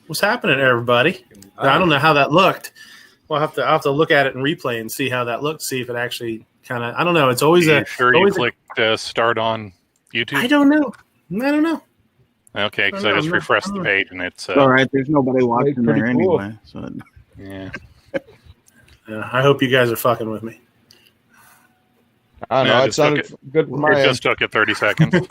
What's happening, everybody? I don't know how that looked. I'll have to look at it and replay and see how that looked. See if it actually kind of. I don't know. It's always you clicked start on YouTube? I don't know. Okay, because I just refreshed the page and it's all right. There's nobody watching there anyway. So yeah. I hope you guys are fucking with me. I don't know. It sounded good. It just took it 30 seconds.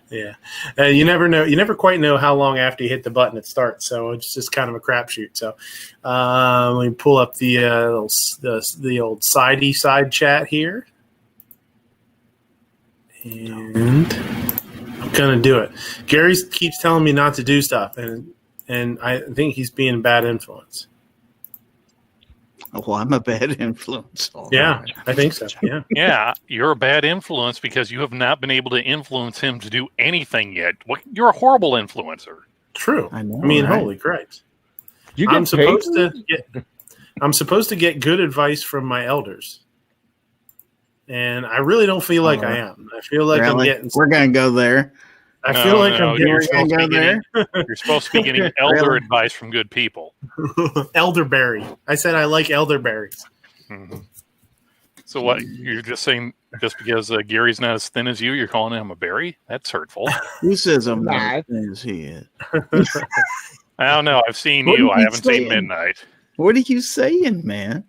Yeah. You never know. You never quite know how long after you hit the button it starts. So it's just kind of a crapshoot. So let me pull up the old side chat here. And I'm going to do it. Gary keeps telling me not to do stuff. And I think he's being a bad influence. Well, I'm a bad influence. Yeah, I think so. Yeah. Yeah, you're a bad influence because you have not been able to influence him to do anything yet. You're a horrible influencer. True. I know. Right? Holy Christ. I'm supposed to get good advice from my elders. And I really don't feel like I am. I feel like I'm getting... We're going to go there. I'm getting... You're supposed to be getting elder advice from good people. Elderberry. I said I like elderberries. Mm-hmm. So what? You're just saying just because Gary's not as thin as you, you're calling him a berry? That's hurtful. Who says I'm not as thin as he is? I don't know. I've seen you. I haven't seen Midnight. What are you saying, man?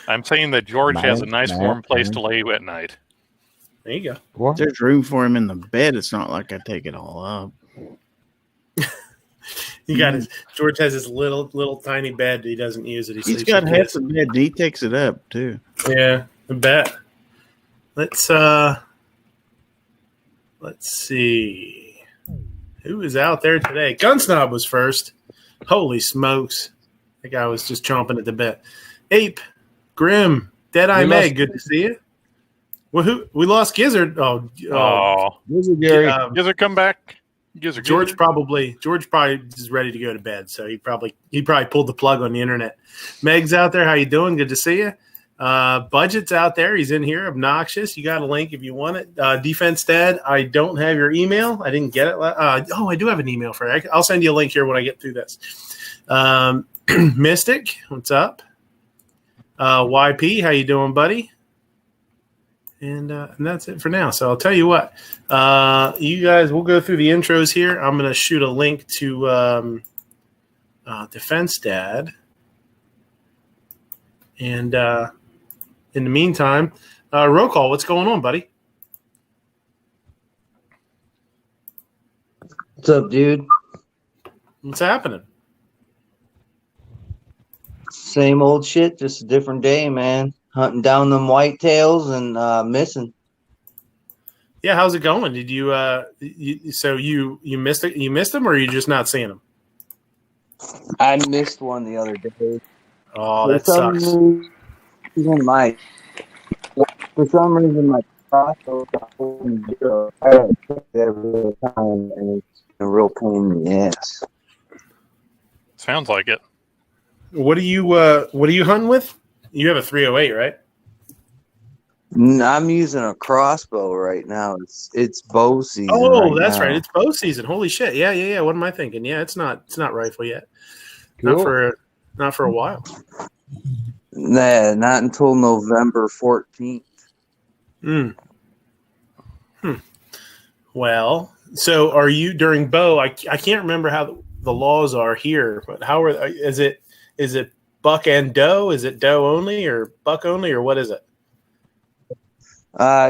I'm saying that George has a nice warm place to lay at night. There you go. What? There's room for him in the bed. It's not like I take it all up. George has his little tiny bed. He doesn't use it. He's got half a bed. He takes it up too. Yeah, I bet. Let's see. Who is out there today? Gunsnob was first. Holy smokes. That guy was just chomping at the bit. Ape, Grim, Deadeye Meg, good to see you. Well, we lost Gizzard. Gizzard, Gary. Gizzard, come back. Gizzard. George probably is ready to go to bed, so he probably pulled the plug on the internet. Meg's out there. How you doing? Good to see you. Budget's out there. He's in here. Obnoxious. You got a link if you want it. Defense Dad. I don't have your email. I didn't get it. I do have an email for you. I'll send you a link here when I get through this. Mystic, what's up? YP, how you doing, buddy? And that's it for now. So I'll tell you what, you guys, we'll go through the intros here. I'm going to shoot a link to Defense Dad. And in the meantime, roll call, what's going on, buddy? What's up, dude? What's happening? Same old shit, just a different day, man. Hunting down them whitetails and missing. Yeah, how's it going? Did you you missed it? You missed them, or are you just not seeing them? I missed one the other day. Oh, that sucks. For some reason, my crossbow got zero. I haven't checked every time, and it's a real pain in the ass. Sounds like it. What are you hunting with? You have a 308, right? I'm using a crossbow right now. It's bow season. Oh, that's right. It's bow season. Holy shit. Yeah. What am I thinking? Yeah, it's not rifle yet. Cool. Not for a while. Nah, not until November 14th. Well, so are you during bow? I can't remember how the laws are here, but is it buck and doe? Is it doe only or buck only, or what is it?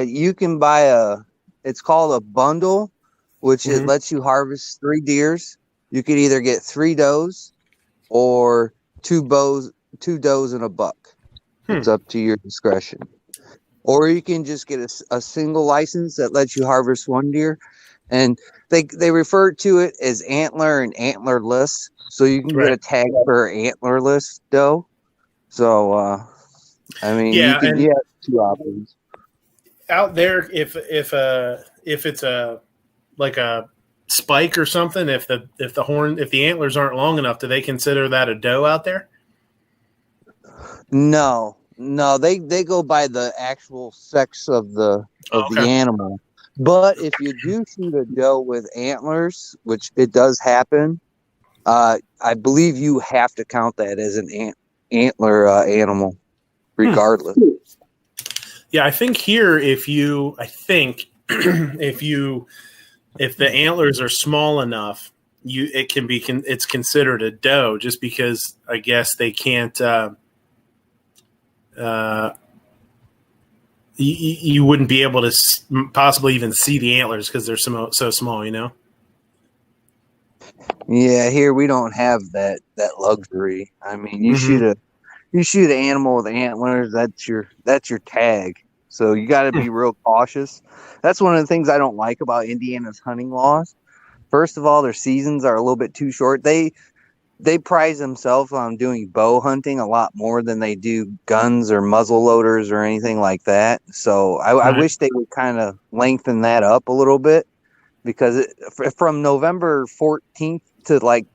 You can buy it's called a bundle, which it lets you harvest 3 deers. You can either get 3 does or 2 does and a buck. It's up to your discretion. Or you can just get a single license that lets you harvest 1 deer. And they refer to it as antler and antlerless. So you can get a tag for antlerless doe. So, you have 2 options. Out there, if it's a spike or something, if the antlers aren't long enough, do they consider that a doe out there? No, they go by the actual sex of the animal. But if you do shoot a doe with antlers, which it does happen, I believe you have to count that as an antler animal, regardless. Yeah, I think here if the antlers are small enough, it's considered a doe, just because I guess they can't. You wouldn't be able to possibly even see the antlers because they're so small, you know. Yeah, here we don't have that luxury. I mean, you shoot an animal with antlers, that's your tag. So you got to be real cautious. That's one of the things I don't like about Indiana's hunting laws. First of all, their seasons are a little bit too short. They prize themselves on doing bow hunting a lot more than they do guns or muzzle loaders or anything like that. So I wish they would kind of lengthen that up a little bit, because from November 14th to like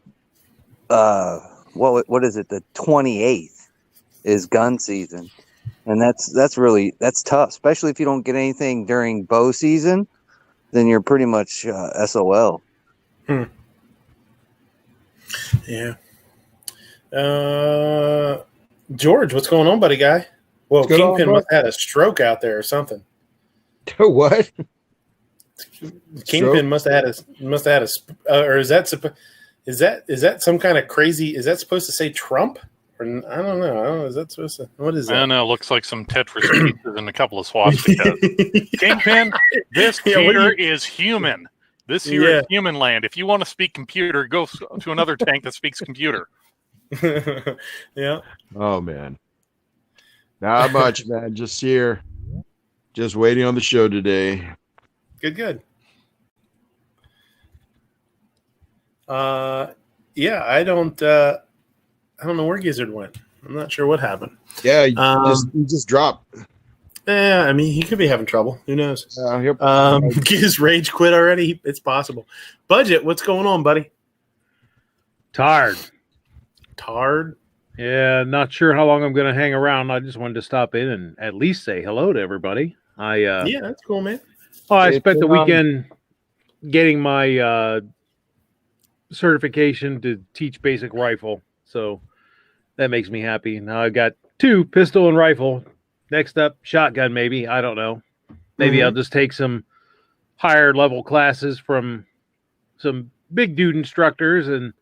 what is it, the 28th is gun season, and that's tough, especially if you don't get anything during bow season. Then you're pretty much SOL. Yeah. George, what's going on, buddy guy? Well, Kingpin must have had a stroke out there or something. What? Kingpin must have had a or is that some kind of crazy? Is that supposed to say Trump? Or, I don't know. Is that supposed to? What is that? I don't know. It looks like some Tetris pieces and a couple of swastikas. Kingpin, this here is human. This here is human land. If you want to speak computer, go to another tank that speaks computer. Yeah. Oh man. Not much, man. Just here. Just waiting on the show today. Good. Yeah, I don't know where Gizzard went. I'm not sure what happened. Yeah, he just dropped. Yeah, I mean, he could be having trouble. Who knows? Giz rage quit already? It's possible. Budget, what's going on, buddy? Tired. Yeah, not sure how long I'm going to hang around. I just wanted to stop in and at least say hello to everybody. Yeah, that's cool, man. I spent the weekend getting my certification to teach basic rifle, so that makes me happy. Now I've got 2 pistol and rifle. Next up, shotgun, maybe. I don't know. Maybe I'll just take some higher level classes from some big dude instructors and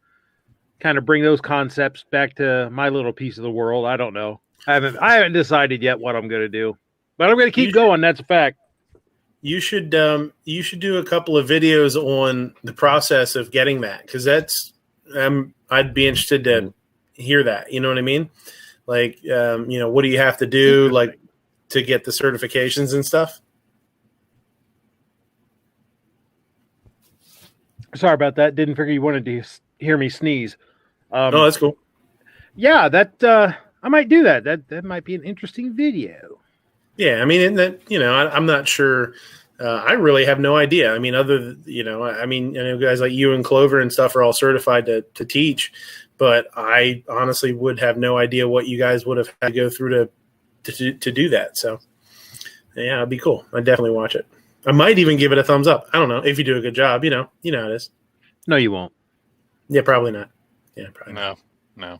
kind of bring those concepts back to my little piece of the world. I don't know. I haven't decided yet what I'm going to do, but I'm going to keep going. That's a fact. You should do a couple of videos on the process of getting that, because that's I'd be interested to hear that. You know what I mean? Like, what do you have to do, like, to get the certifications and stuff? Sorry about that. Didn't figure you wanted to hear me sneeze. No, that's cool. Yeah, that I might do that. That might be an interesting video. Yeah, I mean, I'm not sure. I really have no idea. I mean, I know guys like you and Clover and stuff are all certified to teach, but I honestly would have no idea what you guys would have had to go through to do that. So, yeah, it'd be cool. I'd definitely watch it. I might even give it a thumbs up. I don't know if you do a good job. You know how it is. No, you won't. Yeah, probably not. Yeah, probably not. No.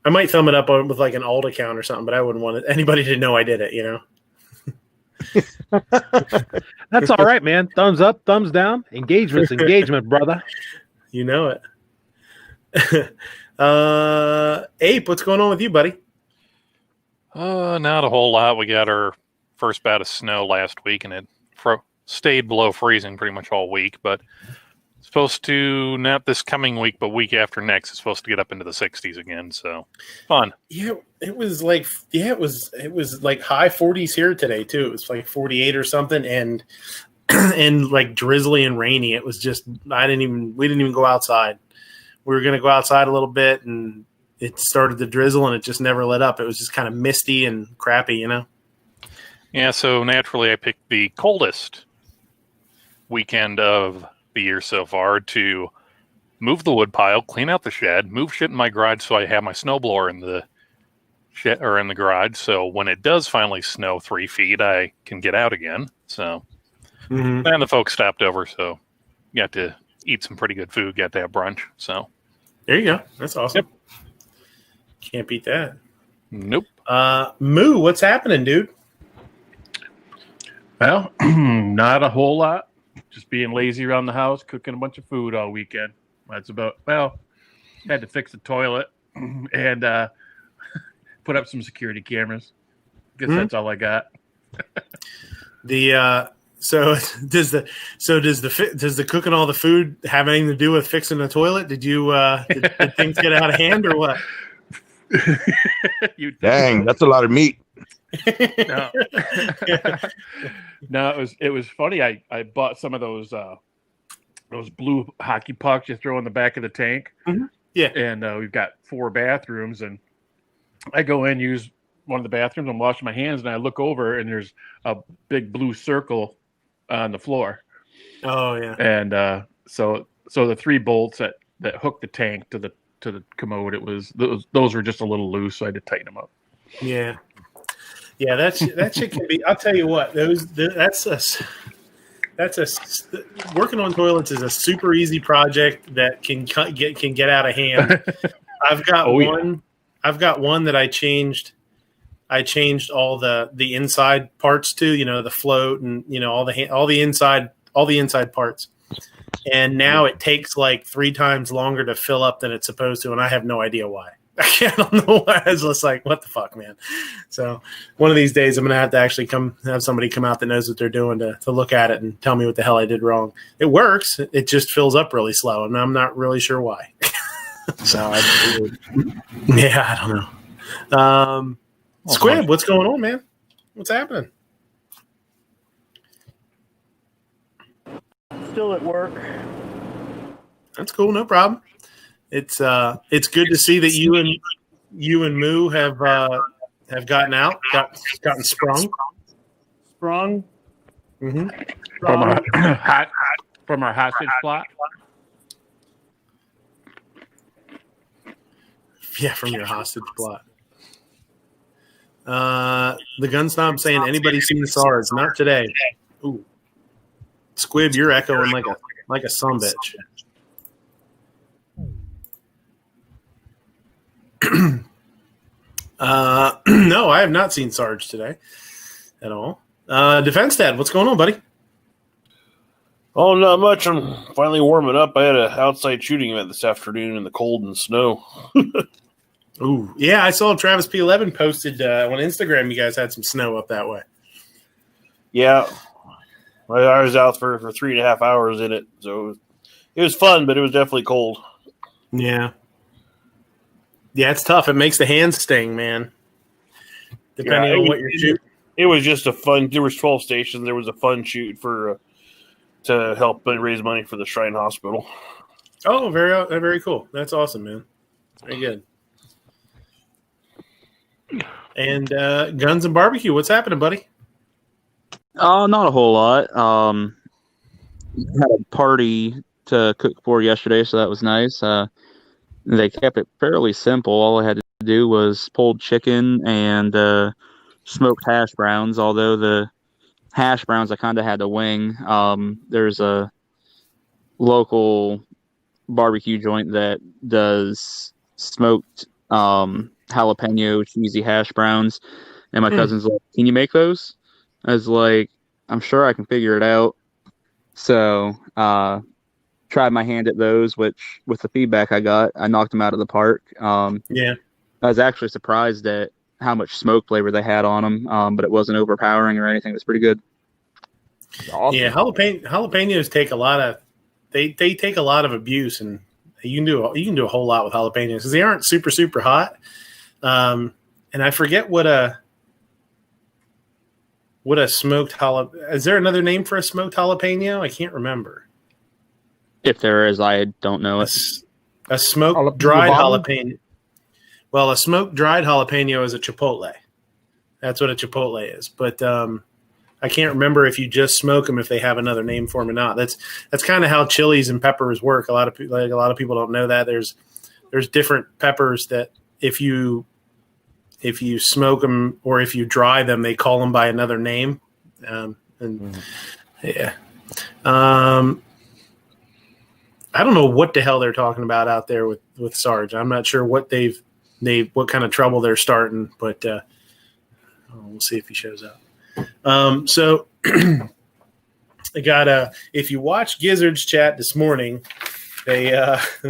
I might thumb it up with like an alt account or something, but I wouldn't want anybody to know I did it. That's all right, man. Thumbs up, thumbs down. Engagement's engagement, brother. You know it. Ape, what's going on with you, buddy? Not a whole lot. We got our first bout of snow last week, and it stayed below freezing pretty much all week. But it's supposed to, not this coming week, but week after next, it's supposed to get up into the 60s again. So fun. Yeah, it was like high 40s here today too. It was like 48 or something, and like drizzly and rainy. It was just we didn't even go outside. We were going to go outside a little bit, and it started to drizzle, and it just never let up. It was just kind of misty and crappy, Yeah, so naturally I picked the coldest weekend of the year so far to move the wood pile, clean out the shed, move shit in my garage so I have my snowblower in the shed or in the garage. So when it does finally snow 3 feet, I can get out again. So and the folks stopped over, so got to eat some pretty good food, got to have brunch. So There you go. That's awesome. Can't beat that. Nope. Moo, what's happening, dude? Well, not a whole lot. Just being lazy around the house, cooking a bunch of food all weekend. That's about, had to fix the toilet and put up some security cameras. Guess that's all I got. So does the cooking all the food have anything to do with fixing the toilet? Did you did things get out of hand or what? Dang, that's a lot of meat. No. No, it was funny. I bought some of those blue hockey pucks you throw in the back of the tank. Mm-hmm. Yeah, and we've got 4 bathrooms, and I go in, use one of the bathrooms, I'm washing my hands, and I look over, and there's a big blue circle on the floor. Oh yeah, and so the 3 bolts that hook the tank to the commode, those were just a little loose, so I had to tighten them up. Yeah. Yeah, that shit can be. I'll tell you what, working on toilets is a super easy project that can get out of hand. I've got one. I've got one that I changed all the inside parts to, the float and all the inside parts. And now it takes like 3 times longer to fill up than it's supposed to, and I have no idea why. I don't know why. I was just like, what the fuck, man? So one of these days I'm going to have to actually have somebody come out that knows what they're doing to look at it and tell me what the hell I did wrong. It works. It just fills up really slow, and I'm not really sure why. So yeah, I don't know. Squib, what's going on, man? What's happening? Still at work. That's cool, no problem. It's good to see that you and Moo have gotten out, gotten sprung. Sprung? Mm-hmm. From our hostage plot. Yeah, from your hostage plot. The gun snob saying, anybody seen the SARS? Not today. Ooh. Squib, you're echoing like a sumbitch. No, I have not seen Sarge today at all. Defense Dad, what's going on, buddy? Oh, not much. I'm finally warming up. I had an outside shooting event this afternoon in the cold and snow. Ooh, yeah, I saw Travis P11 posted on Instagram. You guys had some snow up that way. Yeah, I was out for 3.5 hours in it, so it was fun, but it was definitely cold. Yeah. Yeah, it's tough. It makes the hands sting, man. Depending on what you're shooting. It was just a fun. There was 12 stations. There was a fun shoot to help raise money for the Shrine Hospital. Oh, very cool. That's awesome, man. Very good. And Guns and Barbecue, what's happening, buddy? Not a whole lot. Had a party to cook for yesterday, so that was nice. They kept it fairly simple. All I had to do was pulled chicken and smoked hash browns, although the hash browns I kind of had to wing. There's a local barbecue joint that does smoked jalapeno cheesy hash browns, and my cousin's like, can you make those? I was like, I'm sure I can figure it out. So tried my hand at those, which with the feedback I got, I knocked them out of the park. Yeah, I was actually surprised at how much smoke flavor they had on them, but it wasn't overpowering or anything. It was pretty good. Awesome. Yeah, jalapenos take a lot of they take a lot of abuse, and you can do a whole lot with jalapenos because they aren't super super hot. And I forget what a smoked jalapeno. Is there another name for a smoked jalapeno? I can't remember. If there is, I don't know it. A smoked dried jalapeno. Well, a smoked dried jalapeno is a chipotle. That's what a chipotle is. But I can't remember if you just smoke them, if they have another name for them or not. That's kind of how chilies and peppers work. A lot of people don't know that. There's different peppers that if you smoke them or if you dry them, they call them by another name. Yeah. I don't know what the hell they're talking about out there with Sarge. I'm not sure what what kind of trouble they're starting, but we'll see if he shows up. So I got if you watch Gizzard's chat this morning, they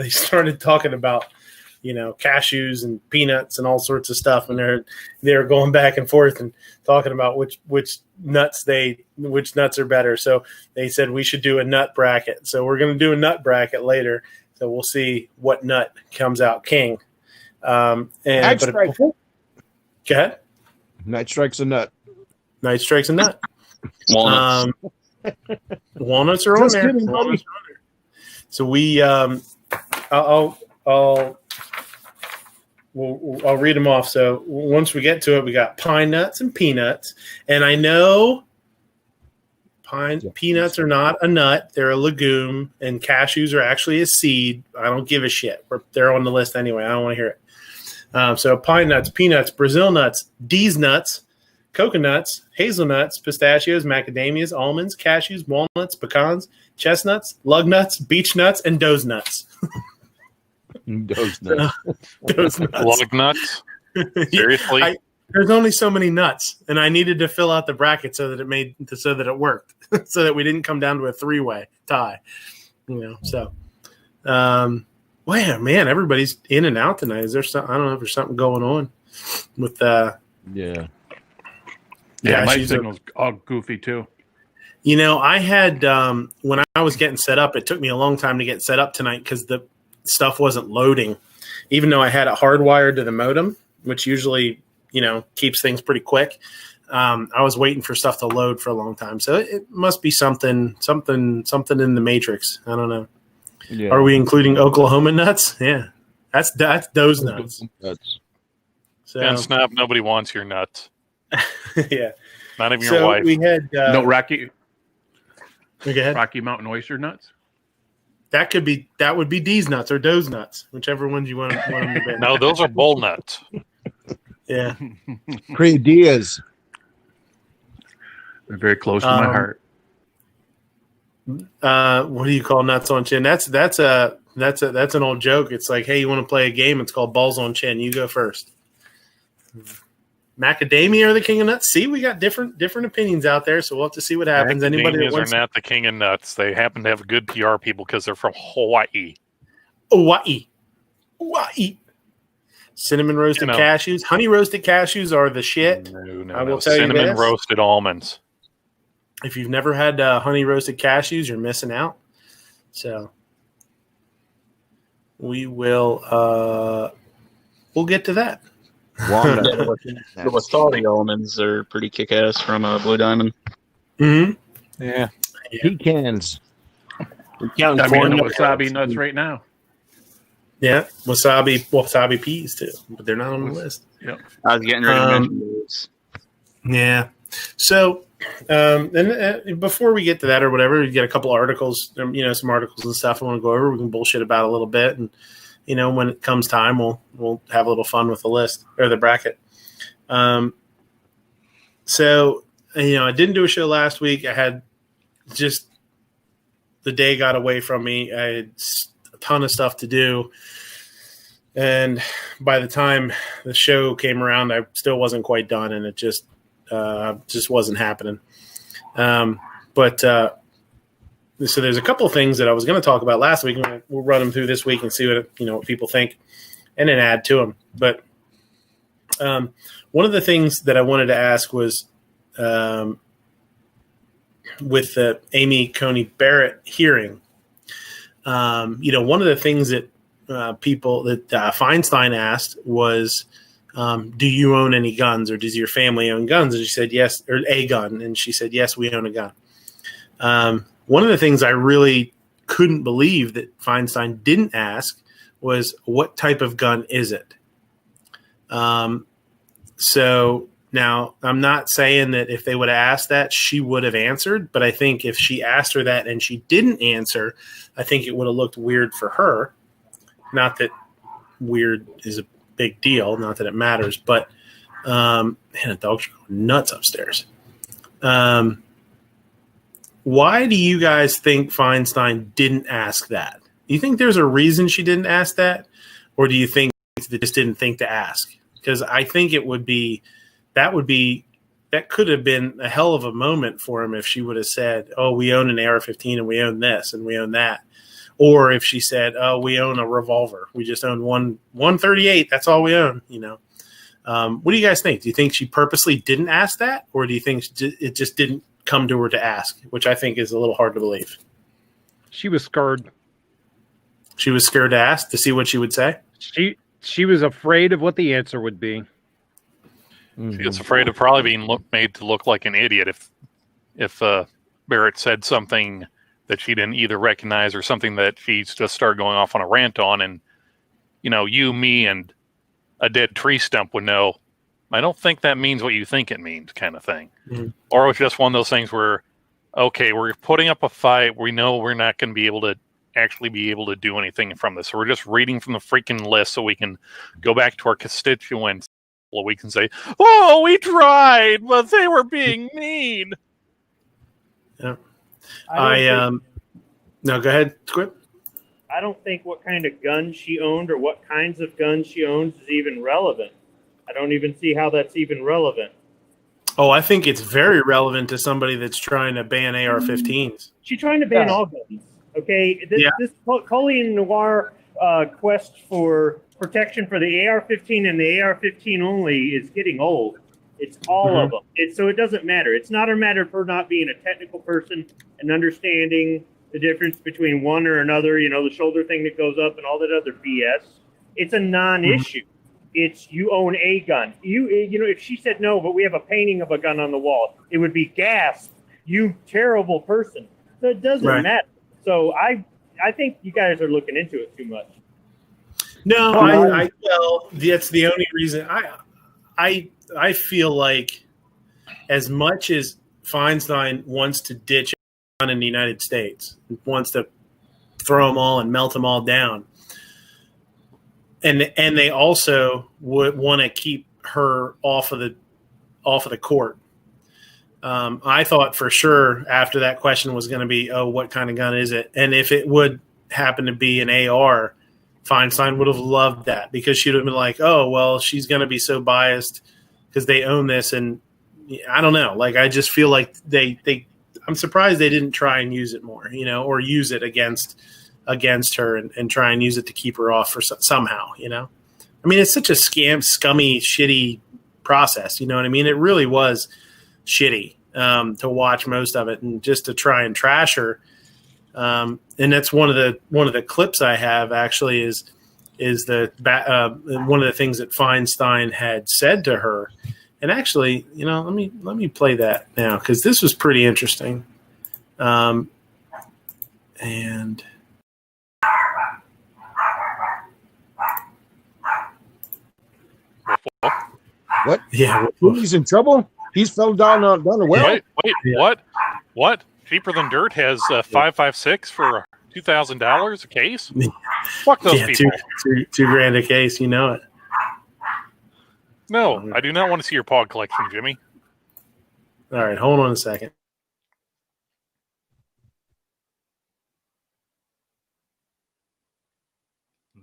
started talking about cashews and peanuts and all sorts of stuff, and they're going back and forth and talking about which nuts are better. So they said we should do a nut bracket. So we're going to do a nut bracket later. So we'll see what nut comes out king. Go ahead. Night strikes a nut. Night strikes a nut. Walnuts. Walnuts are on there. So we I'll read them off. So once we get to it, we got pine nuts and peanuts. And I know peanuts are not a nut. They're a legume. And cashews are actually a seed. I don't give a shit. They're on the list anyway. I don't want to hear it. So pine nuts, peanuts, Brazil nuts, Deeze nuts, coconuts, hazelnuts, pistachios, macadamias, almonds, cashews, walnuts, pecans, chestnuts, lug nuts, beech nuts, and doze nuts. Doze nuts. Doze nuts. Lug nuts? Seriously? There's only so many nuts, and I needed to fill out the bracket so that it worked, so that we didn't come down to a 3-way tie. So wow, man, everybody's in and out tonight. Is there something? I don't know if there's something going on with Yeah, my signal's all goofy too. I had when I was getting set up, it took me a long time to get set up tonight because the stuff wasn't loading, even though I had it hardwired to the modem, which usually keeps things pretty quick. I was waiting for stuff to load for a long time, so it must be something in the matrix. I don't know. Yeah. Are we including Oklahoma nuts? Yeah, that's those nuts. So And Snap, nobody wants your nuts. yeah, not even your wife. We had No Rocky Mountain oyster nuts. That would be Deeze nuts or Doze nuts, whichever ones you want them to be. No, those are bull nuts. Yeah, Deeze. They're very close to my heart. What do you call nuts on chin? That's an old joke. It's like, hey, you want to play a game? It's called balls on chin. You go first. Macadamia are the king of nuts. See, we got different opinions out there, so we'll have to see what happens. Anybody that wants are not the king of nuts. They happen to have good PR people because they're from Hawaii. Hawaii. Cinnamon roasted cashews, honey roasted cashews are the shit. No, I will tell you cinnamon this. roasted almonds. If you've never had honey roasted cashews, you're missing out. So we will we'll get to that. The wasabi almonds are pretty kick-ass from Blue Diamond. Mm-hmm. Yeah. Pecans. I'm eating the wasabi nuts right now. Yeah, wasabi peas too, but they're not on the list. Yep. I was getting ready to mention those. Yeah. So, and before we get to that or whatever, we get a couple articles, some articles and stuff I want to go over. We can bullshit about a little bit, and when it comes time, we'll have a little fun with the list or the bracket. So, I didn't do a show last week. I had just the day got away from me. I had a ton of stuff to do. And by the time the show came around, I still wasn't quite done, and it just wasn't happening. So there's a couple of things that I was going to talk about last week, and we'll run them through this week and see what people think, and then add to them. But one of the things that I wanted to ask was with the Amy Coney Barrett hearing. One of the things that Feinstein asked was, do you own any guns, or does your family own guns? And she said yes, or a gun. And she said, yes, we own a gun. One of the things I really couldn't believe that Feinstein didn't ask was, what type of gun is it? So now I'm not saying that if they would have asked that, she would have answered, but I think if she asked her that and she didn't answer, I think it would have looked weird for her. Not that weird is a big deal, not that it matters, but man, the dogs are going nuts upstairs. Why do you guys think Feinstein didn't ask that? you think there's a reason she didn't ask that, or do you think they just didn't think to ask? Because I think that could have been a hell of a moment for him if she would have said, "Oh, we own an AR-15 and we own this and we own that," or if she said, "Oh, we own a revolver. We just own one 138. That's all we own." What do you guys think? Do you think she purposely didn't ask that, or do you think it just didn't come to her to ask? Which I think is a little hard to believe. She was scared. She was scared to ask to see what she would say. She was afraid of what the answer would be. She was afraid of probably being made to look like an idiot if Barrett said something that she didn't either recognize or something that she's just started going off on a rant on, and you, me, and a dead tree stump would know. I don't think that means what you think it means, kind of thing. Mm-hmm. Or it's just one of those things where, okay, we're putting up a fight. We know we're not going to be able to actually do anything from this. So we're just reading from the freaking list so we can go back to our constituents. Well, we can say, "Oh, we tried, but they were being mean." Yeah. No, go ahead, Squid. I don't think what kind of guns she owned or what kinds of guns she owns is even relevant. I don't even see how that's even relevant. Oh, I think it's very relevant to somebody that's trying to ban AR-15s. She's trying to ban all guns. Okay, this Colleen Noir quest for protection for the AR-15 and the AR-15 only is getting old. It's all of them. So it doesn't matter. It's not a matter for not being a technical person and understanding the difference between one or another, the shoulder thing that goes up and all that other BS. It's a non-issue. It's you own a gun. If she said no, but we have a painting of a gun on the wall, it would be gasp, you terrible person. So it doesn't matter. So I think you guys are looking into it too much. No, well, that's the only reason. I feel like as much as Feinstein wants to ditch on in the United States, wants to throw them all and melt them all down, and they also would want to keep her off of the court. I thought for sure after that question was going to be, "Oh, what kind of gun is it?" And if it would happen to be an AR, Feinstein would have loved that because she'd have been like, "Oh, well, she's going to be so biased because they own this." And I don't know. Like, I just feel like I'm surprised they didn't try and use it more, or use it against her and try and use it to keep her off for somehow, I mean, it's such a scummy, shitty process. You know what I mean? It really was shitty to watch most of it and just to try and trash her. And that's one of the clips I have actually is the one of the things that Feinstein had said to her. And actually, let me play that now because this was pretty interesting. And what? Yeah, he's in trouble. He's fell down a well. Wait, yeah. What? Cheaper Than Dirt has 5.56 for $2,000 a case. Fuck those people. $2,000 a case. You know it. No, I do not want to see your pod collection, Jimmy. All right, hold on a second.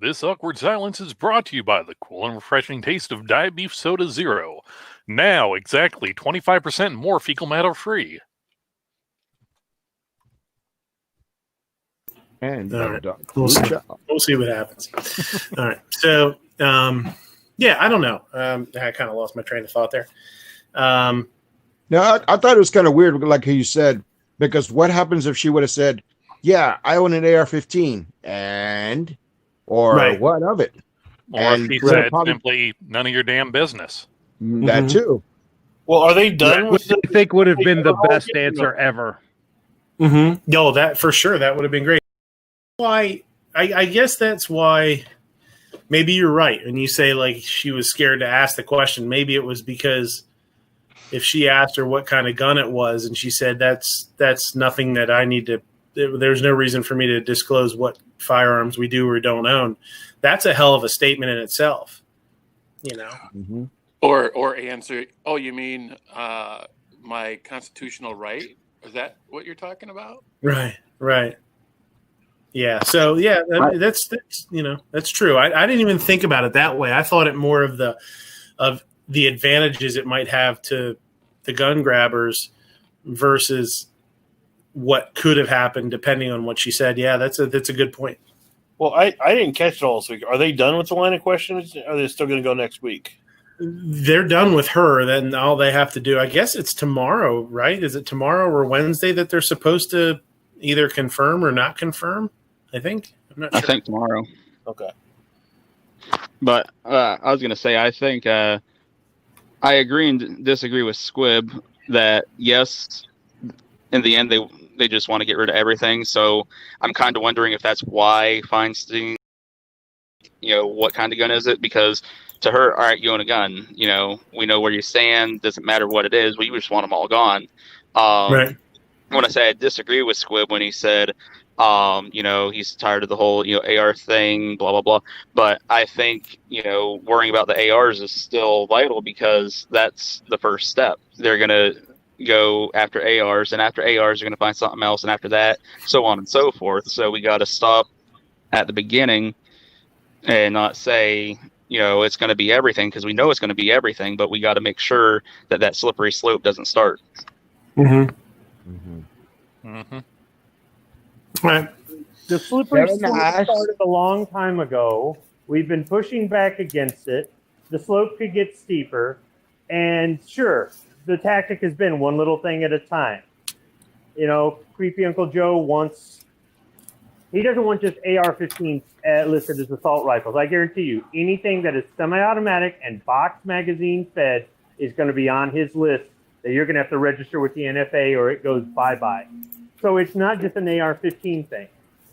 This awkward silence is brought to you by the cool and refreshing taste of Diet Beef Soda Zero. Now, exactly 25% more fecal matter free. And we'll see what happens. All right. So, yeah, I don't know. I kind of lost my train of thought there. No, I thought it was kind of weird, like you said, because what happens if she would have said, "Yeah, I own an AR-15," or what of it? Or if she said simply, "None of your damn business." That too. Well, are they done with I think would have been the best answer ever. Mm-hmm. No, that for sure. That would have been great. Why? I guess that's why. Maybe you're right when you say like she was scared to ask the question. Maybe it was because if she asked her what kind of gun it was, and she said that's nothing that I need to. There's no reason for me to disclose what firearms we do or don't own. That's a hell of a statement in itself. Mm-hmm. Or answer. Oh, you mean my constitutional right? Is that what you're talking about? Right. Yeah. So that's that's true. I didn't even think about it that way. I thought it more of the advantages it might have to the gun grabbers versus what could have happened depending on what she said. Yeah, that's a good point. Well, I didn't catch it all this week. Are they done with the line of questions? Or are they still going to go next week? They're done with her. Then all they have to do, I guess it's tomorrow, right? Is it tomorrow or Wednesday that they're supposed to either confirm or not confirm? I think. I'm not sure. I think tomorrow. Okay. But I was going to say, I think I agree and disagree with Squib that, yes, in the end, they just want to get rid of everything. So I'm kind of wondering if that's why Feinstein, what kind of gun is it? Because to her, all right, you own a gun. We know where you stand. Doesn't matter what it is. We just want them all gone. Right. When I say I disagree with Squib when he said, he's tired of the whole, AR thing, blah, blah, blah. But I think, worrying about the ARs is still vital because that's the first step. They're going to go after ARs, and after ARs, they're going to find something else, and after that, so on and so forth. So we got to stop at the beginning and not say, it's going to be everything, because we know it's going to be everything, but we got to make sure that slippery slope doesn't start. Mm-hmm. Right. The slippery slope started a long time ago. We've been pushing back against it. The slope could get steeper. And sure, the tactic has been one little thing at a time. Creepy Uncle Joe he doesn't want just AR-15s listed as assault rifles. I guarantee you, anything that is semi-automatic and box magazine fed is going to be on his list that you're going to have to register with the NFA or it goes bye-bye. So it's not just an AR-15 thing.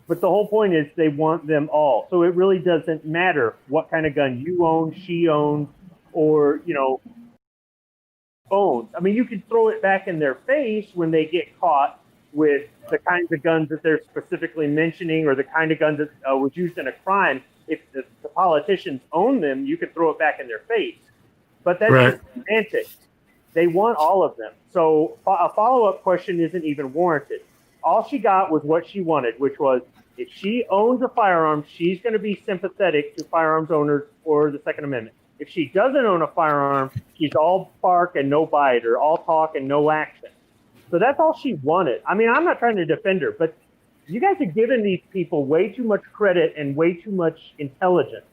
But the whole point is they want them all. So it really doesn't matter what kind of gun you own, she owns, or, owns. I mean, you could throw it back in their face when they get caught with the kinds of guns that they're specifically mentioning or the kind of guns that was used in a crime. If the politicians own them, you can throw it back in their face. But that's just semantics. They want all of them. So a follow-up question isn't even warranted. All she got was what she wanted, which was if she owns a firearm, she's going to be sympathetic to firearms owners or the Second Amendment. If she doesn't own a firearm, she's all bark and no bite, or all talk and no action. So that's all she wanted. I mean, I'm not trying to defend her, but you guys are giving these people way too much credit and way too much intelligence.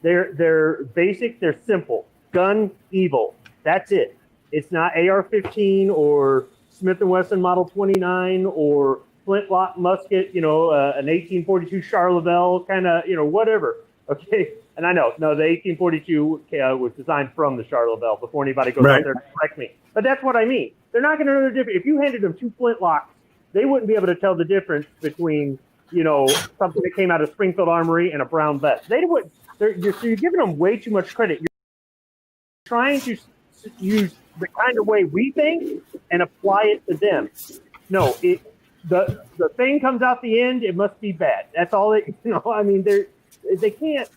They're basic, they're simple. Gun, evil. That's it. It's not AR-15 or Smith & Wesson Model 29 or flintlock musket, an 1842 Charleville kind of, whatever. Okay. And I know, no, the 1842 was designed from the Charleville before anybody goes out there to correct me. But that's what I mean. They're not going to know the difference. If you handed them two flintlocks, they wouldn't be able to tell the difference between, something that came out of Springfield Armory and a brown vest. They would. You're giving them way too much credit. You're trying to use the kind of way we think and apply it to them. No, the thing comes out the end, it must be bad. That's all it, I mean, they can't,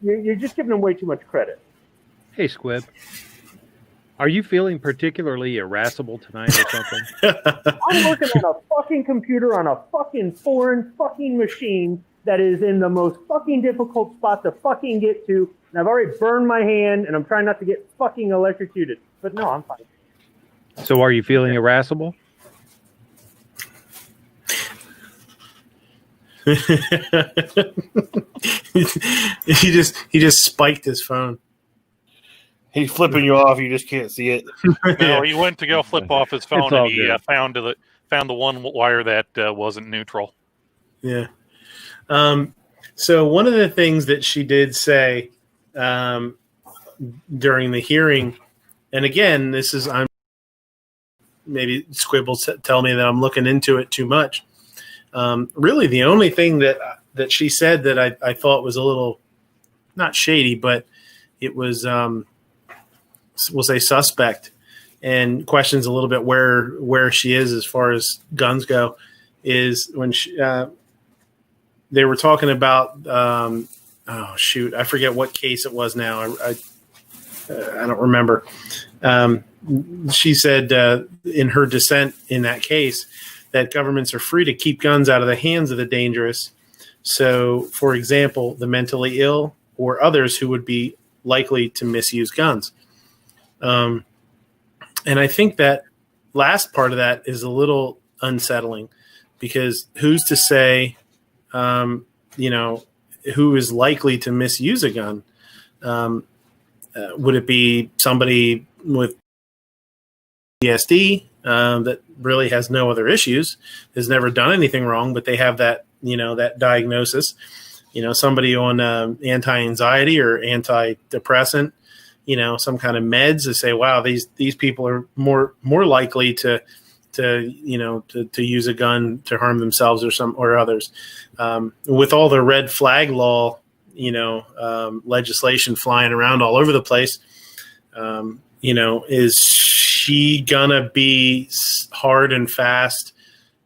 you're just giving them way too much credit. Hey, Squib. Are you feeling particularly irascible tonight or something? I'm working on a fucking computer on a fucking foreign fucking machine that is in the most fucking difficult spot to fucking get to. And I've already burned my hand, and I'm trying not to get fucking electrocuted. But no, I'm fine. So are you feeling irascible? He just spiked his phone. He's flipping you off. You just can't see it. No, he went to go flip off his phone, and he found the one wire that wasn't neutral. Yeah. So one of the things that she did say during the hearing, and again, maybe Squib will tell me that I'm looking into it too much. Really, the only thing that she said that I thought was a little not shady, but it was we'll say suspect, and questions a little bit where she is as far as guns go, is when they were talking about I forget what case it was now. I don't remember. She said in her dissent in that case that governments are free to keep guns out of the hands of the dangerous. So, for example, the mentally ill or others who would be likely to misuse guns. And I think that last part of that is a little unsettling, because who's to say, who is likely to misuse a gun? Would it be somebody with PTSD that really has no other issues, has never done anything wrong, but they have that, that diagnosis? Somebody on anti-anxiety or antidepressant, some kind of meds, to say, wow, these people are more likely to use a gun to harm themselves or others. With all the red flag law, legislation flying around all over the place, is she gonna be hard and fast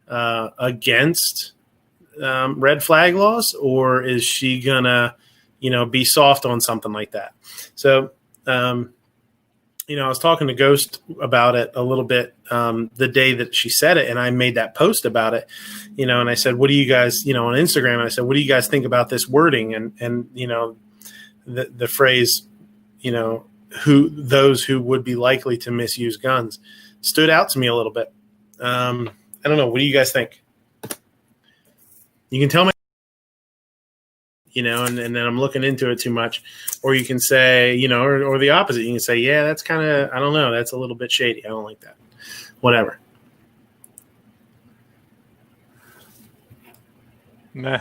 against red flag laws, or is she gonna, be soft on something like that? So, I was talking to Ghost about it a little bit the day that she said it, and I made that post about it, and I said, what do you guys, on Instagram, and I said, what do you guys think about this wording? And the phrase, those who would be likely to misuse guns stood out to me a little bit. I don't know. What do you guys think? You can tell me, and then I'm looking into it too much, or you can say, or the opposite. You can say, yeah, that's kind of, I don't know, that's a little bit shady. I don't like that. Whatever. Nah.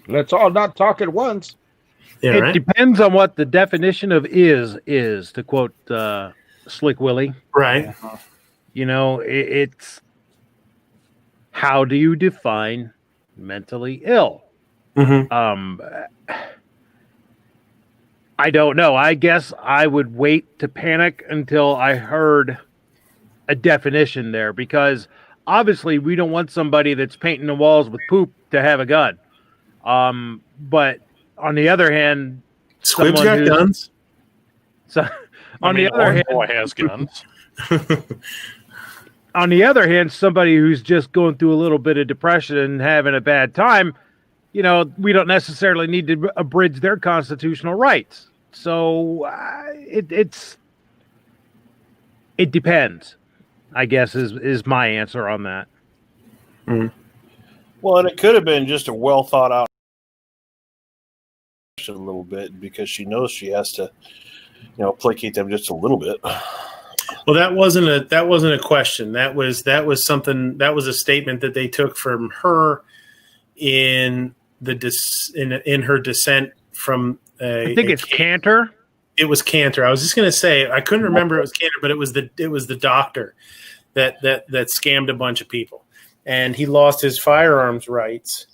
Let's all not talk at once. Yeah, it right? depends on what the definition of is, to quote Slick Willie. Right. It's how do you define mentally ill? Mm-hmm. I don't know. I guess I would wait to panic until I heard a definition there, because obviously we don't want somebody that's painting the walls with poop to have a gun. But on the other hand, Squib's got guns. So, on the other hand, boy has guns. On the other hand, somebody who's just going through a little bit of depression and having a bad time, we don't necessarily need to abridge their constitutional rights. So it depends, I guess, is my answer on that. Mm-hmm. Well, and it could have been just a well thought out a little bit, because she knows she has to, placate them just a little bit. Well, that wasn't a question. That was something. That was a statement that they took from her in in her dissent from. I think it's Cantor. It was Cantor. I was just going to say, I couldn't remember it was Cantor, but it was the doctor that scammed a bunch of people, and he lost his firearms rights.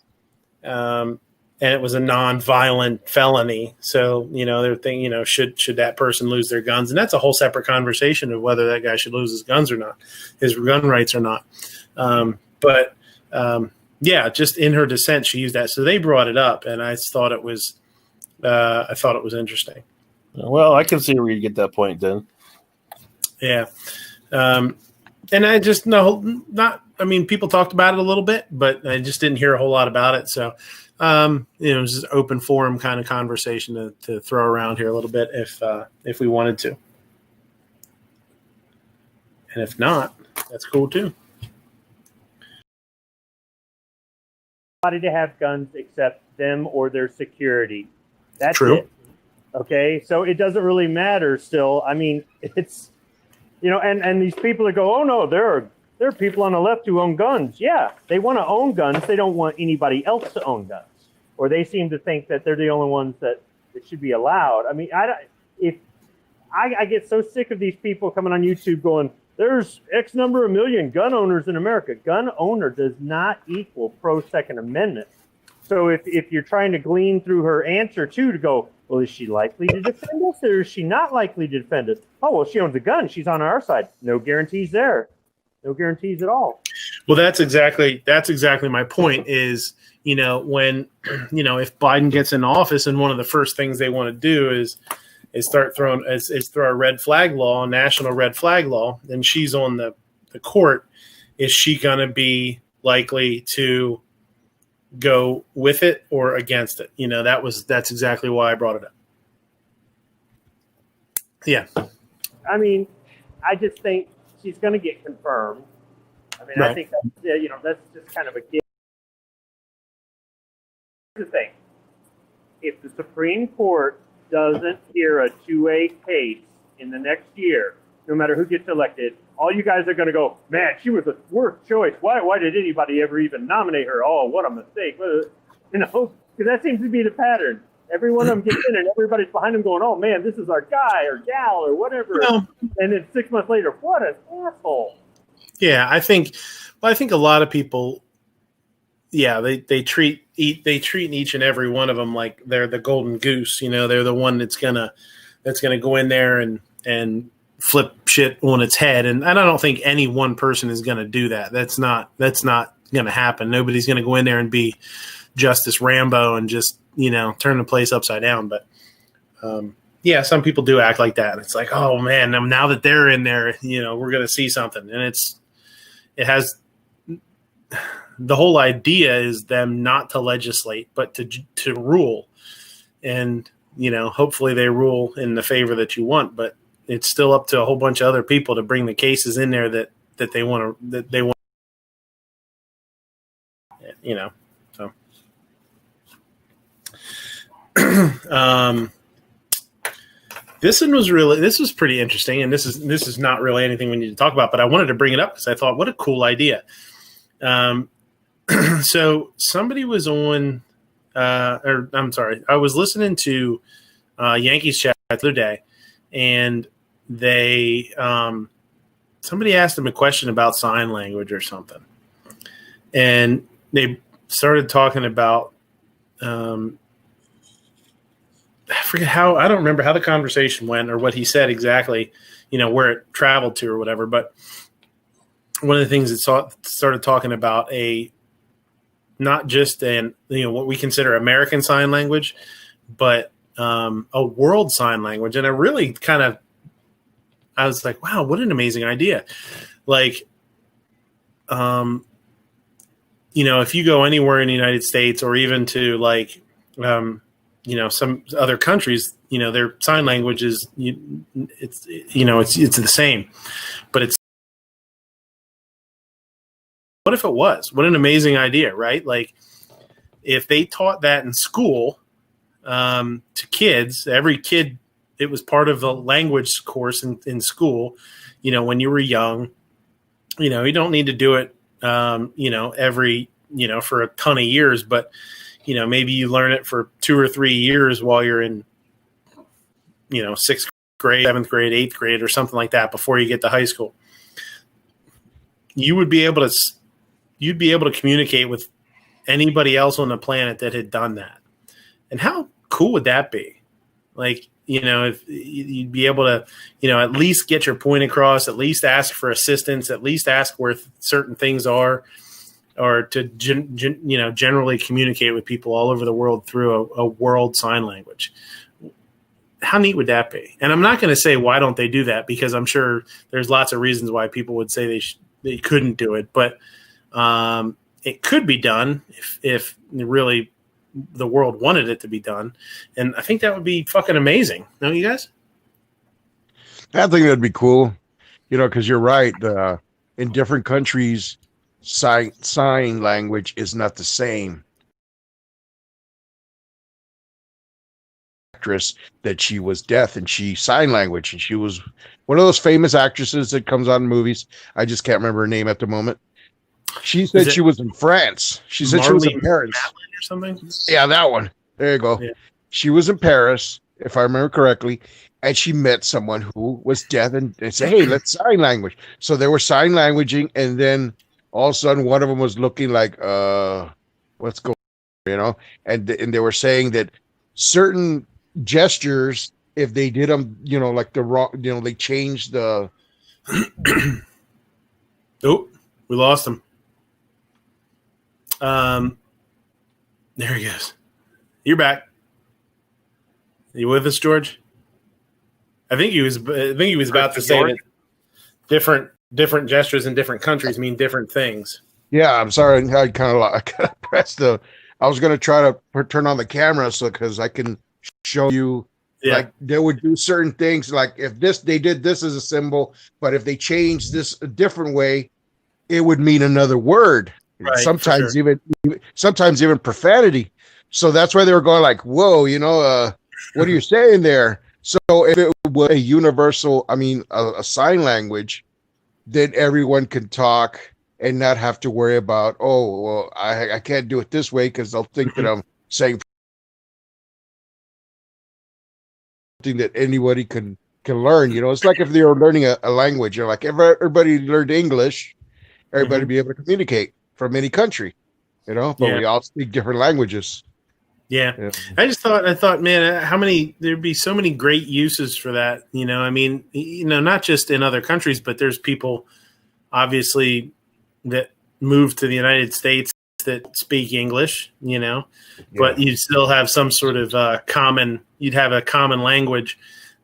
And it was a non-violent felony. So, they're thinking, should that person lose their guns? And that's a whole separate conversation of whether that guy should lose his guns or not, his gun rights or not. Yeah, just in her dissent, she used that. So they brought it up, and I thought it was interesting. Well, I can see where you get that point then. Yeah. And I just people talked about it a little bit, but I just didn't hear a whole lot about it. So, it was just open forum kind of conversation to throw around here a little bit if we wanted to. And if not, that's cool too. Nobody to have guns except them or their security. That's true. It. Okay, so it doesn't really matter still. I mean, it's, and these people that go, oh no, there are people on the left who own guns. Yeah, they want to own guns. They don't want anybody else to own guns. Or they seem to think that they're the only ones that should be allowed. I mean, I get so sick of these people coming on YouTube going, there's X number of million gun owners in America. Gun owner does not equal pro-Second Amendment. So if you're trying to glean through her answer to go, well, is she likely to defend us or is she not likely to defend us? Oh, well, she owns a gun. She's on our side. No guarantees there. No guarantees at all. Well, that's exactly my point is, when, if Biden gets in office and one of the first things they want to do is start throw a red flag law, national red flag law, then she's on the court is she going to be likely to go with it or against it? That's exactly why I brought it up. Yeah. I mean, I just think she's going to get confirmed. I mean, Right. I think that's just kind of a gift. Here's the thing. If the Supreme Court doesn't hear a 2A case in the next year, no matter who gets elected, all you guys are going to go, man, she was the worst choice. Why did anybody ever even nominate her? Oh, what a mistake. Because that seems to be the pattern. Every one of them gets in and everybody's behind them going, oh, man, this is our guy or gal or whatever. No. And then 6 months later, what an asshole. Yeah, I think a lot of people, they treat each and every one of them like they're the golden goose. They're the one that's gonna go in there and flip shit on its head. And I don't think any one person is gonna do that. That's not gonna happen. Nobody's gonna go in there and be Justice Rambo and just turn the place upside down. But some people do act like that. It's like, oh man, now that they're in there, we're gonna see something, and it has. The whole idea is them not to legislate, but to rule. And, hopefully they rule in the favor that you want, but it's still up to a whole bunch of other people to bring the cases in there that they want to, so. This was pretty interesting. And this is not really anything we need to talk about, but I wanted to bring it up because I thought, what a cool idea. So somebody was on, I was listening to Yankees chat the other day, and they somebody asked them a question about sign language or something, and they started talking about I don't remember how the conversation went or what he said exactly, where it traveled to or whatever, but one of the things that started talking about not just what we consider American Sign Language, but a world sign language. And I really I was like, wow, what an amazing idea. Like, if you go anywhere in the United States or even to some other countries, their sign language is, it's the same, but it's, what if it was? What an amazing idea, right? Like, if they taught that in school to kids, every kid, it was part of the language course in school, when you were young, you don't need to do it, every, for a ton of years, but, maybe you learn it for 2 or 3 years while you're in, 6th grade, 7th grade, 8th grade, or something like that before you get to high school. You'd be able to communicate with anybody else on the planet that had done that. And how cool would that be? Like, if you'd be able to, at least get your point across, at least ask for assistance, at least ask where certain things are, or to, generally communicate with people all over the world through a world sign language. How neat would that be? And I'm not going to say, why don't they do that? Because I'm sure there's lots of reasons why people would say they couldn't do it, but it could be done if really the world wanted it to be done. And I think that would be fucking amazing. Don't you guys? I think that'd be cool, because you're right. In different countries, sign language is not the same. Actress that she was deaf and she sign language, and she was one of those famous actresses that comes on in movies. I just can't remember her name at the moment. She said she was in France. She said she was in Paris or something. Yeah, that one. There you go. Yeah. She was in Paris, if I remember correctly, and she met someone who was deaf and said, hey, let's sign language. So they were sign languaging, and then all of a sudden one of them was looking like, what's going on, and they were saying that certain gestures, if they did them, like the wrong, they changed the. Oh, we lost him. There he goes. You're back. Are you with us, George? I think he was about to say that different different gestures in different countries mean different things. Yeah, I'm sorry. I kind of pressed the. I was going to try to turn on the camera so because I can show you. Yeah. Like they would do certain things. Like if they did this as a symbol, but if they changed this a different way, it would mean another word. Right, sometimes for sometimes even profanity. So that's why they were going like, "Whoa, what are you saying there?" So if it was a universal, a sign language, then everyone can talk and not have to worry about, oh, well, I can't do it this way because they'll think that I'm saying something that anybody can learn. It's like if they were learning a language, like if everybody learned English, everybody be able to communicate from any country, but we all speak different languages. Yeah. I thought, man, there'd be so many great uses for that. Not just in other countries, but there's people obviously that move to the United States that speak English, but you still have some sort of you'd have a common language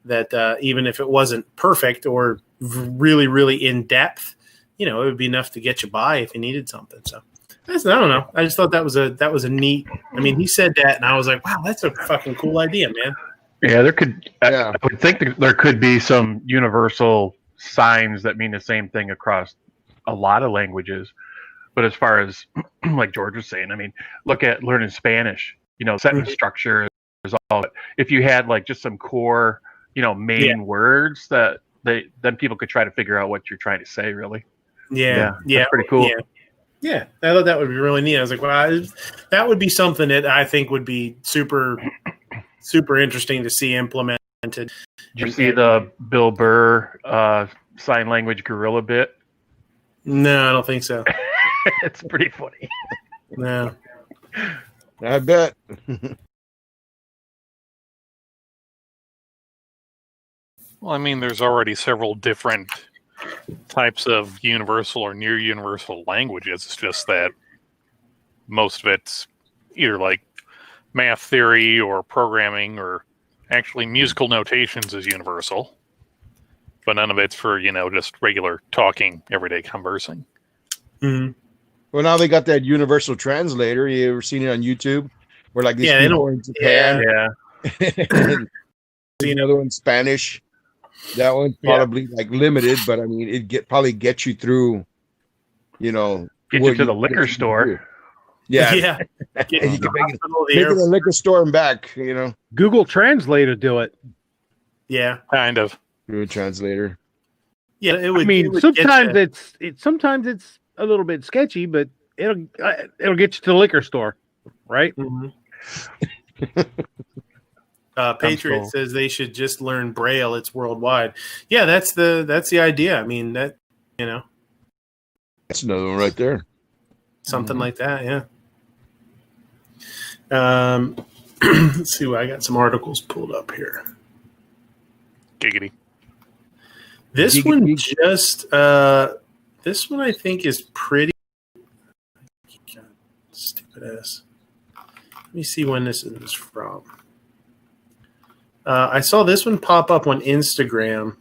that even if it wasn't perfect or really, really in depth, it would be enough to get you by if you needed something. So I don't know. I just thought that was a neat. He said that, and I was like, wow, that's a fucking cool idea, man. Yeah, there could. I would think there could be some universal signs that mean the same thing across a lot of languages. But as far as like George was saying, look at learning Spanish. Sentence structure is all. If you had like just some core, main words that then people could try to figure out what you're trying to say. Really. Yeah. That's pretty cool. Yeah, I thought that would be really neat. I was like, wow, that would be something that I think would be super, super interesting to see implemented. Did you see the Bill Burr sign language gorilla bit? No, I don't think so. It's pretty funny. No. I bet. Well, there's already several different types of universal or near universal languages. It's just that most of it's either like math theory or programming or actually musical notations is universal, but none of it's for, just regular talking, everyday conversing. Mm-hmm. Well, now they got that universal translator. You ever seen it on YouTube? Where like these people in Japan, see another one Spanish. That one's probably like limited, but it probably gets you through. Get you to the liquor store. Yeah. You can make it a liquor store and back. Google Translate to do it. Yeah, kind of. Google Translator. Yeah, it would. Sometimes sometimes it's a little bit sketchy, but it'll get you to the liquor store, right? Mm-hmm. Patriot says they should just learn Braille. It's worldwide. Yeah, that's the idea. That's another one right there. Something like that. Yeah. Let's see. I got some articles pulled up here. Giggity. This one this one I think is pretty. God, stupid ass. Let me see when this is from. I saw this one pop up on Instagram.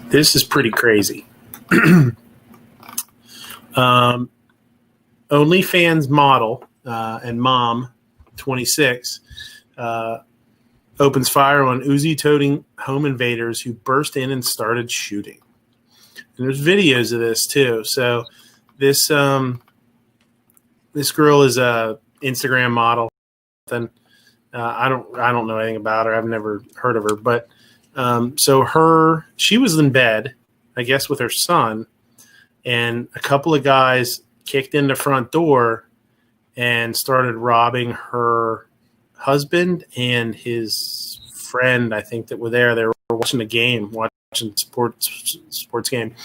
This is pretty crazy. OnlyFans model and mom, 26, opens fire on Uzi-toting home invaders who burst in and started shooting. And there's videos of this too. So this this girl is a Instagram model. Then I don't know anything about her. I've never heard of her. But she was in bed, I guess, with her son, and a couple of guys kicked in the front door and started robbing her husband and his friend, I think, that were there. They were watching the game, watching sports game.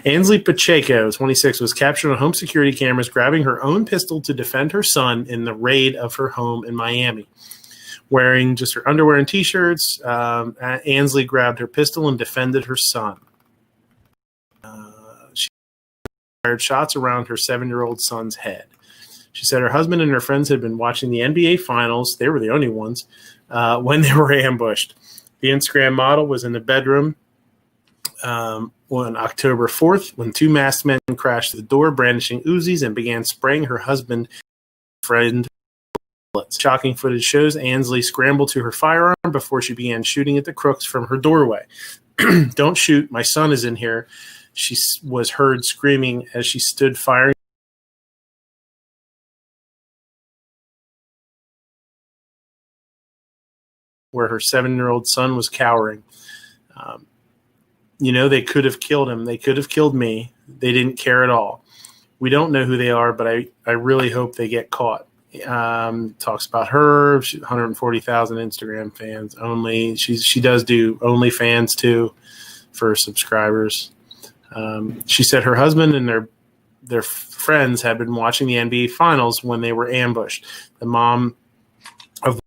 Ansley Pacheco, 26, was captured on home security cameras grabbing her own pistol to defend her son in the raid of her home in Miami. Wearing just her underwear and T-shirts, Ansley grabbed her pistol and defended her son. She fired shots around her 7-year-old son's head. She said her husband and her friends had been watching the NBA Finals. They were the only ones when they were ambushed. The Instagram model was in the bedroom on October 4th when two masked men crashed the door brandishing Uzis and began spraying her husband friend. Shocking footage shows Ansley scrambled to her firearm before she began shooting at the crooks from her doorway. Don't shoot. My son is in here. She was heard screaming as she stood firing. Where her 7-year-old son was cowering. They could have killed him. They could have killed me. They didn't care at all. We don't know who they are, but I really hope they get caught. Talks about her. 140,000 Instagram fans only. She does do OnlyFans too for subscribers. She said her husband and their friends had been watching the NBA Finals when they were ambushed. The mom was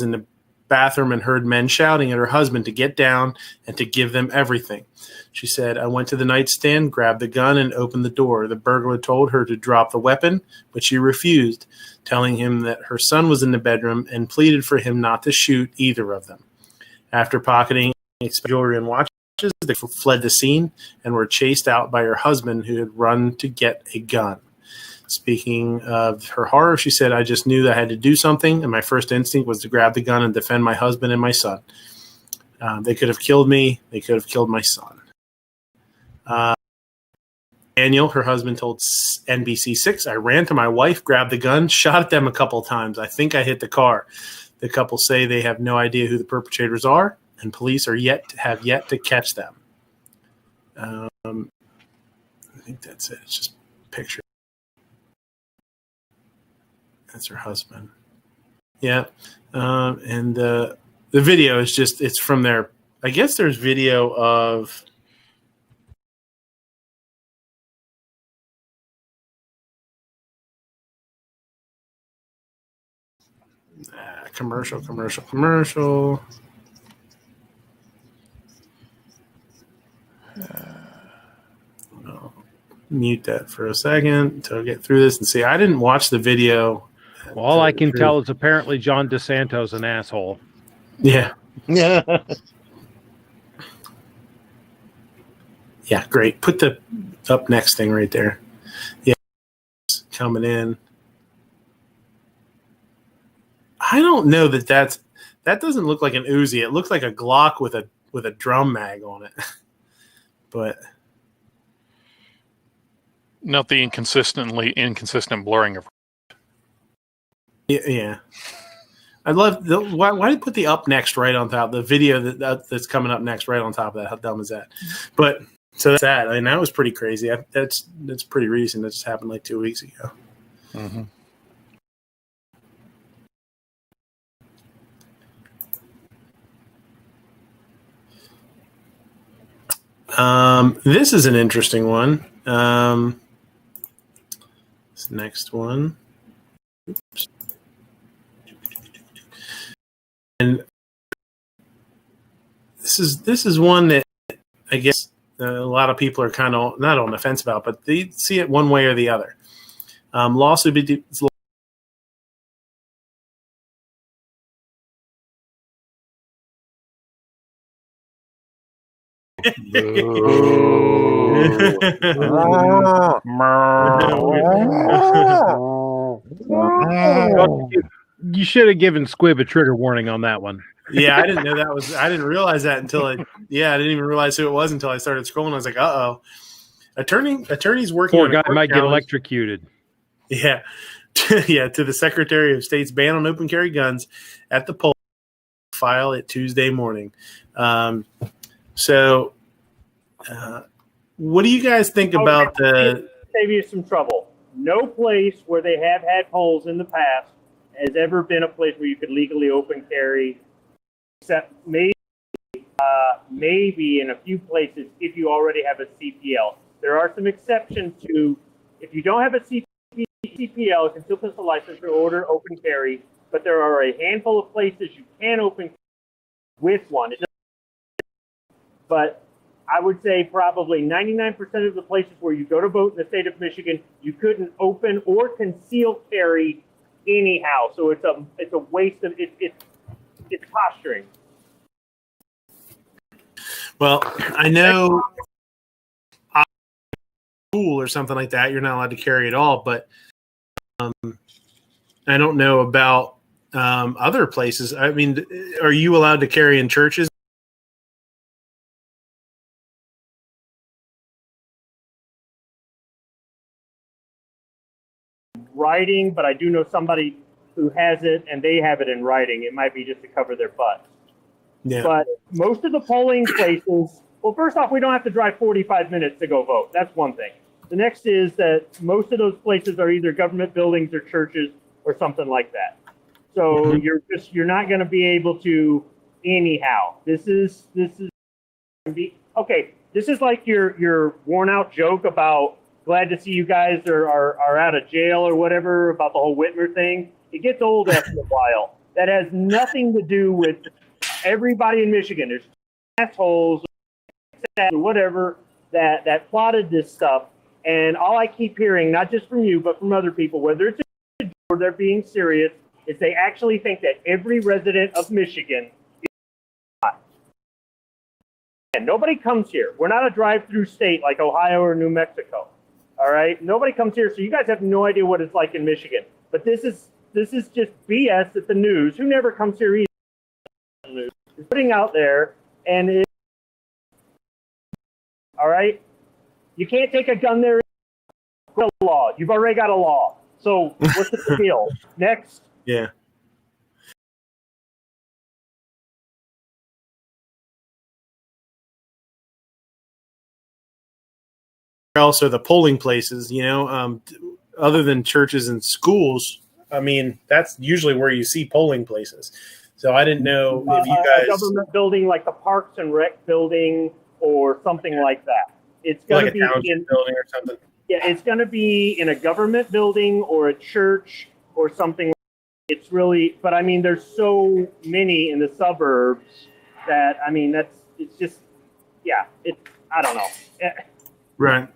in the bathroom and heard men shouting at her husband to get down and to give them everything. She said, I went to the nightstand, grabbed the gun, and opened the door. The burglar told her to drop the weapon, but she refused, telling him that her son was in the bedroom and pleaded for him not to shoot either of them. After pocketing jewelry and watches, they fled the scene and were chased out by her husband, who had run to get a gun. Speaking of her horror, she said, I just knew that I had to do something, and my first instinct was to grab the gun and defend my husband and my son. They could have killed me. They could have killed my son. Daniel, her husband, told NBC6, I ran to my wife, grabbed the gun, shot at them a couple of times. I think I hit the car. The couple say they have no idea who the perpetrators are, and police are yet to catch them. I think that's it. It's just a picture. That's her husband. Yeah. And the video is just, it's from their, I guess there's video of commercial. I'll mute that for a second to get through this and see. I didn't watch the video. Well, all I can tell is apparently John DeSanto's an asshole. Yeah. Yeah. Yeah, great. Put the up next thing right there. Yeah. Coming in. I don't know that doesn't look like an Uzi. It looks like a Glock with a drum mag on it. But not the inconsistent blurring of. Yeah. I love why did you put the up next right on top? The video that's coming up next right on top of that. How dumb is that? But so that's that. I mean, that was pretty crazy. That's pretty recent. That just happened like 2 weeks ago. Mm-hmm. This is an interesting one. This next one. Oops. And this is one that I guess a lot of people are kind of not on the fence about, but they see it one way or the other. Lawsuit. You should have given Squibb a trigger warning on that one. Yeah, I didn't know that was. I didn't realize that until I didn't even realize who it was until I started scrolling. I was like, "Uh oh." Attorneys working. Poor on guy might get electrocuted. Yeah, yeah. To the Secretary of State's ban on open carry guns at the poll file it Tuesday morning. So, what do you guys think about the? Save you some trouble. No place where they have had polls in the past has ever been a place where you could legally open carry, except maybe in a few places if you already have a CPL. There are some exceptions to if you don't have a CPL, concealed pistol license or order open carry, but there are a handful of places you can open with one. But I would say probably 99% of the places where you go to vote in the state of Michigan, you couldn't open or conceal carry anyhow. So it's a waste of it's posturing. Well, I know school or something like that, you're not allowed to carry at all, but I don't know about other places. I mean, are you allowed to carry in churches? Writing, but I do know somebody who has it, and they have it in writing. It might be just to cover their butt. Yeah. But most of the polling places, well, first off, we don't have to drive 45 minutes to go vote. That's one thing. The next is that most of those places are either government buildings or churches or something like that. So you're not going to be able to anyhow. This is okay. This is like your worn out joke about glad to see you guys are out of jail or whatever about the whole Whitmer thing. It gets old after a while. That has nothing to do with everybody in Michigan. There's assholes or whatever that plotted this stuff. And all I keep hearing, not just from you, but from other people, whether it's or they're being serious, is they actually think that every resident of Michigan is hot. And nobody comes here. We're not a drive-through state like Ohio or New Mexico. All right? Nobody comes here, so you guys have no idea what it's like in Michigan. But this is just BS that the news, who never comes here either, is putting out there, and it, all right? You can't take a gun there. Law. You've already got a law. So what's the deal? Next. Yeah. Also, the polling places, other than churches and schools, I mean, that's usually where you see polling places. So I didn't know if you guys a government building like the Parks and Rec building or something like that. It's going like to be a township building or something. Yeah, it's going to be in a government building or a church or something. It's really, but I mean, there's so many in the suburbs that, I mean, it's just, yeah, I don't know. Right.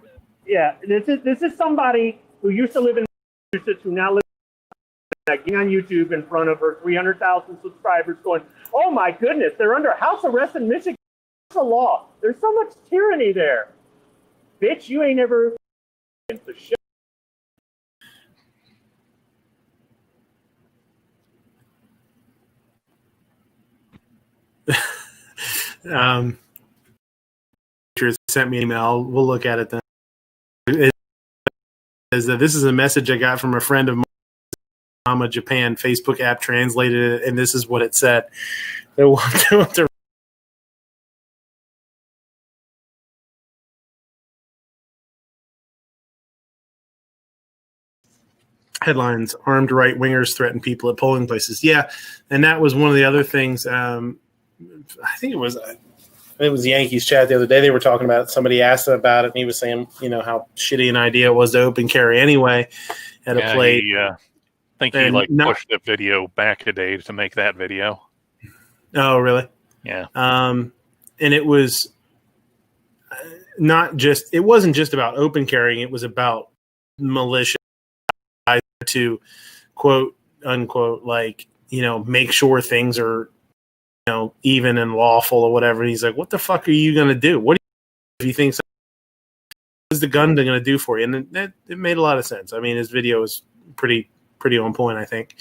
Yeah, this is somebody who used to live in Massachusetts who now lives on YouTube in front of her 300,000 subscribers going, oh my goodness, they're under house arrest in Michigan. It's a law. There's so much tyranny there. Bitch, you ain't ever the shit. Sent me an email. We'll look at it then. It says that this is a message I got from a friend of mine, Japan Facebook app translated it, and this is what it said. They want to headlines: armed right-wingers threaten people at polling places. Yeah, and that was one of the other things. I think it was Yankees chat the other day. They were talking about it. Somebody asked him about it, and he was saying, how shitty an idea it was to open carry anyway at a plate. I think he pushed the video back a day to make that video. Oh, really? Yeah. And it was it wasn't just about open carrying. It was about militia to quote unquote, make sure things are, even and lawful or whatever. And he's like, what the fuck are you going to do? What do you think? What is the gun going to do for you? And it made a lot of sense. I mean, his video was pretty on point, I think.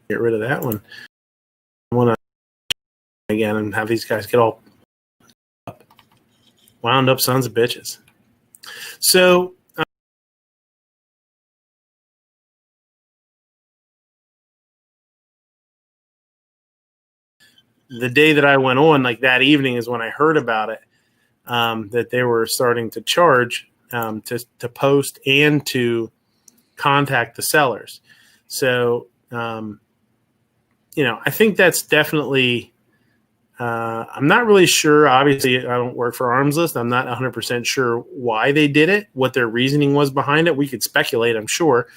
Get rid of that one. I want to again and have these guys get all wound up sons of bitches. So the day that I went on, that evening, is when I heard about it, that they were starting to charge to post and to contact the sellers. So, I think that's definitely. I'm not really sure. Obviously, I don't work for Arms List. I'm not 100% sure why they did it, what their reasoning was behind it. We could speculate, I'm sure.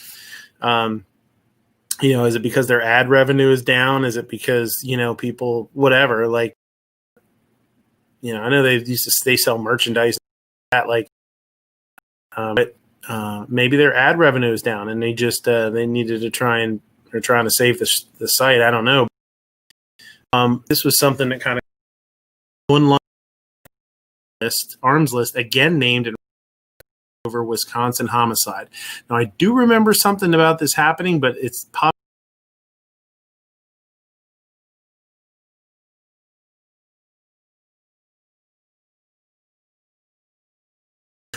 Is it because their ad revenue is down? Is it because, people, whatever, like, I know they sell merchandise at like, but maybe their ad revenue is down and they just, they needed to they're trying to save the site. I don't know. This was something that kind of online arms list again named and over Wisconsin homicide. Now I do remember something about this happening, but it's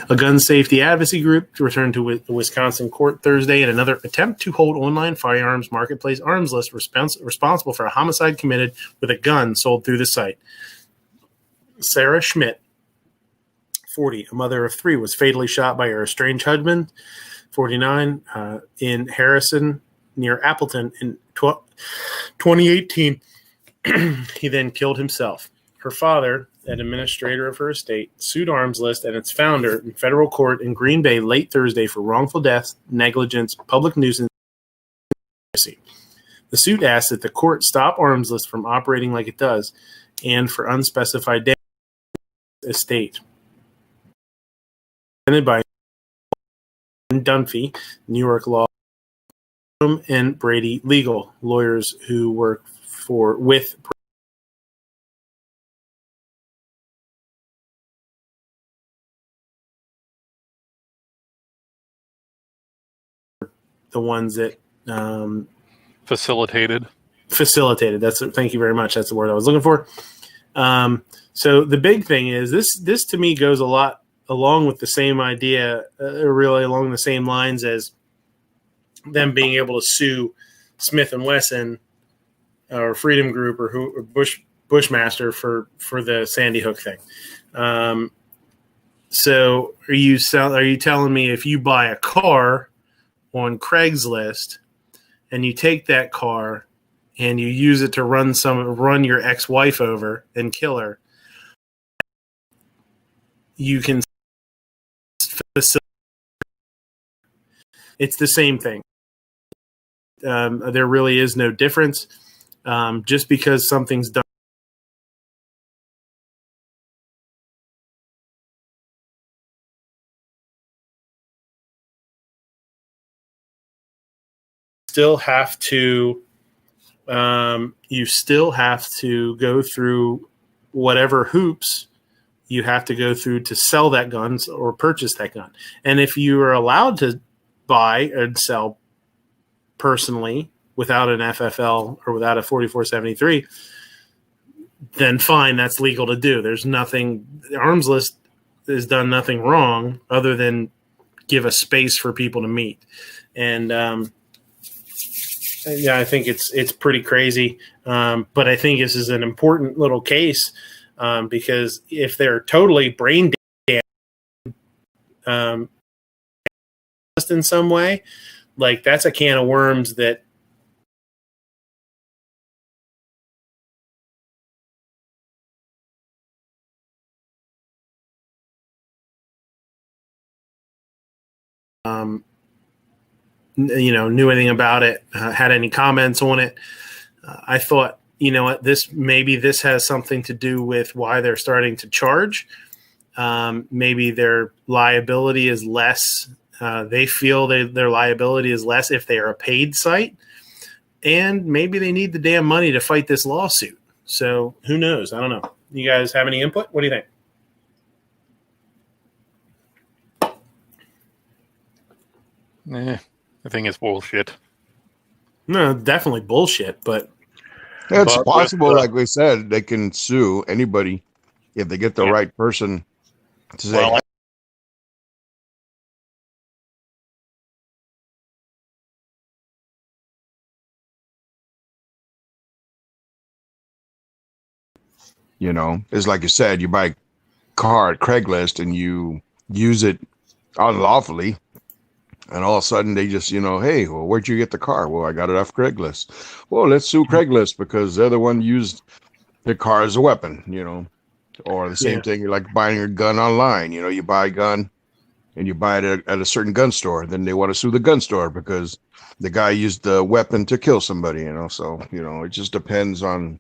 a gun safety advocacy group returned to the Wisconsin court Thursday in another attempt to hold online firearms marketplace arms list responsible for a homicide committed with a gun sold through the site. Sarah Schmidt, 40, a mother of 3, was fatally shot by her estranged husband, 49, in Harrison near Appleton in 2018. He then killed himself. Her father, an administrator of her estate, sued Arms List and its founder in federal court in Green Bay late Thursday for wrongful death, negligence, public nuisance. The suit asked that the court stop Arms List from operating like it does and for unspecified damage to the estate. Presented by Dunphy, New York law, and Brady Legal, lawyers who work with the ones that facilitated. Thank you very much. That's the word I was looking for. So the big thing is this to me goes a lot along with the same idea, really along the same lines as them being able to sue Smith and Wesson or Freedom Group or Bushmaster for the Sandy Hook thing. So are you telling me if you buy a car on Craigslist and you take that car and you use it to run your ex-wife over and kill her, you can facilitate? It's the same thing. There really is no difference. Just because something's done still have to go through whatever hoops you have to go through to sell that gun or purchase that gun. And if you are allowed to buy and sell personally without an FFL or without a 4473, then fine, that's legal to do. There's nothing, Arms List has done nothing wrong other than give a space for people to meet. And yeah, I think it's pretty crazy. But I think this is an important little case because if they're totally brain damaged in some way, like that's a can of worms that knew anything about it, had any comments on it. I thought, what, this has something to do with why they're starting to charge. Maybe their liability is less. They feel their liability is less if they are a paid site, and maybe they need the damn money to fight this lawsuit. So who knows? I don't know. You guys have any input? What do you think? I think it's bullshit. No, definitely bullshit, but it's possible, like we said, they can sue anybody if they get the right person to say, well, it's like you said, you buy a car at Craigslist and you use it unlawfully. And all of a sudden they just, hey, well, where'd you get the car? Well, I got it off Craigslist. Well, let's sue Craigslist because they're the one used the car as a weapon, or the same thing. You're like buying your gun online. You buy a gun and you buy it at a certain gun store, then they want to sue the gun store because the guy used the weapon to kill somebody, So, it just depends on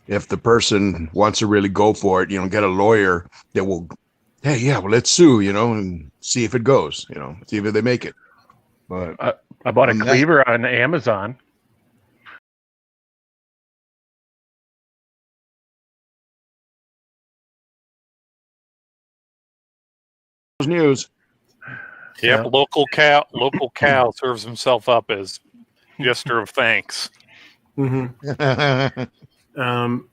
if the person wants to really go for it, get a lawyer that will, hey, yeah, well, let's sue, and see if it goes, see if they make it. But I bought a cleaver on Amazon. News. Yep, local cow serves himself up as gesture of thanks. Mm-hmm.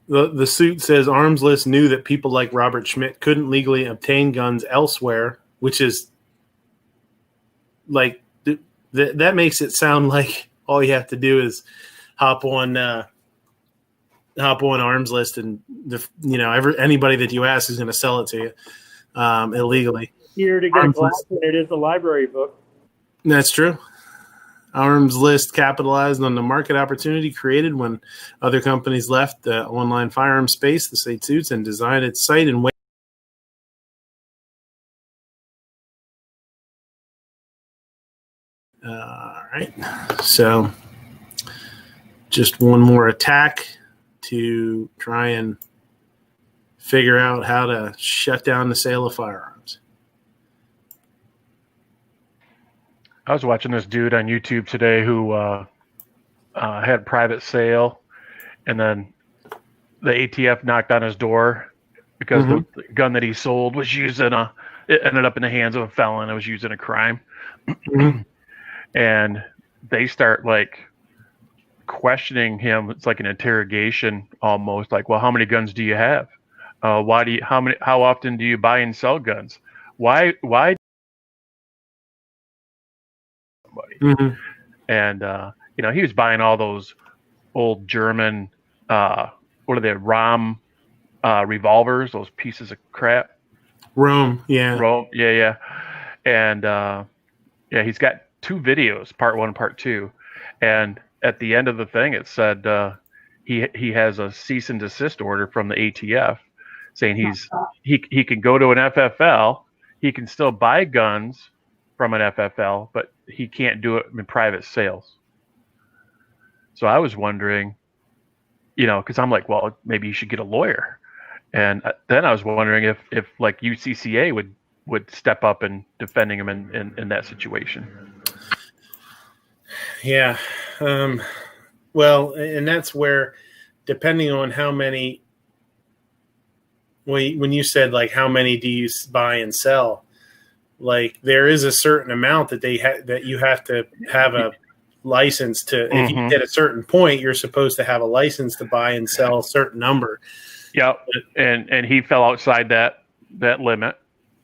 The suit says Arms List knew that people like Robert Schmidt couldn't legally obtain guns elsewhere, which is like that makes it sound like all you have to do is hop on Arms List, and anybody that you ask is going to sell it to you illegally. Here to get a glass, and it is a library book. That's true. Arms List capitalized on the market opportunity created when other companies left the online firearm space, the state suits, and designed its site and way. All right. So just one more attack to try and figure out how to shut down the sale of firearms. I was watching this dude on YouTube today who had private sale, and then the ATF knocked on his door because the gun that he sold was used it ended up in the hands of a felon. It was used in a crime. And they start questioning him. It's like an interrogation almost, like, well, how many guns do you have? How often do you buy and sell guns? Why And he was buying all those old German what are they, Rom revolvers, those pieces of crap. Rome, yeah. And he's got 2 videos, part 1 and part 2, and at the end of the thing it said he has a cease and desist order from the ATF saying he can go to an FFL, he can still buy guns from an FFL, but he can't do it in private sales. So I was wondering, because I'm like, well, maybe you should get a lawyer. And then I was wondering if like UCCA would step up in defending him in that situation. Yeah. Well, and that's where, depending on how many, when you said like how many do you buy and sell, like there is a certain amount that that you have to have a license to. If you hit a certain point, you're supposed to have a license to buy and sell a certain number. Yeah, and he fell outside that limit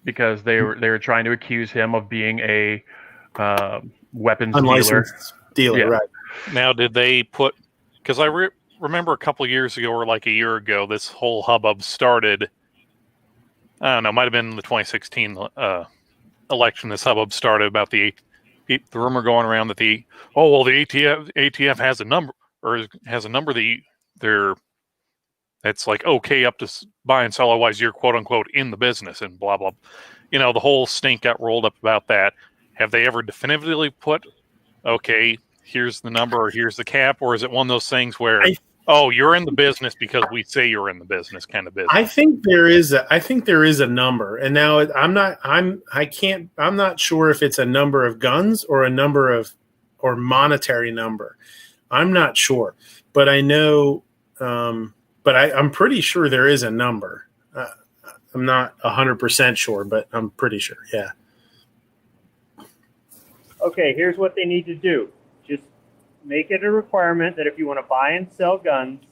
because they were trying to accuse him of being a weapons dealer. Yeah. Right. Now, did they put? Because I remember a couple of years ago, or like a year ago, this whole hubbub started. I don't know, might have been the 2016 election. This hubbub started about the rumor going around that the ATF has a number, or has a number that they're. It's like okay up to buy and sell, otherwise you're quote unquote in the business and blah blah. The whole stink got rolled up about that. Have they ever definitively put, okay, here's the number or here's the cap, or is it one of those things where you're in the business because we say you're in the business kind of business? I think there is a number, and now I'm not sure if it's a number of guns or a number of or monetary number. I'm not sure, but I know. But I'm pretty sure there is a number. I'm not 100% sure, but I'm pretty sure. Yeah. Okay, here's what they need to do. Just make it a requirement that if you want to buy and sell guns,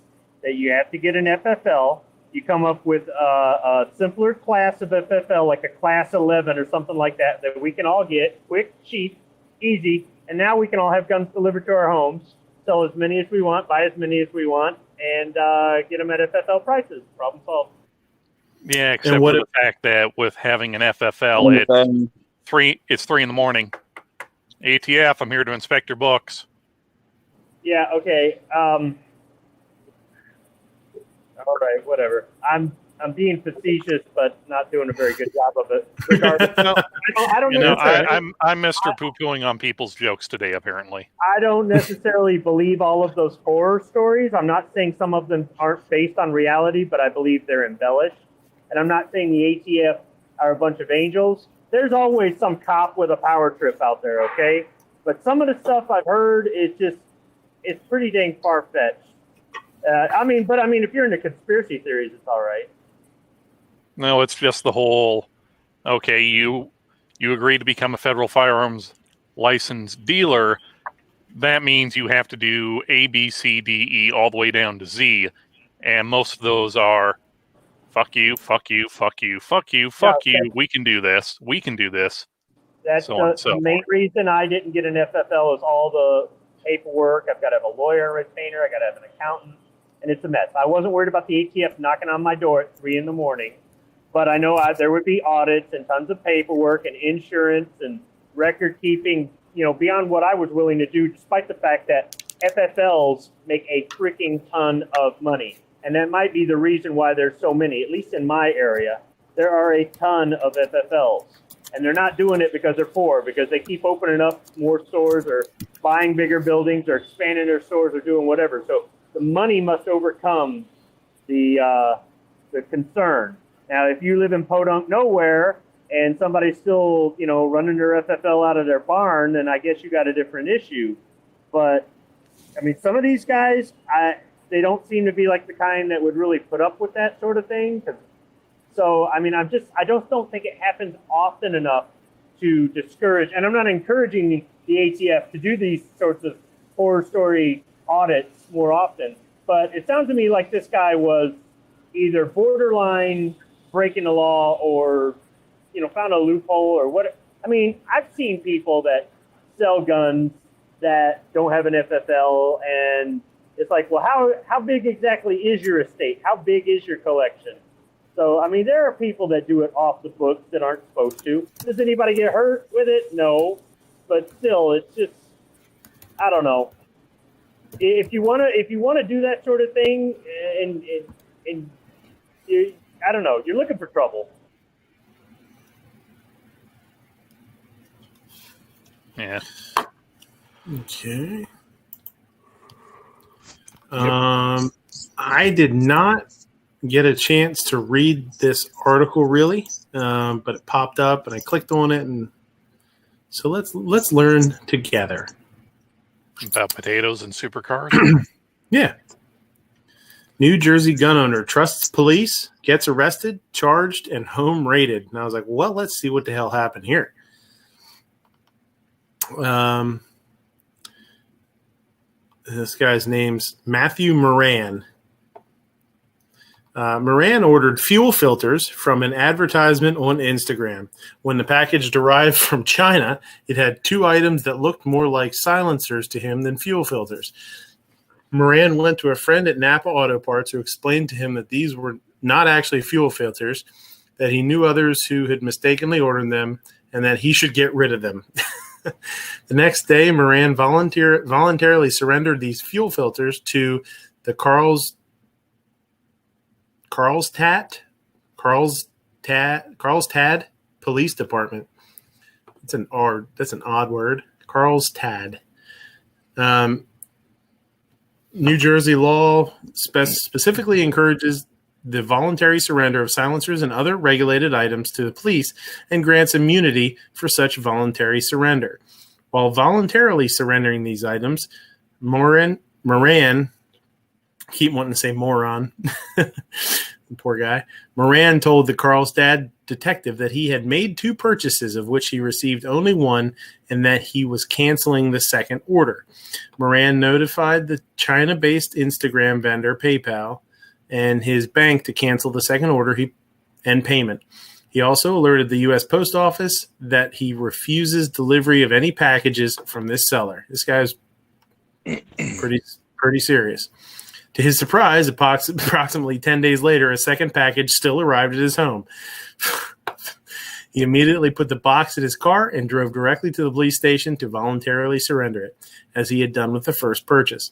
that you have to get an FFL. You come up with a simpler class of FFL, like a class 11 or something like that we can all get quick, cheap, easy. And now we can all have guns delivered to our homes, sell as many as we want, buy as many as we want, and get them at FFL prices. Problem solved. Yeah, except for the fact that with having an FFL, it's 3 a.m. ATF, I'm here to inspect your books. Yeah, okay. All right, whatever. I'm I'm being facetious, but not doing a very good job of it. Regardless, I don't know. I'm Mr. Poo-pooing on people's jokes today, apparently. I don't necessarily believe all of those horror stories. I'm not saying some of them aren't based on reality, but I believe they're embellished. And I'm not saying the ATF are a bunch of angels. There's always some cop with a power trip out there, okay? But some of the stuff I've heard is just, it's pretty dang far-fetched. If you're into conspiracy theories, it's all right. No, it's just the whole, okay, you agree to become a federal firearms licensed dealer. That means you have to do A, B, C, D, E, all the way down to Z. And most of those are, fuck you, fuck you, fuck you, fuck you, fuck you. We can do this. We can do this. That's the main reason I didn't get an FFL is all the paperwork. I've got to have a lawyer, a retainer. I got to have an accountant. And it's a mess. I wasn't worried about the ATF knocking on my door at 3 a.m. But I know there would be audits and tons of paperwork and insurance and record keeping, beyond what I was willing to do, despite the fact that FFLs make a freaking ton of money. And that might be the reason why there's so many, at least in my area. There are a ton of FFLs. And they're not doing it because they're poor, because they keep opening up more stores or buying bigger buildings or expanding their stores or doing whatever. So the money must overcome the concern. Now, if you live in Podunk nowhere and somebody's still, running their FFL out of their barn, then I guess you got a different issue. But, some of these guys, they don't seem to be like the kind that would really put up with that sort of thing. I just don't think it happens often enough to discourage. And I'm not encouraging the ATF to do these sorts of horror story audits more often. But it sounds to me like this guy was either borderline breaking the law or, found a loophole or what. I've seen people that sell guns that don't have an FFL, and it's like, well, how big exactly is your estate? How big is your collection? So, there are people that do it off the books that aren't supposed to. Does anybody get hurt with it? No. But still, it's just, I don't know. If you want to do that sort of thing, and I don't know, you're looking for trouble. Yeah. Okay. I did not get a chance to read this article really, but it popped up and I clicked on it, and so let's learn together about potatoes and supercars. Yeah. New Jersey gun owner trusts police, gets arrested, charged, and home raided. And I was like, well, let's see what the hell happened here. This guy's name's Matthew Moran. Moran ordered fuel filters from an advertisement on Instagram. When the package arrived from China, it had 2 items that looked more like silencers to him than fuel filters. Moran went to a friend at Napa Auto Parts who explained to him that these were not actually fuel filters, that he knew others who had mistakenly ordered them, and that he should get rid of them. The next day, Moran voluntarily surrendered these fuel filters to the Carlstad Police Department. That's an odd word. Carlstad. New Jersey law specifically encourages the voluntary surrender of silencers and other regulated items to the police and grants immunity for such voluntary surrender. While voluntarily surrendering these items, Moran, keep wanting to say moron, poor guy, Moran told the Carlstad detective that he had made 2 purchases of which he received only 1 and that he was canceling the second order. Moran notified the China-based Instagram vendor PayPal and his bank to cancel the second order and payment. He also alerted the U.S. Post Office that he refuses delivery of any packages from this seller. This guy's pretty serious. To his surprise, approximately 10 days later, a second package still arrived at his home. He immediately put the box in his car and drove directly to the police station to voluntarily surrender it, as he had done with the first purchase.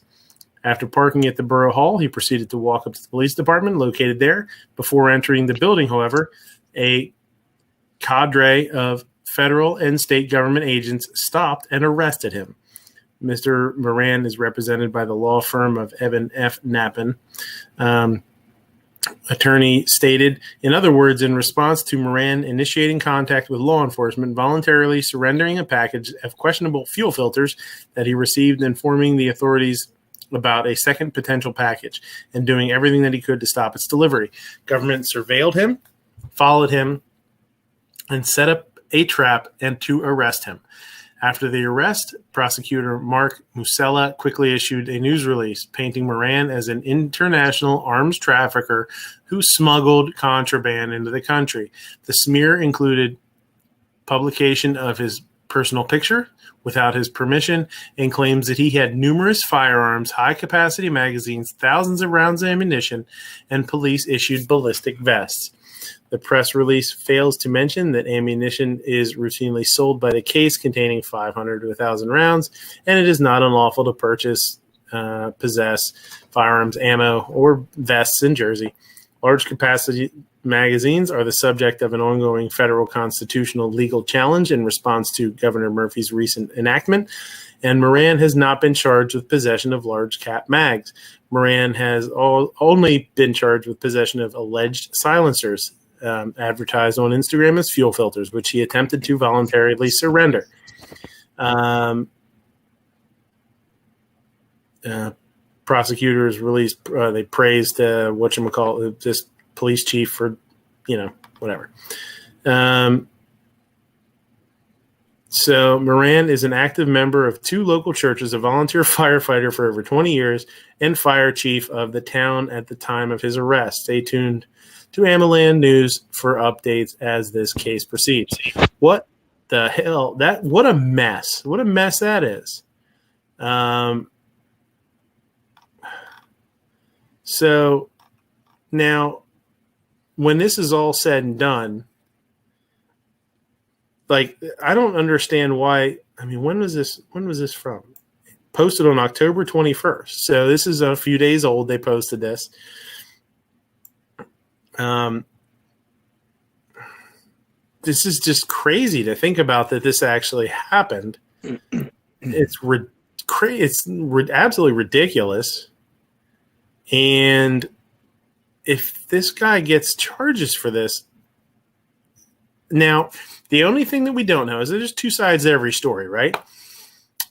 After parking at the Borough Hall, he proceeded to walk up to the police department located there. Before entering the building, however, a cadre of federal and state government agents stopped and arrested him. Mr. Moran is represented by the law firm of Evan F. Knappen. Attorney stated, in other words, in response to Moran initiating contact with law enforcement, voluntarily surrendering a package of questionable fuel filters that he received, informing the authorities about a second potential package, and doing everything that he could to stop its delivery. Government surveilled him, followed him, and set up a trap and to arrest him. After the arrest, prosecutor Mark Musella quickly issued a news release painting Moran as an international arms trafficker who smuggled contraband into the country. The smear included publication of his personal picture without his permission and claims that he had numerous firearms, high-capacity magazines, thousands of rounds of ammunition, and police-issued ballistic vests. The press release fails to mention that ammunition is routinely sold by the case containing 500 to 1,000 rounds, and it is not unlawful to purchase, possess firearms, ammo, or vests in Jersey. Large capacity magazines are the subject of an ongoing federal constitutional legal challenge in response to Governor Murphy's recent enactment, and Moran has not been charged with possession of large cap mags. Moran has only been charged with possession of alleged silencers, advertised on Instagram as fuel filters, which he attempted to voluntarily surrender. Prosecutors released, they praised this police chief for, whatever. So Moran is an active member of 2 local churches, a volunteer firefighter for over 20 years, and fire chief of the town at the time of his arrest. Stay tuned to Amaland News for updates as this case proceeds. What the hell? What a mess. What a mess that is. So now, when this is all said and done, I don't understand why. I mean, when was this from? Posted on October 21st. So this is a few days old. They posted this. This is just crazy to think about that this actually happened. It's absolutely ridiculous. And if this guy gets charges for this, now the only thing that we don't know is there's 2 sides to every story, right?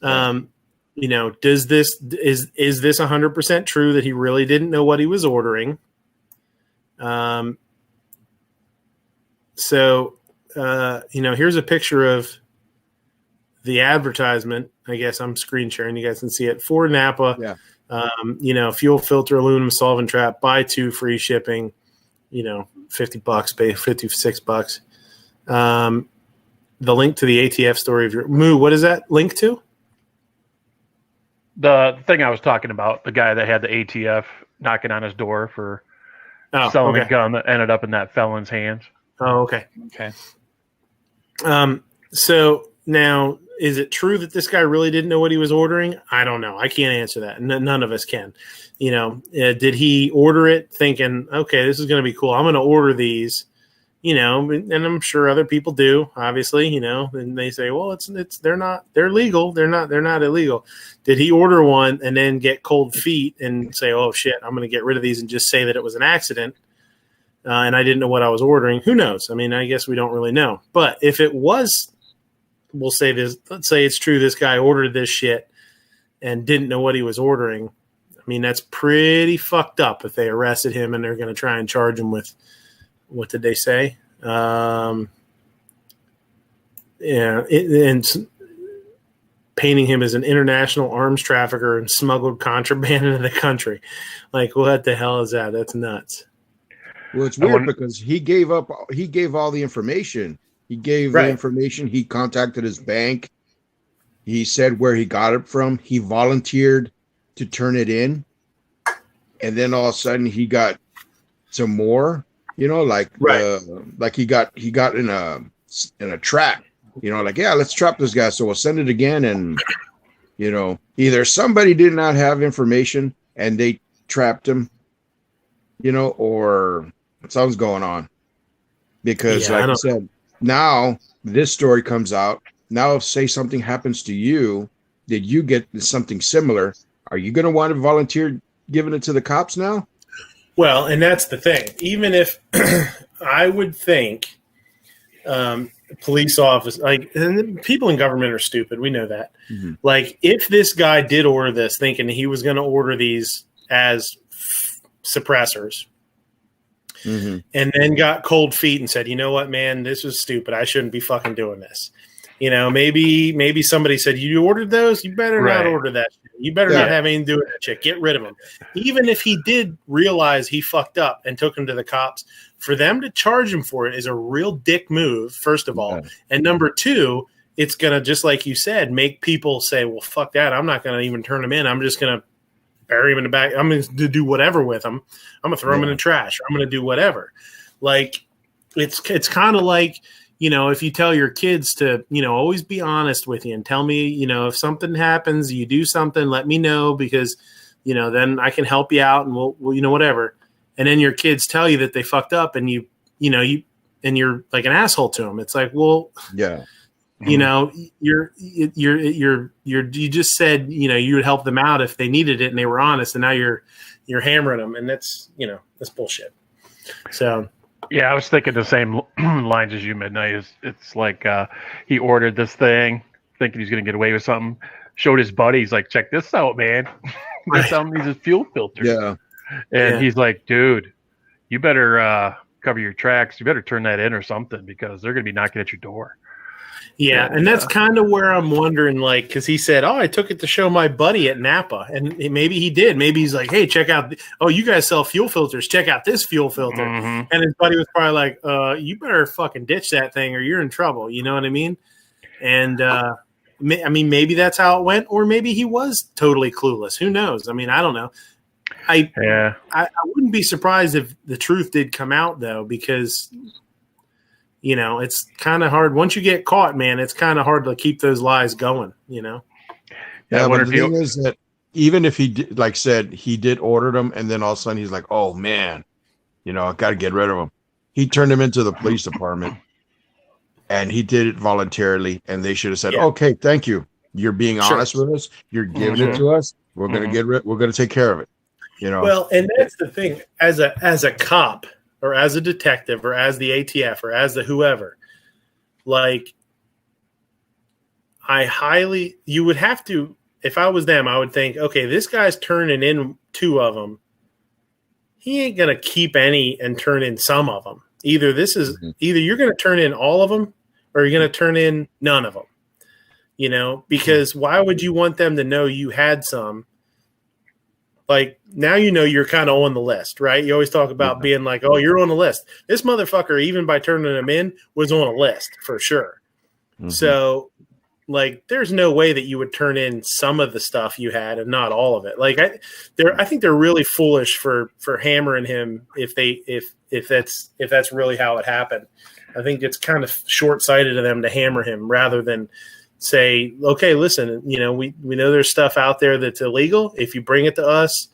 Is this 100% true that he really didn't know what he was ordering? Here's a picture of the advertisement. I guess I'm screen sharing. You guys can see it. Ford Napa. Yeah. Fuel filter, aluminum solvent trap, buy 2, free shipping, $50, $56. The link to the ATF story of your Moo. What is that link to? The thing I was talking about, the guy that had the ATF knocking on his door for selling a gun that ended up in that felon's hands. Oh, okay. Okay. So now, is it true that this guy really didn't know what he was ordering? I don't know. I can't answer that. None of us can. Did he order it thinking, okay, this is going to be cool. I'm going to order these, and I'm sure other people do, obviously, and they say, well, they're legal. They're not illegal. Did he order one and then get cold feet and say, oh shit, I'm going to get rid of these and just say that it was an accident? And I didn't know what I was ordering. Who knows? I mean, I guess we don't really know. But if it was, we'll say this, let's say it's true, this guy ordered this shit and didn't know what he was ordering. I mean, that's pretty fucked up if they arrested him and they're going to try and charge him with, what did they say? And painting him as an international arms trafficker and smuggled contraband into the country. Like, what the hell is that? That's nuts. Well, it's weird because he gave all the information. He gave the information. He contacted his bank. He said where he got it from. He volunteered to turn it in. And then all of a sudden he got some more, like he got in a trap, let's trap this guy. So we'll send it again. And, either somebody did not have information and they trapped him, you know, or something's going on. Because, like I said, now this story comes out. Now, if say something happens to you, that you get something similar, are you going to want to volunteer giving it to the cops now? Well, and that's the thing. Even if I would think police office, like, and people in government are stupid. We know that. Mm-hmm. Like, if this guy did order this, thinking he was going to order these as suppressors, mm-hmm. and then got cold feet and said, you know what, man, this was stupid. I shouldn't be fucking doing this. You know, maybe somebody said, you ordered those? You better not order that shit. You better not have anything to do with that shit. Get rid of him. Even if he did realize he fucked up and took him to the cops, for them to charge him for it is a real dick move, first of all. And number two, it's going to, just like you said, make people say, well, fuck that. I'm not going to even turn him in. I'm just going to bury him in the back. I'm going to do whatever with him. I'm going to throw him in the trash. Or I'm going to do whatever. Like, it's kind of like, you know, if you tell your kids to, you know, always be honest with you and tell me, you know, if something happens, you do something, let me know, because, you know, then I can help you out and we'll you know, whatever. And then your kids tell you that they fucked up and you're like an asshole to them. It's like, well, you know, you just said, you know, you would help them out if they needed it and they were honest, and now you're hammering them, and that's, you know, that's bullshit. So. Yeah, I was thinking the same lines as you, Midnight. It's like he ordered this thing, thinking he's going to get away with something. Showed his buddies, like, check this out, man. This something needs a fuel filter. Yeah. And he's like, dude, you better cover your tracks. You better turn that in or something, because they're going to be knocking at your door. Yeah, and that's kind of where I'm wondering, like, because he said, I took it to show my buddy at Napa. And maybe he did. Maybe he's like, hey, check out, you guys sell fuel filters. Check out this fuel filter. Mm-hmm. And his buddy was probably like, you better fucking ditch that thing or you're in trouble. You know what I mean? And, I mean, maybe that's how it went, or maybe he was totally clueless. Who knows? I mean, I don't know. I wouldn't be surprised if the truth did come out, though, because – you know, it's kind of hard. Once you get caught, man, it's kind of hard to keep those lies going, you know? Yeah, but the thing is that even if he did, like said, he did order them, and then all of a sudden he's like, oh, man, you know, I got to get rid of them. He turned him into the police department, and he did it voluntarily, and they should have said, okay, thank you. You're being honest with us. You're giving it to us. We're going to we're going to take care of it, you know? Well, and that's the thing. As a cop, or as a detective, or as the ATF, or as the whoever, like, you would have to, if I was them, I would think, okay, this guy's turning in 2 of them. He ain't going to keep any and turn in some of them. Either you're going to turn in all of them, or you're going to turn in none of them, you know, because why would you want them to know you had some? Like, now you know you're kind of on the list, right? You always talk about being like, oh, you're on the list. This motherfucker, even by turning them in, was on a list for sure. Mm-hmm. So, like, there's no way that you would turn in some of the stuff you had and not all of it. Like, I think they're really foolish for hammering him if that's really how it happened. I think it's kind of short-sighted of them to hammer him rather than say, okay, listen, you know, we know there's stuff out there that's illegal. If you bring it to us,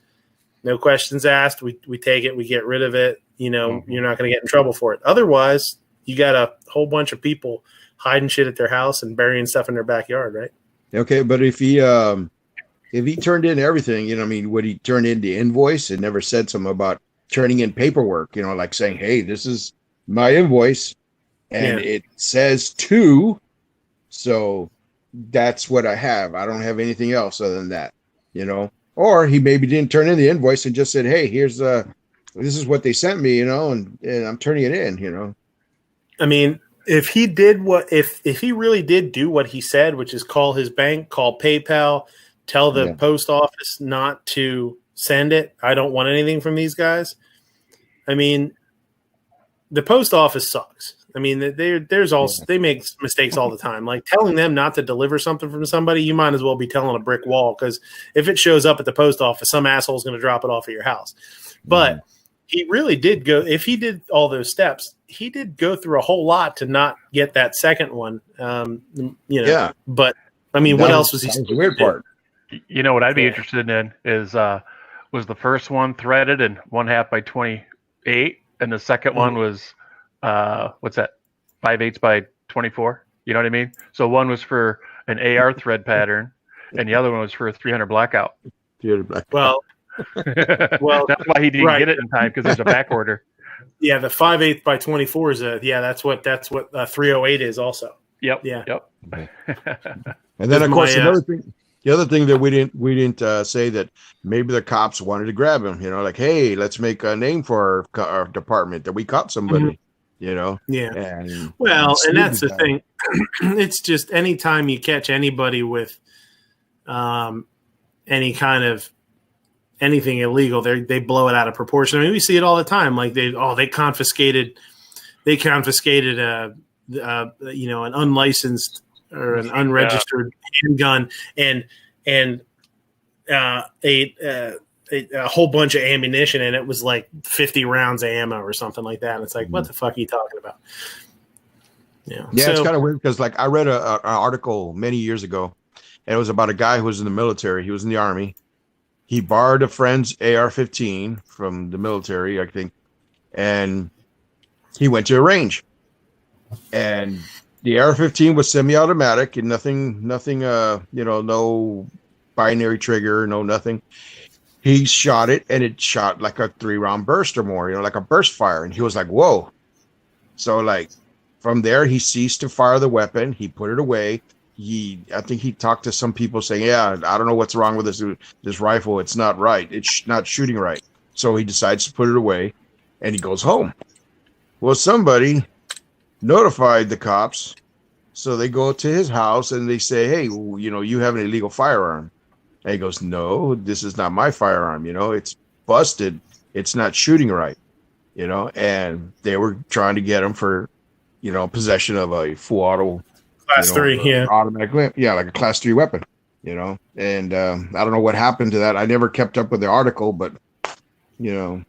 no questions asked, we take it, we get rid of it. You know, you're not going to get in trouble for it. Otherwise, you got a whole bunch of people hiding shit at their house and burying stuff in their backyard, right? Okay, but if he turned in everything, you know, I mean, would he turn in the invoice and never said something about turning in paperwork, you know, like saying, hey, this is my invoice and it says 2, so that's what I have. I don't have anything else other than that, you know. Or he maybe didn't turn in the invoice and just said, hey, here's this is what they sent me, you know, and I'm turning it in, you know. I mean, if he did if he really did do what he said, which is call his bank, call PayPal, tell the post office not to send it. I don't want anything from these guys. I mean, the post office sucks. I mean, they make mistakes all the time. Like, telling them not to deliver something from somebody, you might as well be telling a brick wall, because if it shows up at the post office, some asshole is going to drop it off at your house. But he really did go. If he did all those steps, he did go through a whole lot to not get that second one. You know. Yeah. But I mean, what else was he? The weird part. You know what I'd be interested in is was the first one threaded and 1/2 by 28, and the second one was what's that? 5/8 by 24. You know what I mean? So one was for an AR thread pattern, and the other one was for a 300 blackout. Well, that's why he didn't get it in time, because there's a back order. Yeah, the 5/8 by 24 is that's what 308 is also. Yep. Yeah. Yep. And then of course the other thing that we didn't say that maybe the cops wanted to grab him. Like, hey, let's make a name for our department that we caught somebody. Yeah. And that's the thing. It's just anytime you catch anybody with any kind of anything illegal, they blow it out of proportion. I mean, we see it all the time. Like they confiscated an unlicensed or an unregistered handgun and a whole bunch of ammunition, and it was like 50 rounds of ammo or something like that. And it's like, what the fuck are you talking about? Yeah, it's kind of weird because like I read an article many years ago, and it was about a guy who was in the military. He was in the Army. He borrowed a friend's AR-15 from the military, I think, and he went to a range. And the AR-15 was semi-automatic and nothing, no binary trigger, no nothing. He shot it, and it shot like a 3-round burst or more, like a burst fire. And he was like, whoa. So, like, from there, he ceased to fire the weapon. He put it away. I think he talked to some people saying, yeah, I don't know what's wrong with this rifle. It's not right. It's not shooting right. So he decides to put it away, and he goes home. Well, somebody notified the cops. So they go to his house, and they say, hey, you have an illegal firearm. And he goes, no, this is not my firearm. It's busted. It's not shooting right. And they were trying to get him for, possession of a full auto Class 3, automatic, like a Class 3 weapon, And I don't know what happened to that. I never kept up with the article, but it's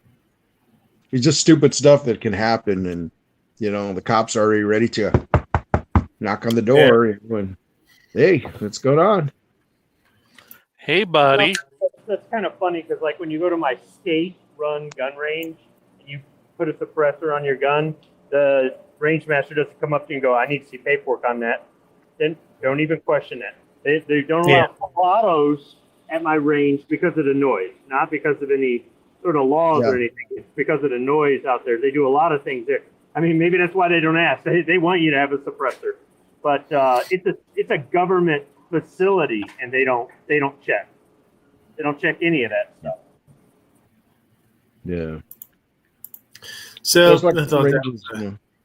just stupid stuff that can happen, and the cops are already ready to knock on the door. And hey, what's going on? Hey, buddy. That's kind of funny because, like, when you go to my state-run gun range and you put a suppressor on your gun, the range master doesn't come up to you and go, I need to see paperwork on that. Then don't even question that. They don't allow autos at my range because of the noise, not because of any sort of laws or anything. It's because of the noise out there. They do a lot of things there. I mean, maybe that's why they don't ask. They want you to have a suppressor, but it's a government facility, and they don't check. They don't check any of that stuff. Yeah. So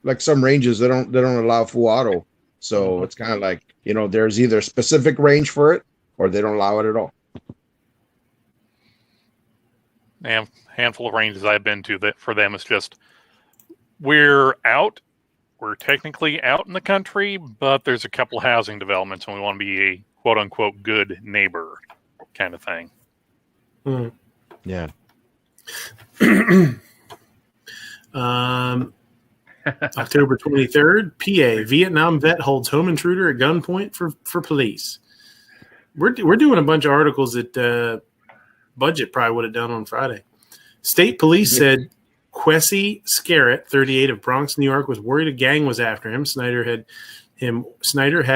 like some ranges, they don't allow full auto. So it's kind of like, there's either a specific range for it or they don't allow it at all. A handful of ranges I've been to that for them, it's just we're technically out in the country, but there's a couple housing developments and we want to be a quote unquote good neighbor kind of thing. Yeah. October 23rd, PA, Vietnam vet holds home intruder at gunpoint for police. We're doing a bunch of articles that Budget probably would have done on Friday. State police said Kwesi Scarrett, 38 of Bronx, New York, was worried a gang was after him. Snyder had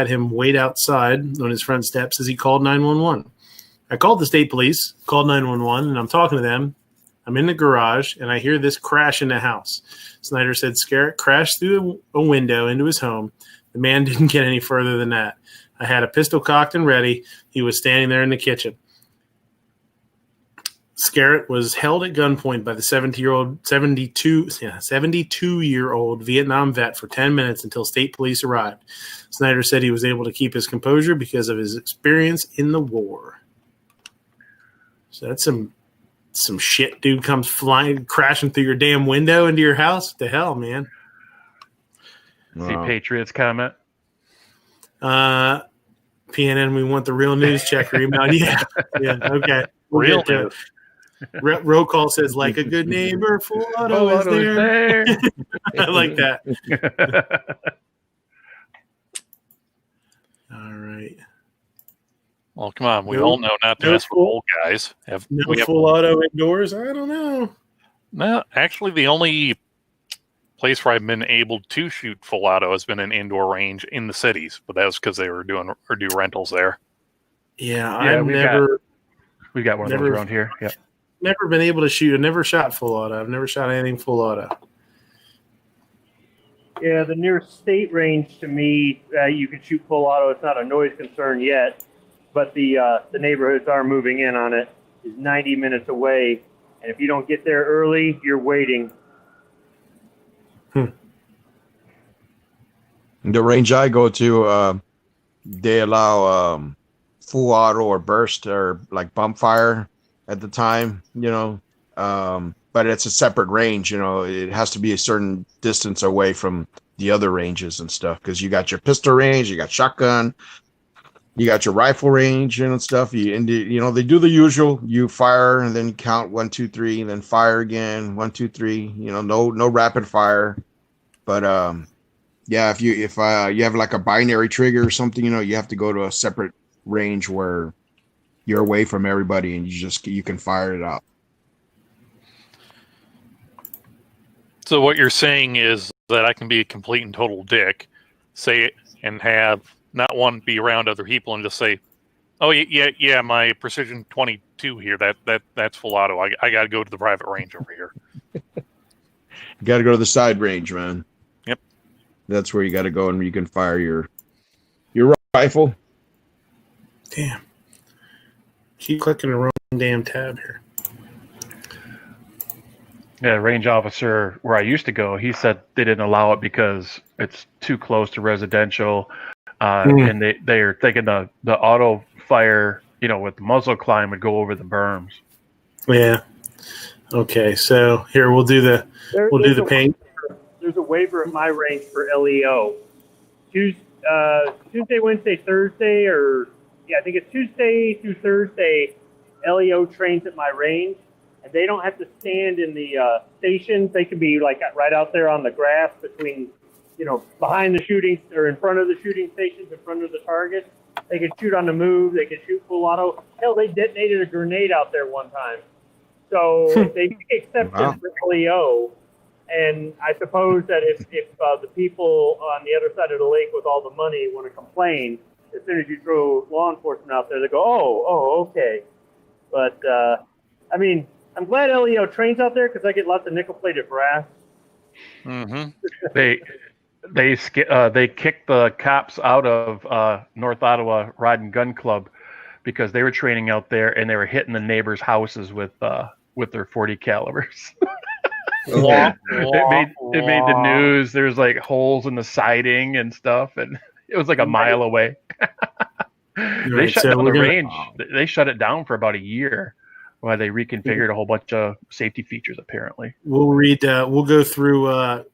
him wait outside on his front steps as he called 911. I called the state police, called 911, and I'm talking to them. I'm in the garage, and I hear this crash in the house. Snyder said Scarrett crashed through a window into his home. The man didn't get any further than that. I had a pistol cocked and ready. He was standing there in the kitchen. Scarrett was held at gunpoint by the 72-year-old Vietnam vet for 10 minutes until state police arrived. Snyder said he was able to keep his composure because of his experience in the war. So that's some shit dude comes flying, crashing through your damn window into your house. What the hell, man? See Patriots comment. PNN, we want the real news checker email. Yeah, okay. Real news. Roll call says, like a good neighbor, full auto is there. I like that. All right. Well, come on. We No- all know not to no mess with full- old guys. No We have full auto indoors. I don't know. No, actually, the only place where I've been able to shoot full auto has been an indoor range in the cities, but that was because they were do rentals there. Yeah, Yeah, I've we've got one of those around here. Yeah. never been able to shoot. I've never shot full auto. I've never shot anything full auto. Yeah, the nearest state range to me, you can shoot full auto. It's not a noise concern yet, but the neighborhoods are moving in on it. Is 90 minutes away, and if you don't get there early, you're waiting. The range I go to, they allow full auto or burst or like bump fire at the time, but it's a separate range. It has to be a certain distance away from the other ranges and stuff, because you got your pistol range, you got shotgun, you got your rifle range and stuff. They do the usual. You fire and then you count 1, 2, 3, and then fire again 1, 2, 3. No rapid fire, but yeah, if you have like a binary trigger or something, you have to go to a separate range where you're away from everybody and you can fire it out. So what you're saying is that I can be a complete and total dick, say it, and have not one be around other people and just say, "Oh yeah, my precision 22 here. That's full auto. I got to go to the private range over here." You got to go to the side range, man. Yep, that's where you got to go, and you can fire your rifle. Damn. Keep clicking the wrong damn tab here. Yeah, range officer where I used to go, he said they didn't allow it because it's too close to residential, and they are thinking the auto fire, with the muzzle climb would go over the berms. Yeah. Okay, so here we'll do the paint. There's a waiver at my range for LEO. Tuesday, Wednesday, Thursday, I think it's Tuesday through Thursday. LEO trains at my range. And they don't have to stand in the stations. They can be like right out there on the grass between, behind the shooting or in front of the shooting stations, in front of the target. They can shoot on the move. They can shoot full auto. Hell, they detonated a grenade out there one time. So they take exception for LEO. And I suppose that if the people on the other side of the lake with all the money want to complain, as soon as you throw law enforcement out there, they go, oh, okay. But, I'm glad LEO trains out there because I get lots of nickel-plated brass. Mm-hmm. They kicked the cops out of North Ottawa Rod and Gun Club because they were training out there and they were hitting the neighbors' houses with their 40 calibers. It made the news. There's like holes in the siding and stuff, and it was like a mile away. They shut down the range. They shut it down for about a year. Why they reconfigured a whole bunch of safety features, apparently. We'll read. We'll go through.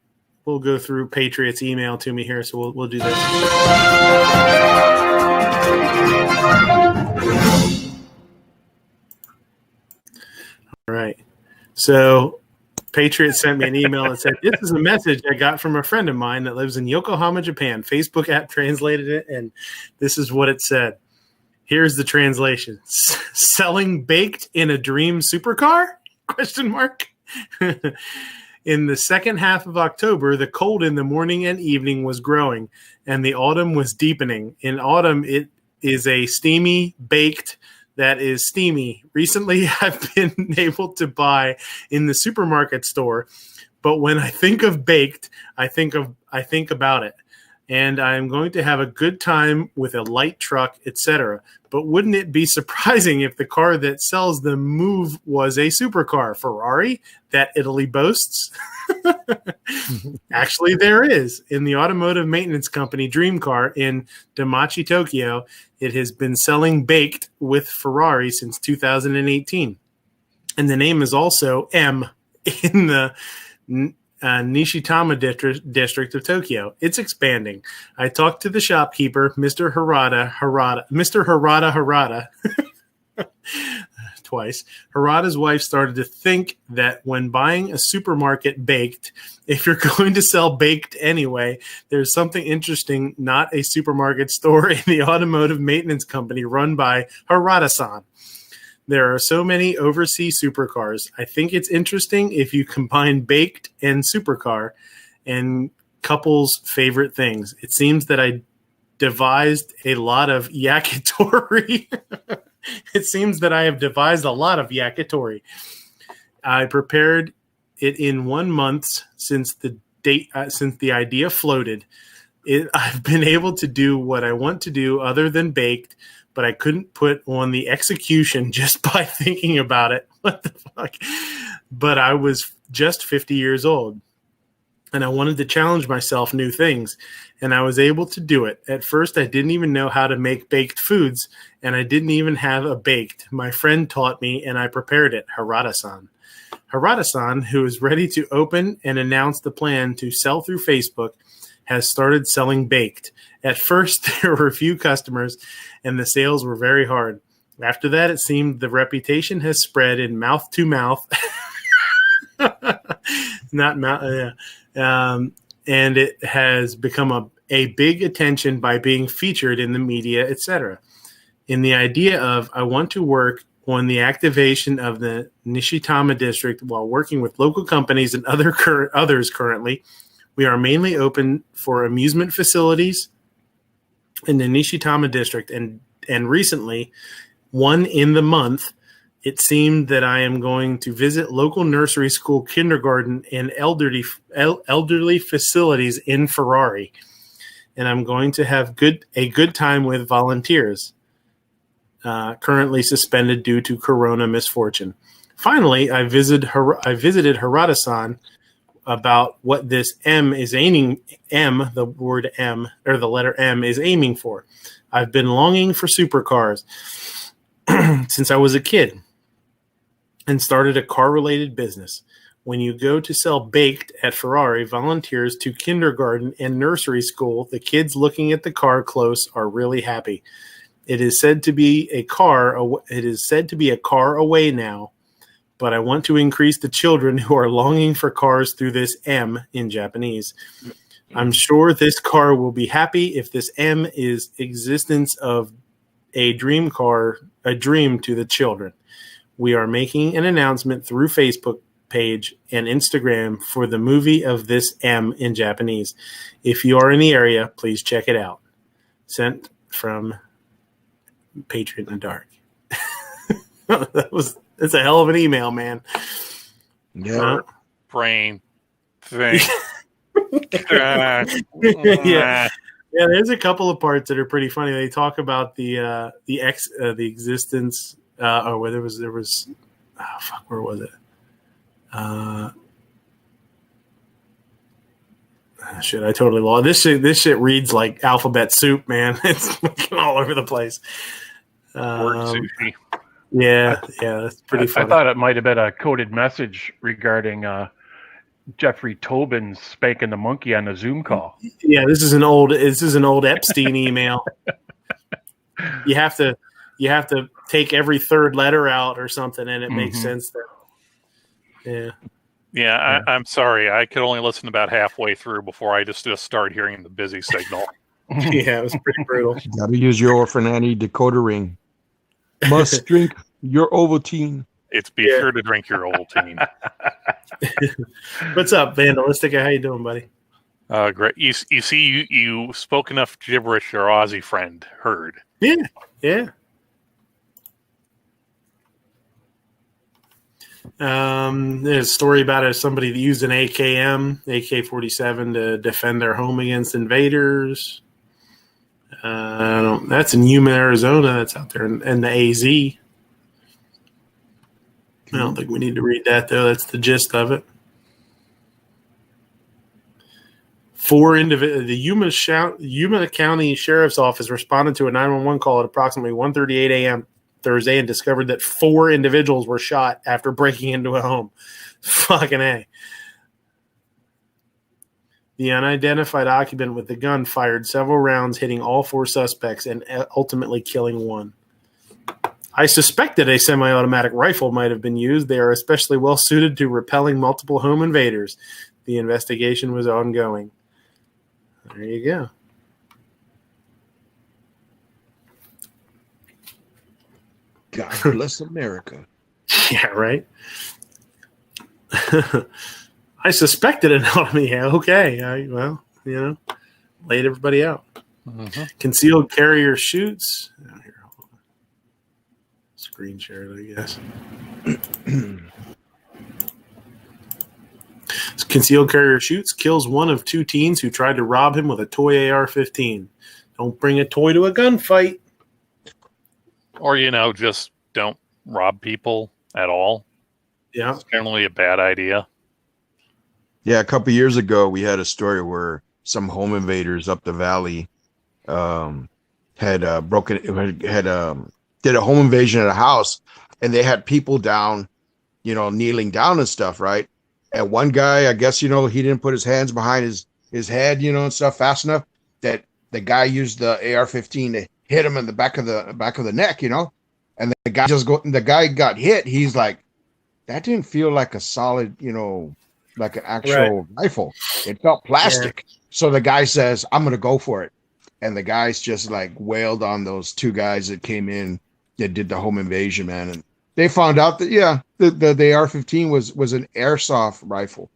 We'll go through Patriot's email to me here, so we'll do that. All right. So Patriot sent me an email that said, "This is a message I got from a friend of mine that lives in Yokohama, Japan. Facebook app translated it, and this is what it said." Here's the translation. Selling baked in a dream supercar? ? In the second half of October, the cold in the morning and evening was growing, and the autumn was deepening. In autumn, it is a steamy baked that is steamy. Recently, I've been able to buy in the supermarket store, but when I think of baked, I think about it. And I'm going to have a good time with a light truck, etc. But wouldn't it be surprising if the car that sells the Move was a supercar, Ferrari, that Italy boasts? Actually, there is. In the automotive maintenance company Dream Car in Damachi, Tokyo, it has been selling baked with Ferrari since 2018. And the name is also M in the Nishitama district of Tokyo. It's expanding. I talked to the shopkeeper, Mr. Harada. twice, Harada's wife started to think that when buying a supermarket baked, if you're going to sell baked anyway, there's something interesting, not a supermarket store in the automotive maintenance company run by Harada-san. There are so many overseas supercars. I think it's interesting if you combine baked and supercar and couples' favorite things. It seems that I devised a lot of yakitori. It seems that I have devised a lot of yakitori. I prepared it in 1 month since the idea floated. I've been able to do what I want to do other than baked, but I couldn't put on the execution just by thinking about it. What the fuck? But I was just 50 years old, and I wanted to challenge myself new things, and I was able to do it. At first, I didn't even know how to make baked foods, and I didn't even have a baked. My friend taught me, and I prepared it, Harada-san. Harada-san, who is ready to open and announce the plan to sell through Facebook, has started selling baked. At first, there were a few customers, and the sales were very hard. After that, it seemed the reputation has spread in mouth to mouth. Not mouth, and it has become a big attention by being featured in the media, etc. In the idea of, I want to work on the activation of the Nishitama district while working with local companies and others currently. We are mainly open for amusement facilities in the Nishitama district, and recently, one in the month, it seemed that I am going to visit local nursery school, kindergarten, and elderly facilities in Ferrari, and I'm going to have a good time with volunteers. Currently suspended due to corona misfortune. Finally, I visited Harada-san about what this the word M, or the letter M, is aiming for. I've been longing for supercars since I was a kid and started a car-related business. When you go to sell baked at Ferrari, volunteers to kindergarten and nursery school, the kids looking at the car close are really happy. It is said to be a car away now, but I want to increase the children who are longing for cars through this M in Japanese. I'm sure this car will be happy if this M is existence of a dream to the children. We are making an announcement through Facebook page and Instagram for the movie of this M in Japanese. If you are in the area, please check it out. Sent from Patriot in the Dark. That's a hell of an email, man. Yeah. Brain thing. Yeah, there's a couple of parts that are pretty funny. They talk about the existence, or whether there was where was it? Shit, I totally lost this shit reads like alphabet soup, man. It's all over the place. Word sushi. Yeah, that's pretty funny. I thought it might have been a coded message regarding Jeffrey Tobin's spanking the monkey on a Zoom call. Yeah, this is an old Epstein email. You have to take every third letter out or something, and it makes sense there. Yeah. I'm sorry. I could only listen about halfway through before I just start hearing the busy signal. Yeah, it was pretty brutal. You got to use your orphan Annie decoder ring. Must drink your Ovaltine. It's be sure to drink your Ovaltine. What's up, Vandalistica? How you doing, buddy? Great. You see, you spoke enough gibberish your Aussie friend heard. Yeah. There's a story about somebody that used an AK-47 to defend their home against invaders. That's in Yuma, Arizona. That's out there in the AZ. I don't think we need to read that, though. That's the gist of it. The Yuma County Sheriff's Office responded to a 911 call at approximately 1:38 a.m. Thursday and discovered that 4 individuals were shot after breaking into a home. Fucking A. The unidentified occupant with the gun fired several rounds, hitting all 4 suspects and ultimately killing one. I suspected a semi-automatic rifle might have been used. They are especially well suited to repelling multiple home invaders. The investigation was ongoing. There you go. God bless America. Yeah, right. I suspected an enemy. Okay, laid everybody out. Mm-hmm. Concealed carrier shoots. Oh, here, hold on. Screen share it, I guess. Concealed carrier shoots, kills one of 2 teens who tried to rob him with a toy AR-15. Don't bring a toy to a gunfight. Or, just don't rob people at all. Yeah. It's generally a bad idea. Yeah, a couple years ago, we had a story where some home invaders up the valley did a home invasion at a house, and they had people down, kneeling down and stuff, right? And one guy, I guess, he didn't put his hands behind his head, and stuff fast enough that the guy used the AR-15 to hit him in the back of the neck, and the guy got hit. He's like, that didn't feel like a solid, like an actual rifle. It felt plastic. Yeah. So the guy says, I'm going to go for it. And the guys just like wailed on those 2 guys that came in that did the home invasion, man. And they found out that, the AR-15 was an airsoft rifle.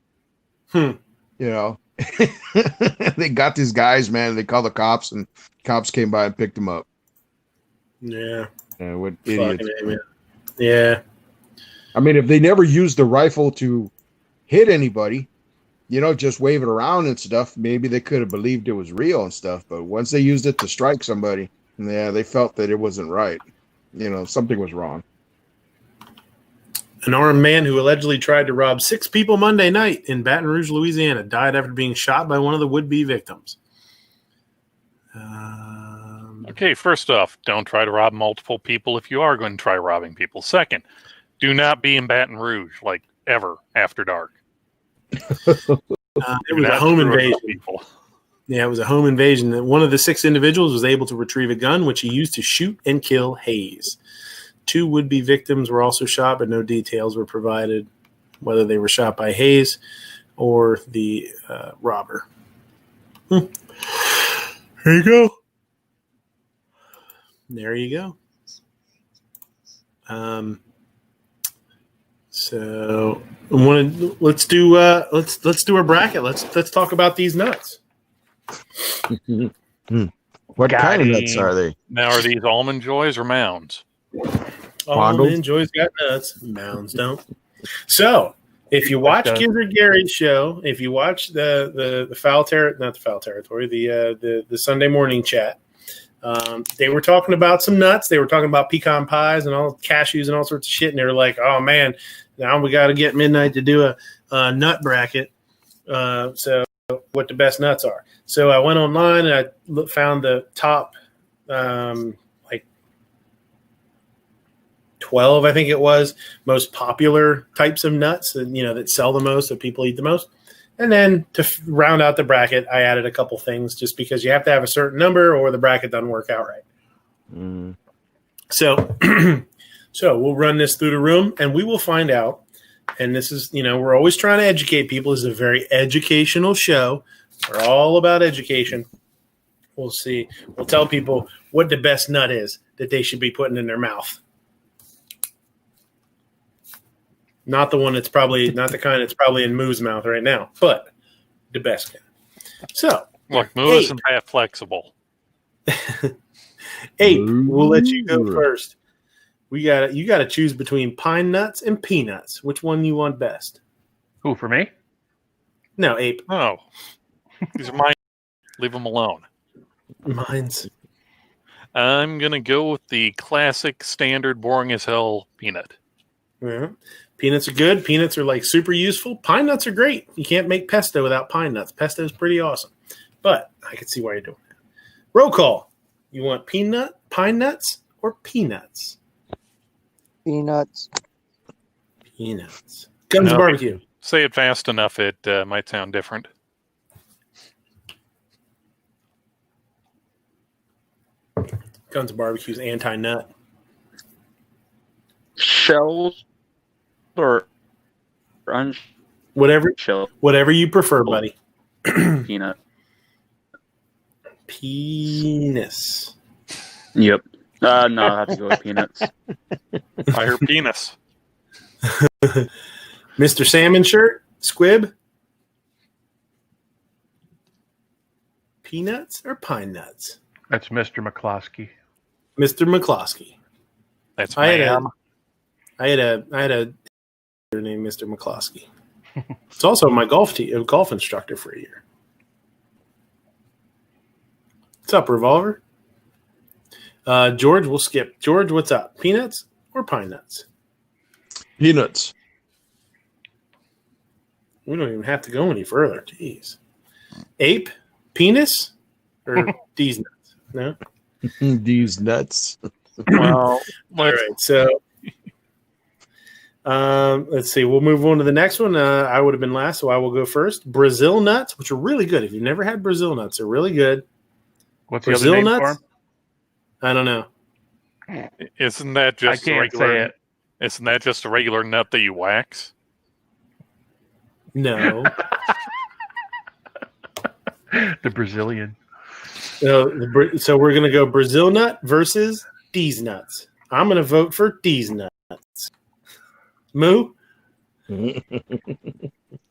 They got these guys, man. They called the cops, and cops came by and picked them up. Yeah. What idiots. Yeah. I mean, if they never used the rifle to hit anybody, just wave it around and stuff, maybe they could have believed it was real and stuff. But once they used it to strike somebody, they felt that it wasn't right. Something was wrong. An armed man who allegedly tried to rob 6 people Monday night in Baton Rouge, Louisiana, died after being shot by one of the would-be victims. Okay, first off, don't try to rob multiple people if you are going to try robbing people. Second, do not be in Baton Rouge, ever, after dark. It was a home invasion. Yeah, it was a home invasion. One of the 6 individuals was able to retrieve a gun, which he used to shoot and kill Hayes. 2 would-be victims were also shot, but no details were provided, whether they were shot by Hayes or the robber. There you go. There you go. So let's do our bracket. Let's talk about these nuts. What kind of nuts are they? Now, are these Almond Joys or Mounds? Almond Joys got nuts. Mounds don't. So if you watch Gizzard Gary's show, if you watch the foul territory, the Sunday morning chat, they were talking about some nuts. They were talking about pecan pies and all cashews and all sorts of shit. And they were like, "Oh man, now we got to get Midnight to do a nut bracket." So what the best nuts are. So I went online and I found the top 12, I think it was, most popular types of nuts that that sell the most, that people eat the most. And then to round out the bracket, I added a couple things just because you have to have a certain number or the bracket doesn't work out right. So we'll run this through the room and we will find out. And this is, we're always trying to educate people. This is a very educational show. We're all about education. We'll see. We'll tell people what the best nut is that they should be putting in their mouth. Not the one that's probably not the kind that's probably in Moo's mouth right now, but the best kind. So look, Moo isn't that flexible. Ape, we'll let you go first. You got to choose between pine nuts and peanuts. Which one you want best? Who, for me? No, Ape. Oh, these are mine. Leave them alone. Mine's. I'm gonna go with the classic, standard, boring as hell peanut. Yeah. Peanuts are good. Peanuts are super useful. Pine nuts are great. You can't make pesto without pine nuts. Pesto is pretty awesome. But I can see why you're doing that. Roll call. You want pine nuts, or peanuts? Peanuts. Peanuts. Guns barbecue. Say it fast enough, it might sound different. Guns barbecue's anti-nut. Shells or unshelled? Whatever you prefer, buddy. Peanut. Penis. Yep. No, I have to go with peanuts. I hear penis. Mr. Salmon Shirt, Squib. Peanuts or pine nuts? That's Mr. McCloskey. Mr. McCloskey. That's I had ma'am. I had a named Mr. McCloskey. It's also my golf instructor for a year. What's up, Revolver? George, we'll skip. George, what's up? Peanuts or pine nuts? Peanuts. We don't even have to go any further. Jeez. Ape, penis, or Deeze nuts? No? These nuts. Well, all right. So let's see. We'll move on to the next one. I would have been last, so I will go first. Brazil nuts, which are really good. If you've never had Brazil nuts, they're really good. What's the Brazil other name nuts? for 'em? I don't know. Isn't that just I can't a regular? say it. Isn't that just a regular nut that you wax? No. The Brazilian. So we're going to go Brazil nut versus Deeze nuts. I'm going to vote for Deeze nuts. Moo?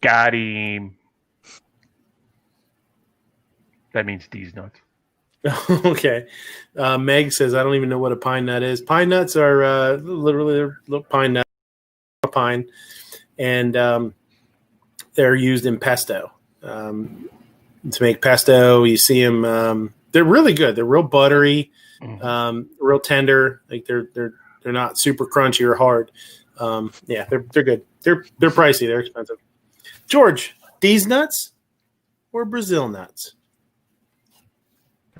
Got him. That means Deeze nuts. Okay. Meg says, I don't even know what a pine nut is. Pine nuts are literally little pine nuts, pine, and they're used in pesto. To make pesto, you see them. They're really good. They're real buttery, real tender. Like they're not super crunchy or hard. Yeah, they're good. They're pricey. They're expensive. George, Deeze nuts or Brazil nuts?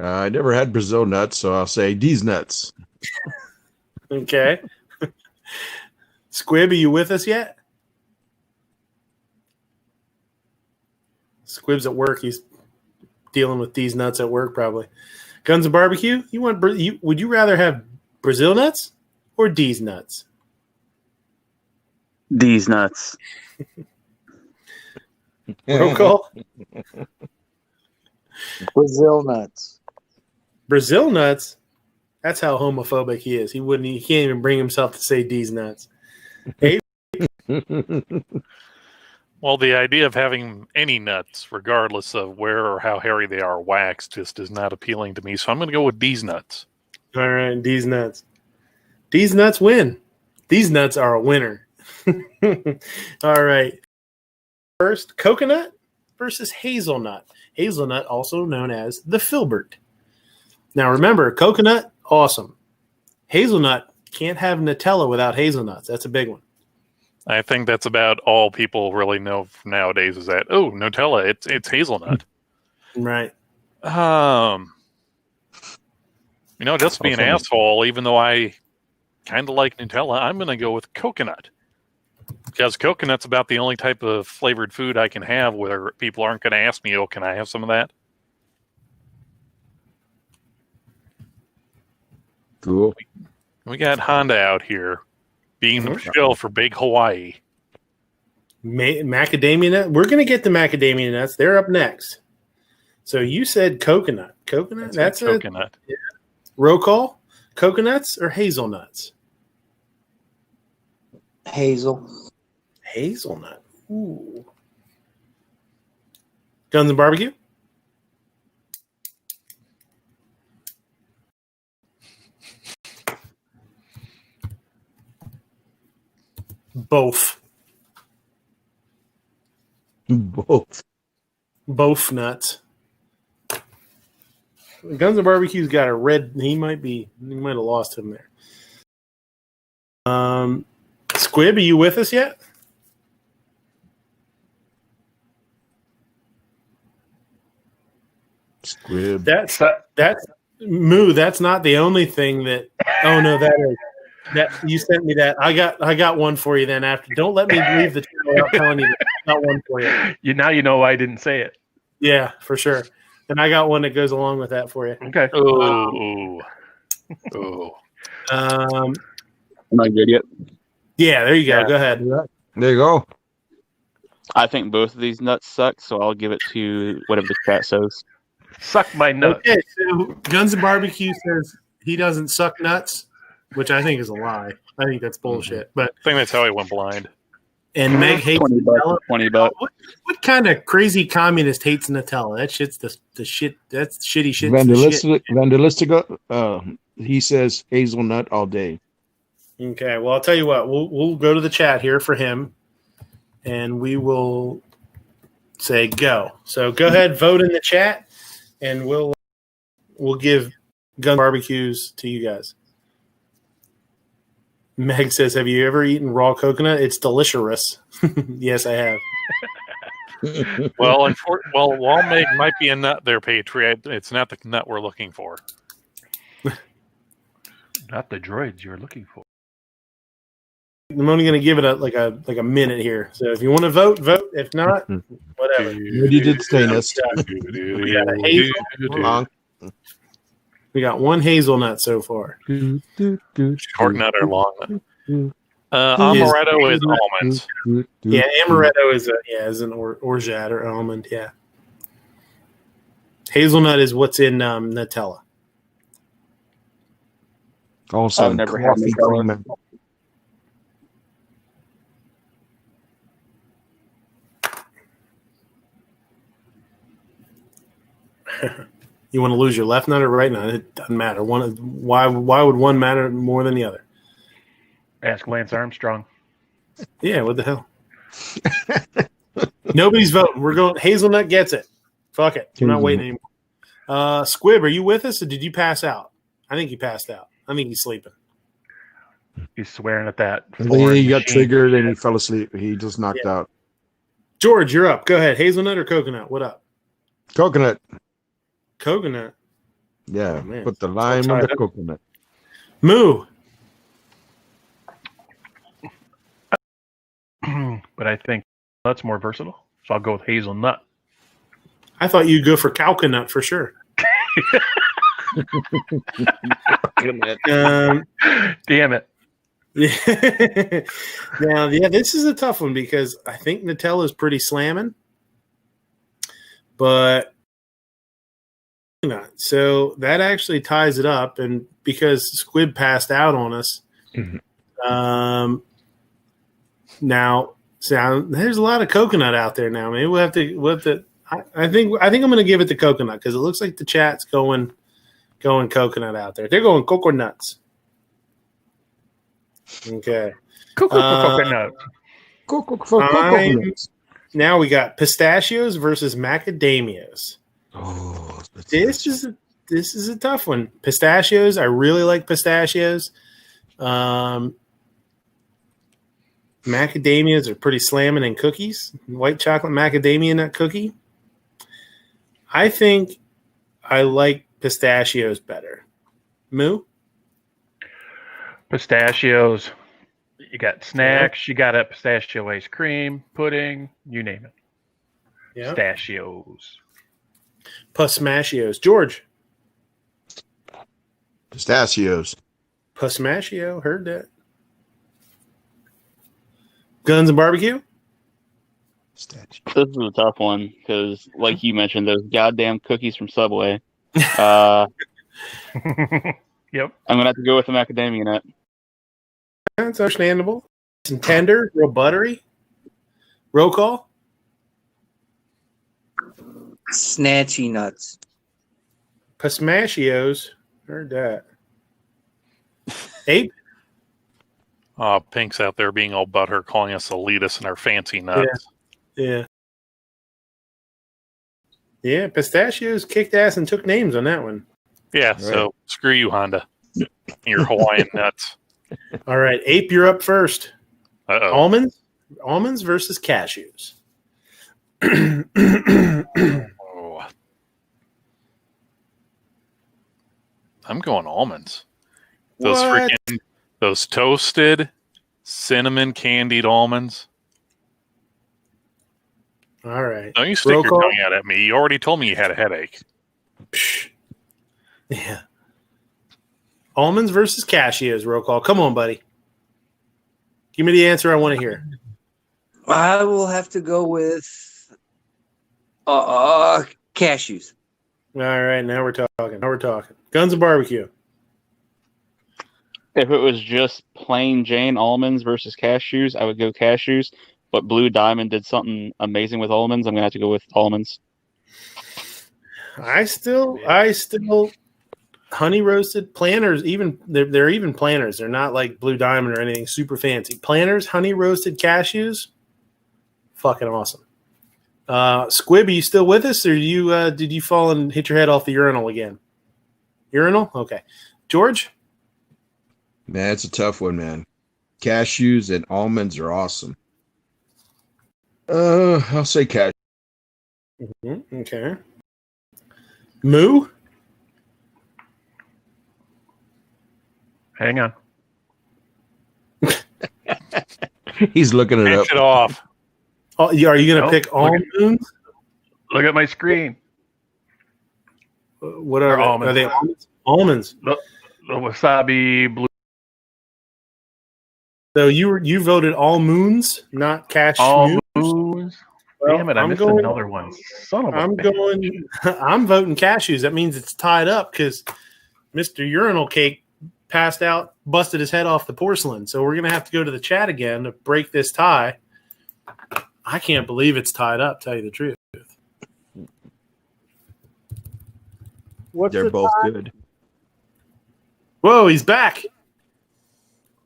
I never had Brazil nuts, so I'll say Deeze nuts. Okay. Squib, are you with us yet? Squib's at work. He's dealing with these nuts at work, probably. Guns and Barbecue. Would you rather have Brazil nuts or Deeze nuts? These nuts. Roll call. Brazil nuts. Brazil nuts. That's how homophobic he is. He can't even bring himself to say Deeze nuts. Hey. Well, the idea of having any nuts, regardless of where or how hairy they are, waxed, just is not appealing to me. So I'm going to go with Deeze nuts. All right, Deeze nuts. Deeze nuts win. These nuts are a winner. All right. First, coconut versus hazelnut. Hazelnut, also known as the filbert. Now, remember, coconut, awesome. Hazelnut, can't have Nutella without hazelnuts. That's a big one. I think that's about all people really know nowadays is that, oh, Nutella, it's hazelnut. Right. Just be an asshole, even though I kind of like Nutella, I'm going to go with coconut. Because coconut's about the only type of flavored food I can have where people aren't going to ask me, oh, can I have some of that? Cool. We got Honda out here being the show for Big Hawaii. Macadamia nut. We're going to get the macadamia nuts. They're up next. So you said coconut. Coconut? That's coconut. Yeah. Roll call. Coconuts or hazelnuts? Hazelnut. Ooh. Guns and Barbecue? Both nuts. Guns and Barbecue's got a red. He might have lost him there. Squib, are you with us yet? Squib. That's Moo. That's not the only thing that. Oh no, that is. That you sent me that. I got one for you then after. Don't let me leave the channel without telling you that. Got one for you. Now you know why I didn't say it. Yeah, for sure. And I got one that goes along with that for you. Okay. Oh. Not good yet. Yeah, there you go. Yeah. Go ahead. There you go. I think both of these nuts suck, so I'll give it to whatever the chat says. Suck my nuts. Okay, so Guns and Barbecue says he doesn't suck nuts, which I think is a lie. I think that's bullshit. But I think that's how he went blind. and Meg hates Nutella. $20. What kind of crazy communist hates Nutella? That shit's the shit. That's shitty shit. Vandalistica, he says hazelnut all day. Okay, well I'll tell you what. We'll go to the chat here for him, and we will say go. So go ahead, vote in the chat, and we'll give Gun Barbecues to you guys. Meg says, "Have you ever eaten raw coconut? It's delicious." Yes, I have. Well, while Meg might be a nut there, Patriot, it's not the nut we're looking for. Not the droids you're looking for. I'm only going to give it a minute here. So if you want to vote, vote. If not, whatever. You did stainless. We got a hazelnut. We got one hazelnut so far. Short nut or long nut? Amaretto is almonds. Yeah, amaretto is an orgeat or almond. Yeah. Hazelnut is what's in Nutella. Also, I've never had coffee Nutella. cream. You want to lose your left nut or right nut? It doesn't matter. Why would one matter more than the other? Ask Lance Armstrong. Yeah, what the hell? Nobody's voting. We're going. Hazelnut gets it. Fuck it. We're not waiting anymore. Squib, are you with us or did you pass out? I think he passed out. I think he's sleeping. He's swearing at that. And then he got triggered and he fell asleep. He just knocked out. George, you're up. Go ahead. Hazelnut or coconut? What up? Coconut. Coconut. Yeah, man. put the lime on the coconut. Moo. But I think that's more versatile. So I'll go with hazelnut. I thought you'd go for coconut for sure. Damn it. Yeah. Now, this is a tough one because I think Nutella is pretty slamming, but not. So that actually ties it up, and because Squid passed out on us, now there's a lot of coconut out there now. Maybe we'll have to. I think I'm going to give it to coconut because it looks like the chat's going coconut out there. They're going coconuts. Okay. Coconut. Now we got pistachios versus macadamias. Oh, this is a tough one. Pistachios, I really like pistachios. Macadamias are pretty slamming in cookies. White chocolate macadamia nut cookie. I think I like pistachios better. Moo? Pistachios. You got snacks. You got a pistachio ice cream, pudding, you name it. Yeah. Pistachios. Pusmachios. George? Pistachios. Pusmachio. Heard that. Guns and barbecue? This is a tough one because, like you mentioned, those goddamn cookies from Subway. Yep. I'm gonna have to go with the macadamia nut. That's understandable. Some tender, real buttery. Roll call. Snatchy nuts. Pusmachios. Heard that. Ape? Pink's out there being all butthurt, calling us elitists and our fancy nuts. Yeah. Yeah, pistachios kicked ass and took names on that one. Yeah, Right. So screw you, Honda. Your Hawaiian nuts. All right, Ape, you're up first. Uh-oh. Almonds versus cashews. Oh. I'm going almonds. What? Those toasted cinnamon candied almonds. All right. Don't you stick Roll your call. tongue out at me. You already told me you had a headache. Yeah. Almonds versus cashews. Roll call. Come on, buddy. Give me the answer I want to hear. I will have to go with cashews. All right, now we're talking. Guns and barbecue. If it was just plain Jane almonds versus cashews, I would go cashews. But Blue Diamond did something amazing with almonds. I'm gonna have to go with almonds. I still honey roasted planters. Even they're even planters. They're not like Blue Diamond or anything super fancy. Planters, honey roasted cashews, fucking awesome. Squib, are you still with us, or did you fall and hit your head off the urinal again? Urinal, okay. George, Man, it's a tough one, man. Cashews and almonds are awesome. I'll say cashews. Okay. Moo. Hang on. He's looking it up. Finish it off. Oh, are you going to pick almonds? Look at my screen. What are almonds? Are they almonds? Almonds. The wasabi blue. So you voted all moons, not cashews. All moons. Well, Damn it! I missed another one. Son of a bitch. I'm voting cashews. That means it's tied up because Mr. Urinal Cake passed out, busted his head off the porcelain. So we're gonna have to go to the chat again to break this tie. I can't believe it's tied up. Tell you the truth. They're both good. Whoa, he's back.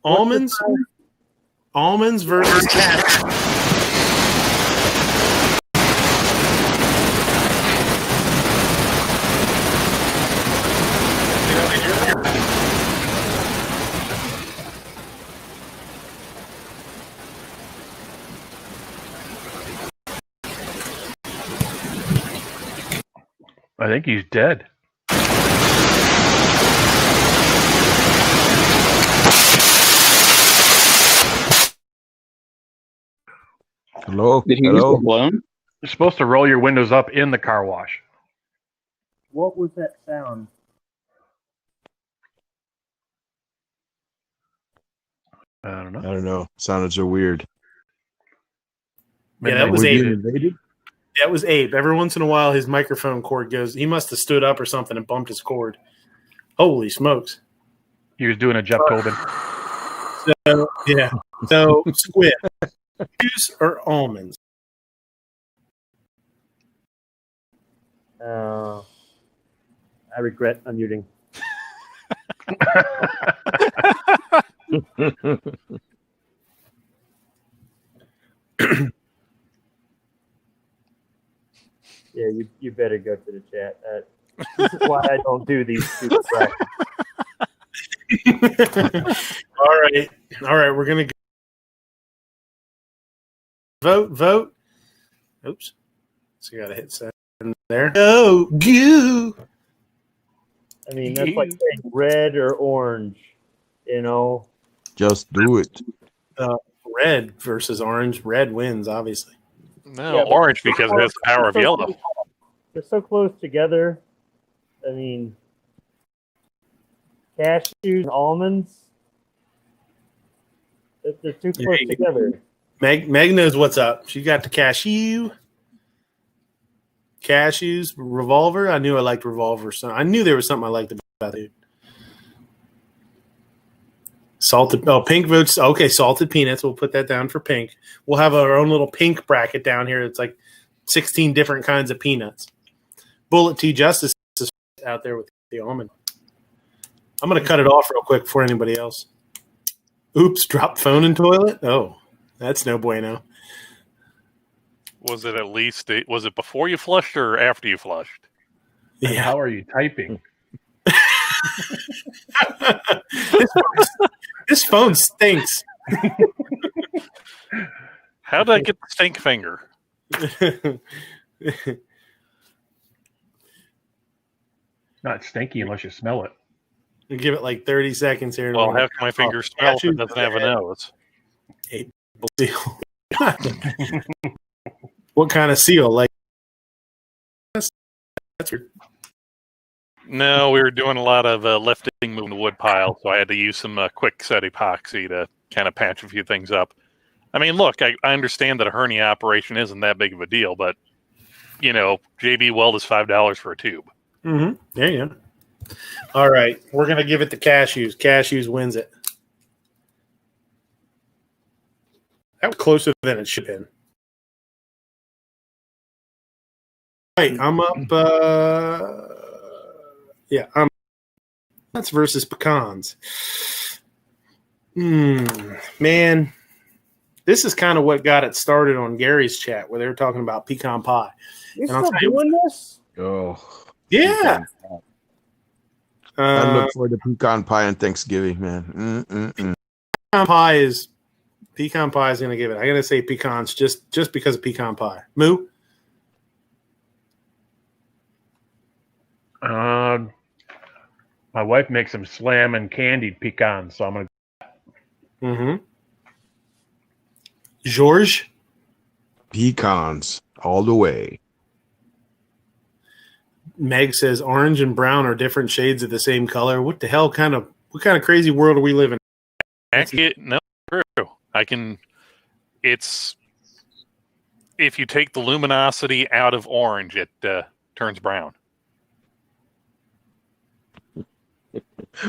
Almonds versus cat. I think he's dead. Hello? Did he Hello? get blown? You're supposed to roll your windows up in the car wash. What was that sound? I don't know. I don't know. Sounded so weird. Yeah, that was We're Abe. being invaded? That was Abe. Every once in a while, his microphone cord goes. He must have stood up or something and bumped his cord. Holy smokes! He was doing a Jeff Tobin. So yeah. So squid, juice or almonds? I regret unmuting. Yeah, you better go to the chat. This is why I don't do these stupid practices. All right. We're gonna vote. Oops. So you gotta hit send there. Oh, goo. I mean, that's like saying red or orange. You know. Just do it. Red versus orange. Red wins, obviously. No, yeah, orange because it has the power of yellow. They're so close together. I mean, cashews and almonds. They're too close together. Meg knows what's up. She got the cashews, revolver. I knew I liked revolver. So I knew there was something I liked about it. Salted. Oh, pink votes. Okay, salted peanuts. We'll put that down for pink. We'll have our own little pink bracket down here. It's like 16 different kinds of peanuts. Bullet Tea Justice is out there with the almond. I'm going to cut it off real quick before anybody else. Oops, dropped phone in toilet. Oh, that's no bueno. Was it at least? Was it before you flushed or after you flushed? Yeah. How are you typing? This phone stinks. How did I get the stink finger? Not stinky unless you smell it. You give it like 30 seconds here. Well, how can my finger smell if it doesn't have a nose? What kind of seal? Like that's weird. No, we were doing a lot of lifting, moving the wood pile, so I had to use some quick set epoxy to kind of patch a few things up. I mean, look, I understand that a hernia operation isn't that big of a deal, but JB Weld is $5 for a tube. Mm-hmm. There you go. All right, we're gonna give it to Cashews. Cashews wins it. That was closer than it should have been. All right, I'm up. I'm Nuts versus pecans. Man, this is kind of what got it started on Gary's chat where they were talking about pecan pie. You're still doing this? Oh, yeah. I look for the pecan pie on Thanksgiving, man. Pecan pie is going to give it. I'm going to say pecans just because of pecan pie. Moo? My wife makes some slam and candied pecans, so I'm going to. Mm-hmm. George? Pecans all the way. Meg says orange and brown are different shades of the same color. What the hell what kind of crazy world are we living in? No, true. It's if you take the luminosity out of orange, it turns brown.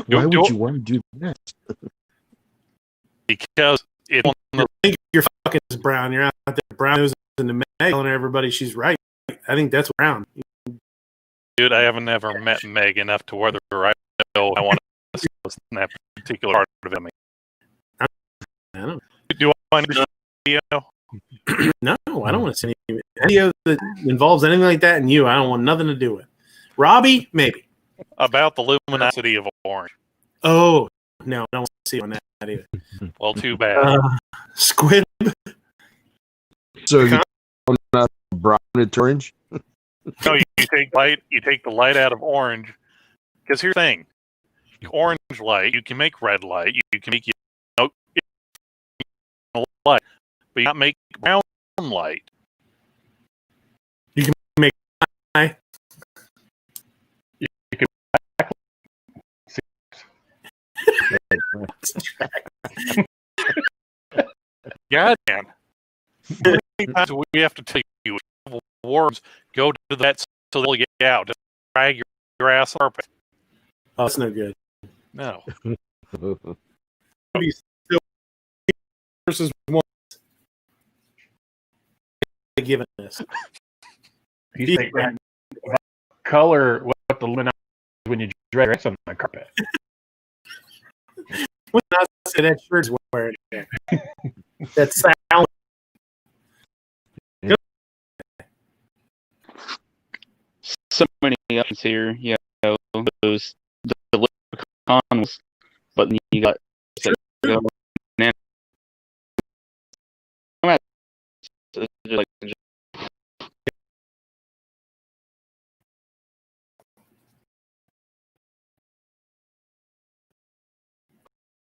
Why would you want to do that? Because it. I think you're fucking brown. You're out there brown nose in the Meg telling everybody she's right. I think that's brown. Dude, I haven't ever met Meg enough to whether I know I want to discuss that particular part of it. I don't know. Do I need a video? No, I don't want to see any video that involves anything like that in you. I don't want nothing to do with. Robbie, maybe. About the luminosity of orange. Oh, no, I don't want to see on that either. Well, too bad. Squid. So you not brown and orange? No, you take light. You take the light out of orange. Because here's the thing: orange light, you can make red light. You can make light, but you can't make brown light. You can make light. You can. God damn! How many times we have to tell you? Worms go to the vet so they'll get out. Just drag your ass on carpet. Oh, that's no good. No. Versus one. Given this. You think color what the luminosity when you drag your ass on the carpet. When I say that shirt's wearing it. That sound. So many options here. Those the pecans, but then you got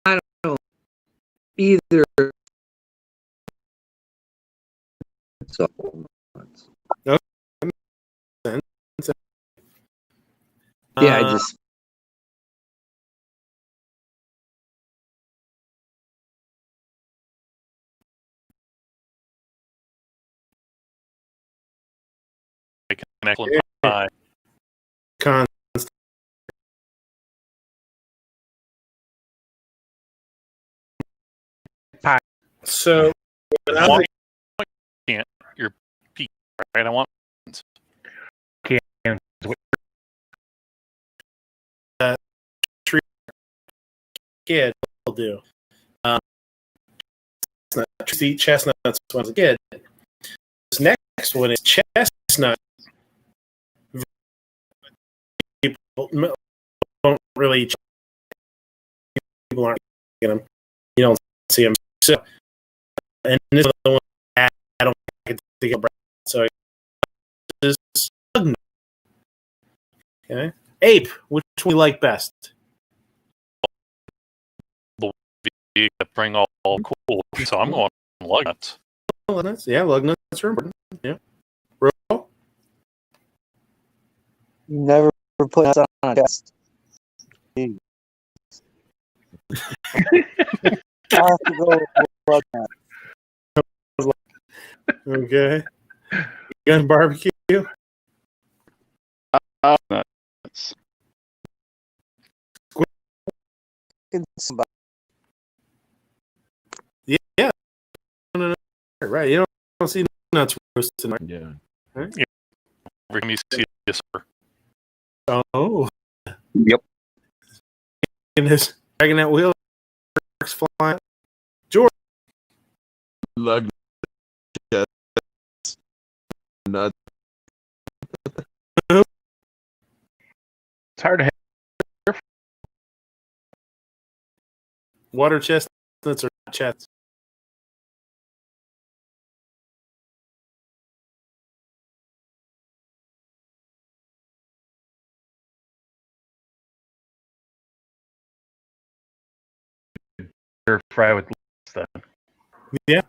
I don't know either. So. Yeah, I just. An excellent pie. So, can't your peak, right? I want cans. Kid will do. Eat chestnuts when I was a kid. This next one is chestnut. People don't really eat. People aren't eating them. You don't see them. So, and this is the one I don't get to get. So this is okay. Ape, which one you like best? Bring all cool. So I'm going lug nuts. Lug nuts, yeah, lug nuts are important. Yeah. Roll. Never put nuts on a test. I have to go with plug nut. Okay. Gun barbecue. Nuts. Yeah. No. Right. You don't see nuts roasting. Right? Yeah. Right? Yeah. Every time you see this, Oh. Yep. In his dragging that wheel, flying. George. Lug nuts. It's hard to have. Water chestnuts or chets. Stir fry with stuff. Yeah.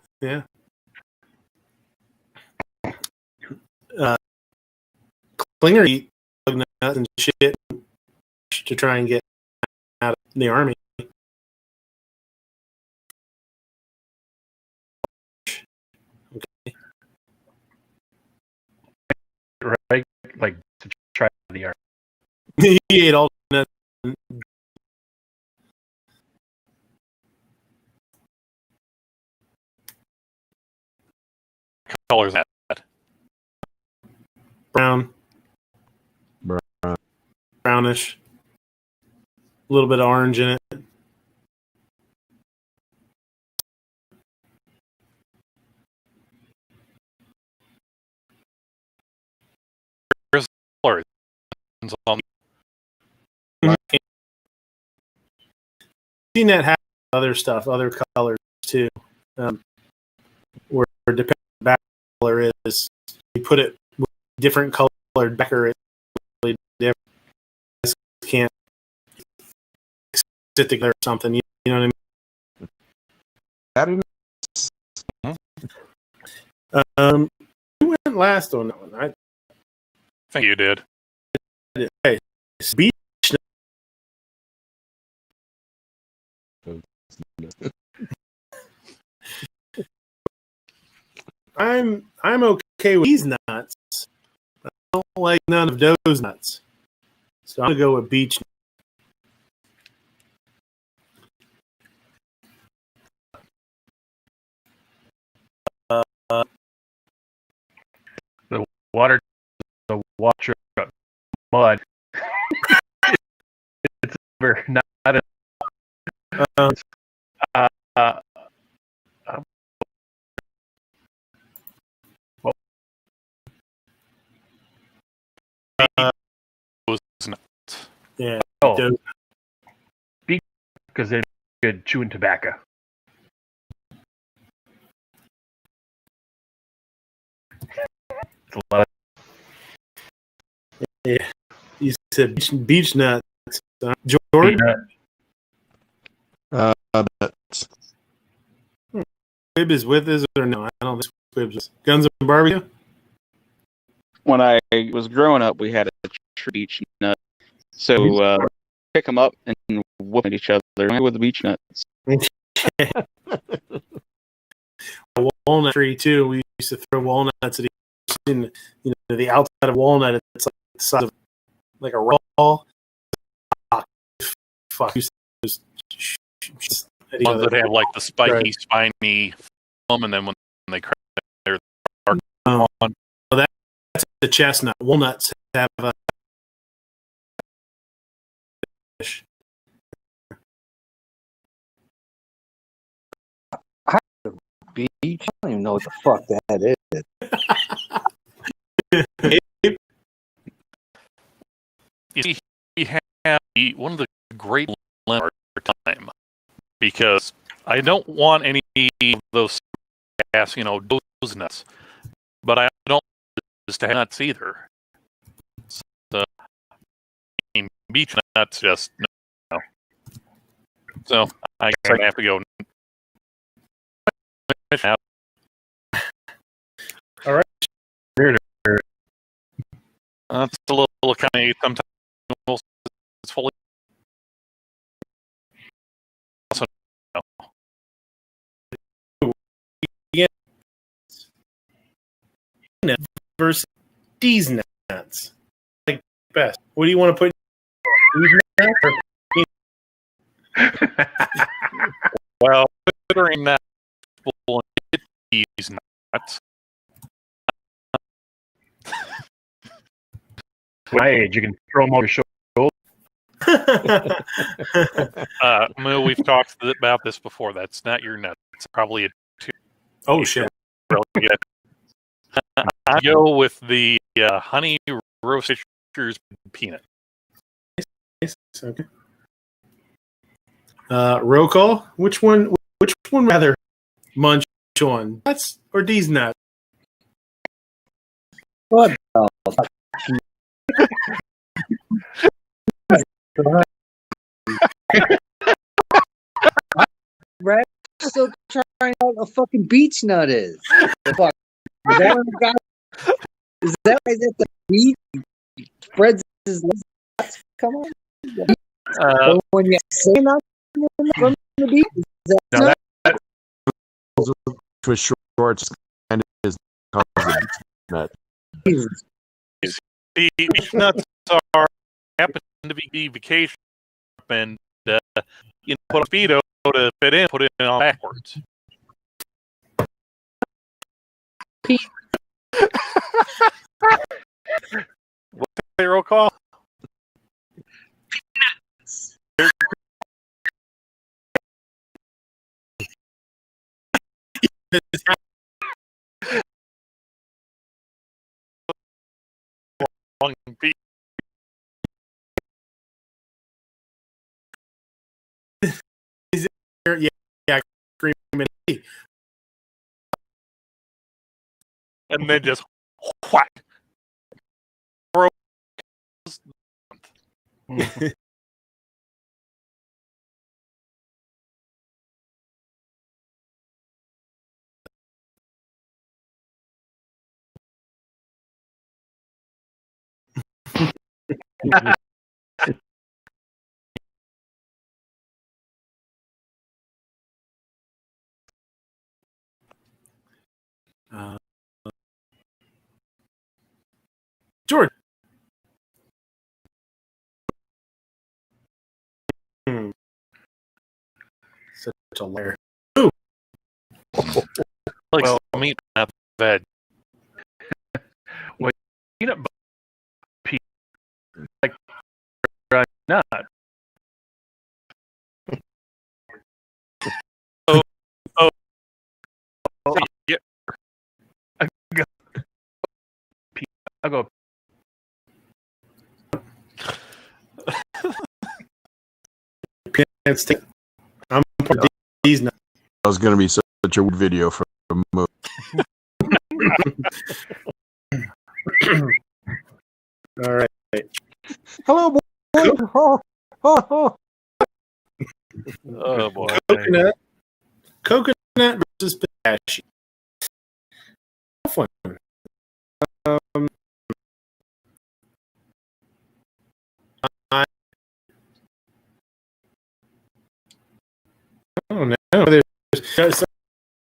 Klinger eat bug nuts and shit to try and get out of the army. Right? Like to try the art. He ate all the nuts. colors that. Brown. Brownish. A little bit of orange in it. There's colors. Seen that happen with other stuff, other colors too. Where depending on what the color is, you put it with different colored backer, it's really different. You can't sit together or something. You know what I mean? Who went last on that one? I think you did. Hey, beach. I'm okay with these nuts. I don't like none of those nuts, so I'm gonna go with beech. The water mud. It's not a. Nuts. Yeah. Oh, because they're good chewing tobacco. It's a lot of. Yeah. You said beech nuts. George? Nuts. Squib is with us or no? I don't think Squib's is. Guns and barbecue? When I was growing up, we had a tree beech nut. So pick them up and whoop at each other with the beech nuts. A walnut tree too. We used to throw walnuts at each other. The outside of walnut, it's like the size of like a roll. Fuck. Ones that have like the spiky, spiny foam, and then when they crack, they're well, that's the chestnut. Walnuts have Beach? I don't even know what the fuck that is. You see, we have one of the great lemons of our time because I don't want any of those gas, those nuts, but I don't just to have nuts either. So, beech nuts just no. So I guess I have to go. All right. It's a little kind of sometimes it's fully. Also, no. versus Deeze nuts? Like best. What do you want to put? Deeze nuts or Well, considering that people get these nuts, My age, you can throw them over your shoulder. Mo, we've talked about this before. That's not your nuts. It's probably a two. Oh shit! I go with the honey roasted peanut. Okay. Roll call. Which one rather munch on? Nuts or Deeze nuts? What the fuck? Brad still trying out a fucking beach nut is. The fuck? Is that what guy? Is that why he's at the beach? He spreads his legs. Come on. When you say not from the beach, is that No, not? that was shorts and his nut. The beach nuts happen to be vacation and put a speedo to fit in, put it on backwards. What's the roll call? Yeah, screaming. And then just whack. George. Such a liar. Ooh. Like meat, not veg. Well, peanut butter, like nut. Oh, yeah. I'll go. I'm for these nuts. That was going to be such a weird video for a movie. All right. Hello, boy. Oh boy. Coconut versus pistachio. Tough one. I don't know. There's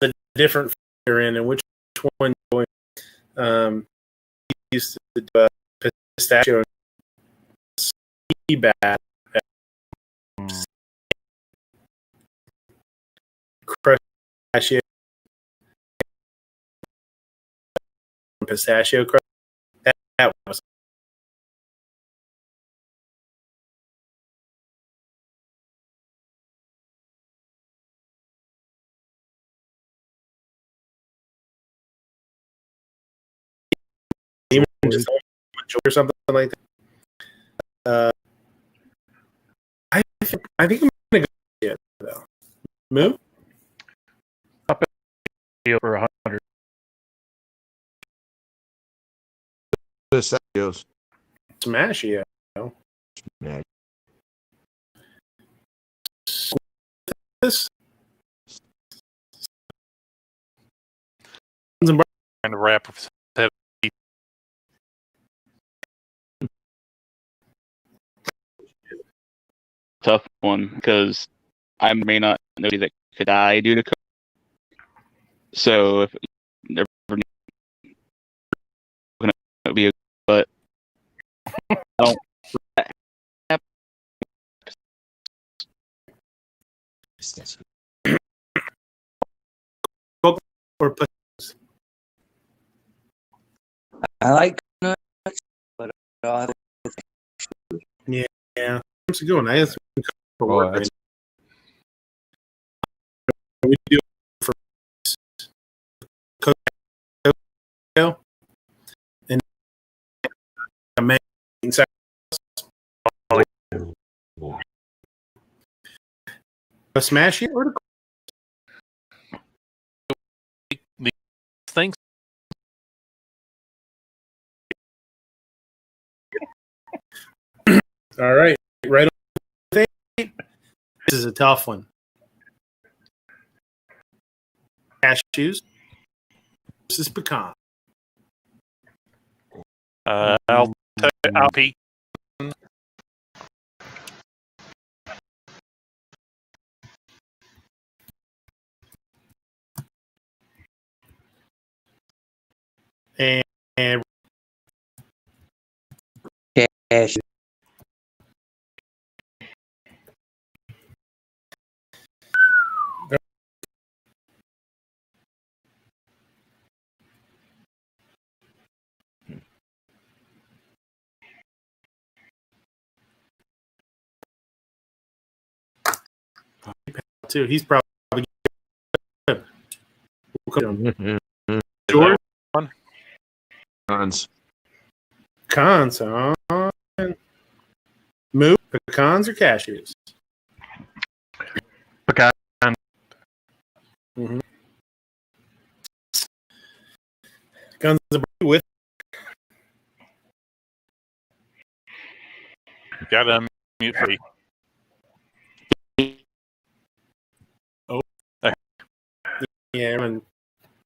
a different factor in, and which one going used to do pistachio bad. Crushed pistachio crust. That was even just or something like that. I think I'm gonna go with it though. Move. For 100. Pistachios. Smash, yeah. Yeah. This Trying to wrap that. Tough one because I may not know that could die due to COVID. So if they're would be a but I don't. Or put I like nuts, but yeah, it's a good one. I guess for Oh, work. that's- We do it for cocoa and amazing sauce. A smash it or the These things. all right, right on. This is a tough one. Cashews versus pecan. I'll peek. And cash. too, he's probably good. George cons on move pecans or cashews. Pecan. Mm-hmm. Guns with Got to unmute free. yeah, and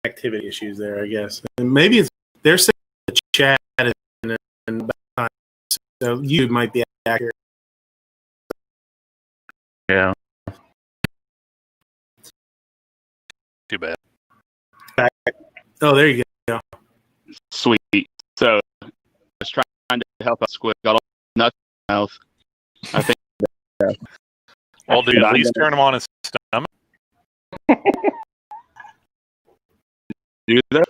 activity issues there, I guess. And maybe it's they're saying the chat is in time, so you might be accurate. Yeah. Too bad. Oh, there you go. Sweet. So I was trying to help out Squid. Got all nuts in my mouth. I think. Well, do you at least turn him on his stomach? Do that.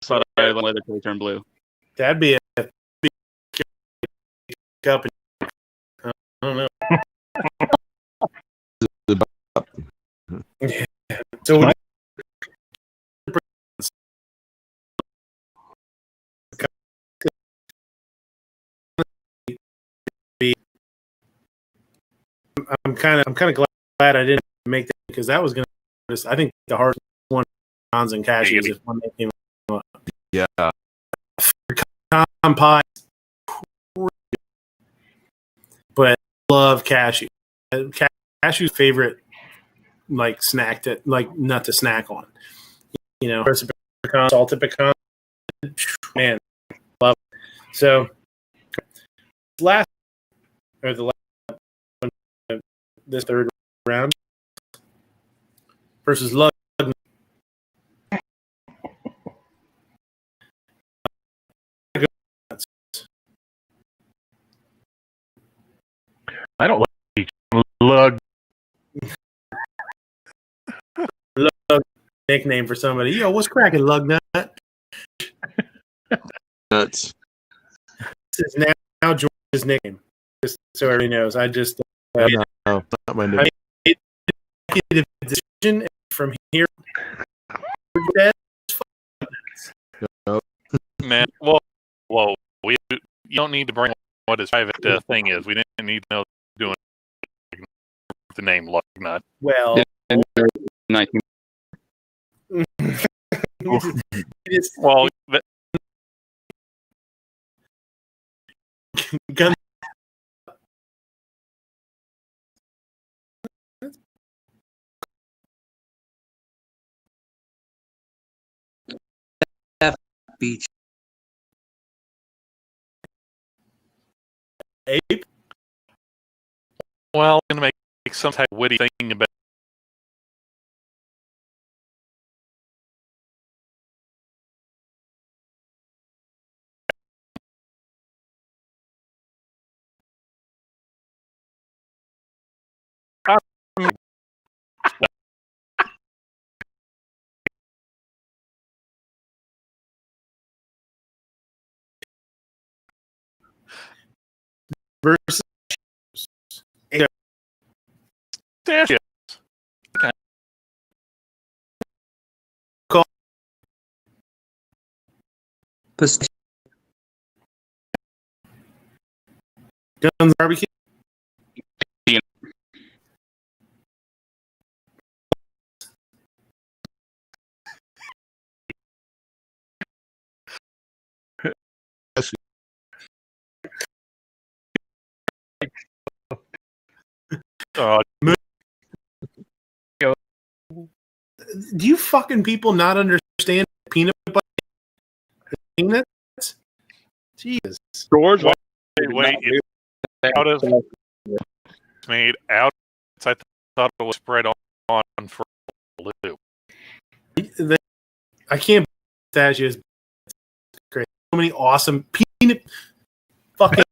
So I let it turn blue. That'd be a cup. I don't know. Yeah. So what I'm kind of glad I didn't make that because that was going to. I think the hardest one cons and cashews if one came up. Yeah. Pecan pie, but I love cashew. Cashew's favorite like snack to like nut to snack on. You know, pecan, salted pecan. Man, love it. So last or the last one, this third round versus lug. I don't like lug. Lug nickname for somebody. Yo, what's cracking, lug nut? Nuts. This is now George's nickname. Just so everybody knows. I just No, not my name. executive decision from here. Man, whoa, you don't need to bring what his private thing is. We didn't need to know doing the name Lug Nut. Well, Yeah, 19. Well, gun. Beach. Ape. well, I'm gonna make some type of witty thing about versus Pistachios. Guns barbecue. Do you fucking people not understand peanut butter? Peanuts? Jesus. George, Wait, it's out of made out. I thought it was spread on for loop. I can't. Pistachios. Great. So many awesome peanut fucking.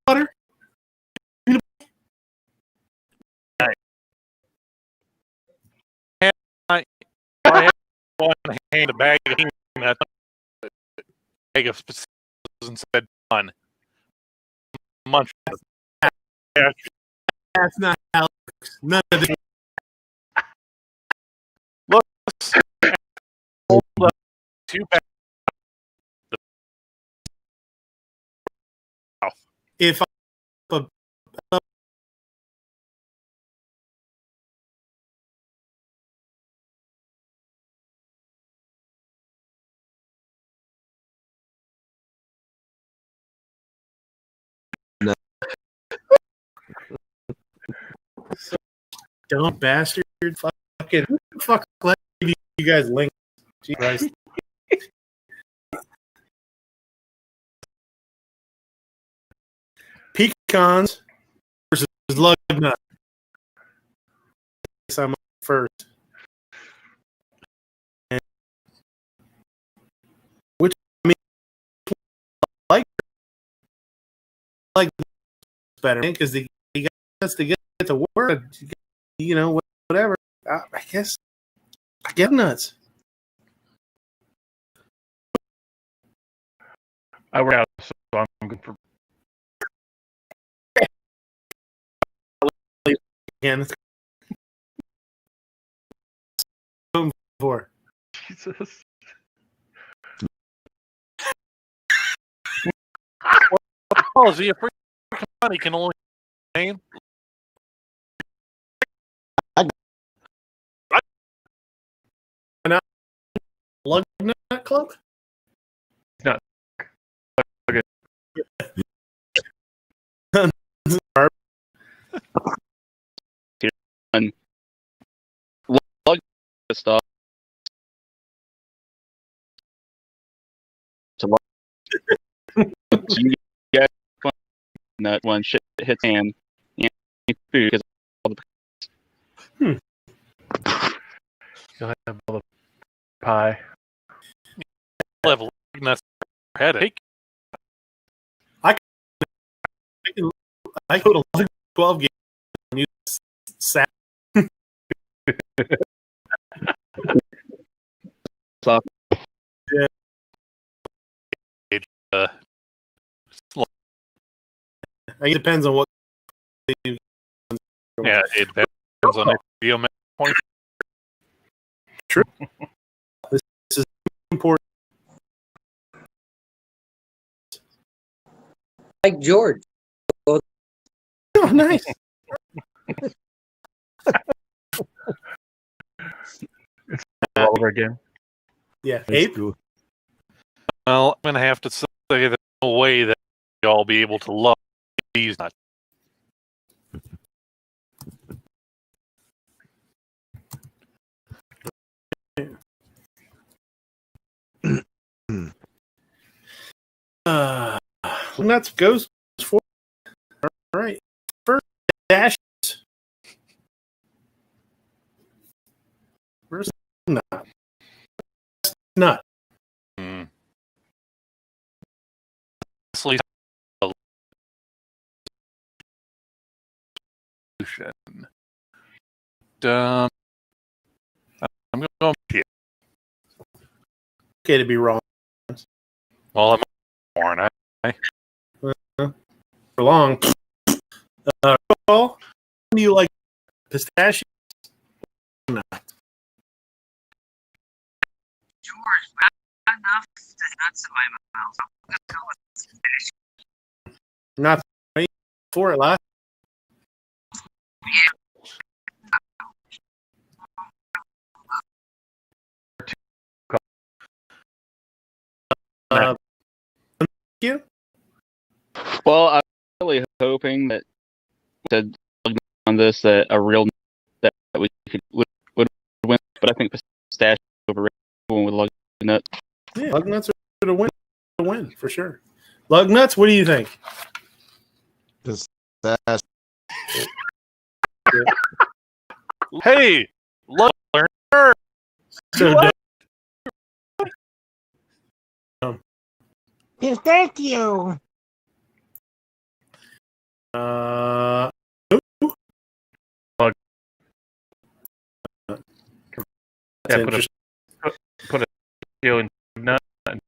Butter. I have one hand a bag of peanuts, a bag of Pistachios and said, "Fun, munch." That's not how it works. None of this. Look, hold up 2 bags. If dumb bastard, fucking who the fuck let you guys link? Jesus Christ. Pecans versus lug nut. Guess I'm up first. And which I mean, like better because they got us to get to work. You know, whatever. I guess I get nuts. I work out, so I'm good for. Again, for Jesus. What the hell is he? A freaking money can only name. Lug nut club. Not okay. Lug stuff. You get that when shit hits hand, you need food because all the You'll have all the pie. Level nuts headache. I go to 12 games and use sap. It depends on what. Yeah, it depends on your point. True. This is important. Like George. Oh, nice. It's all over again. Yeah, Ape. Well, I'm gonna have to say there's no way that y'all be able to love these nuts. Nuts goes for. All right. First dash. First nut. Nut. Honestly, I'm going to okay to be wrong. Well, I'm born. For long. Well, do you like pistachios? No. George, not enough nuts in my mouth. I'm gonna go with pistachios. Not for it last. Thank you. Well, I'm really hoping that on this that a real that we would win, but I think pistachio over one with lug nut. Yeah, lug nuts are to win for sure. Lug nuts, what do you think? Hey, love learner. So Pistachio. Yeah, put a deal in nut and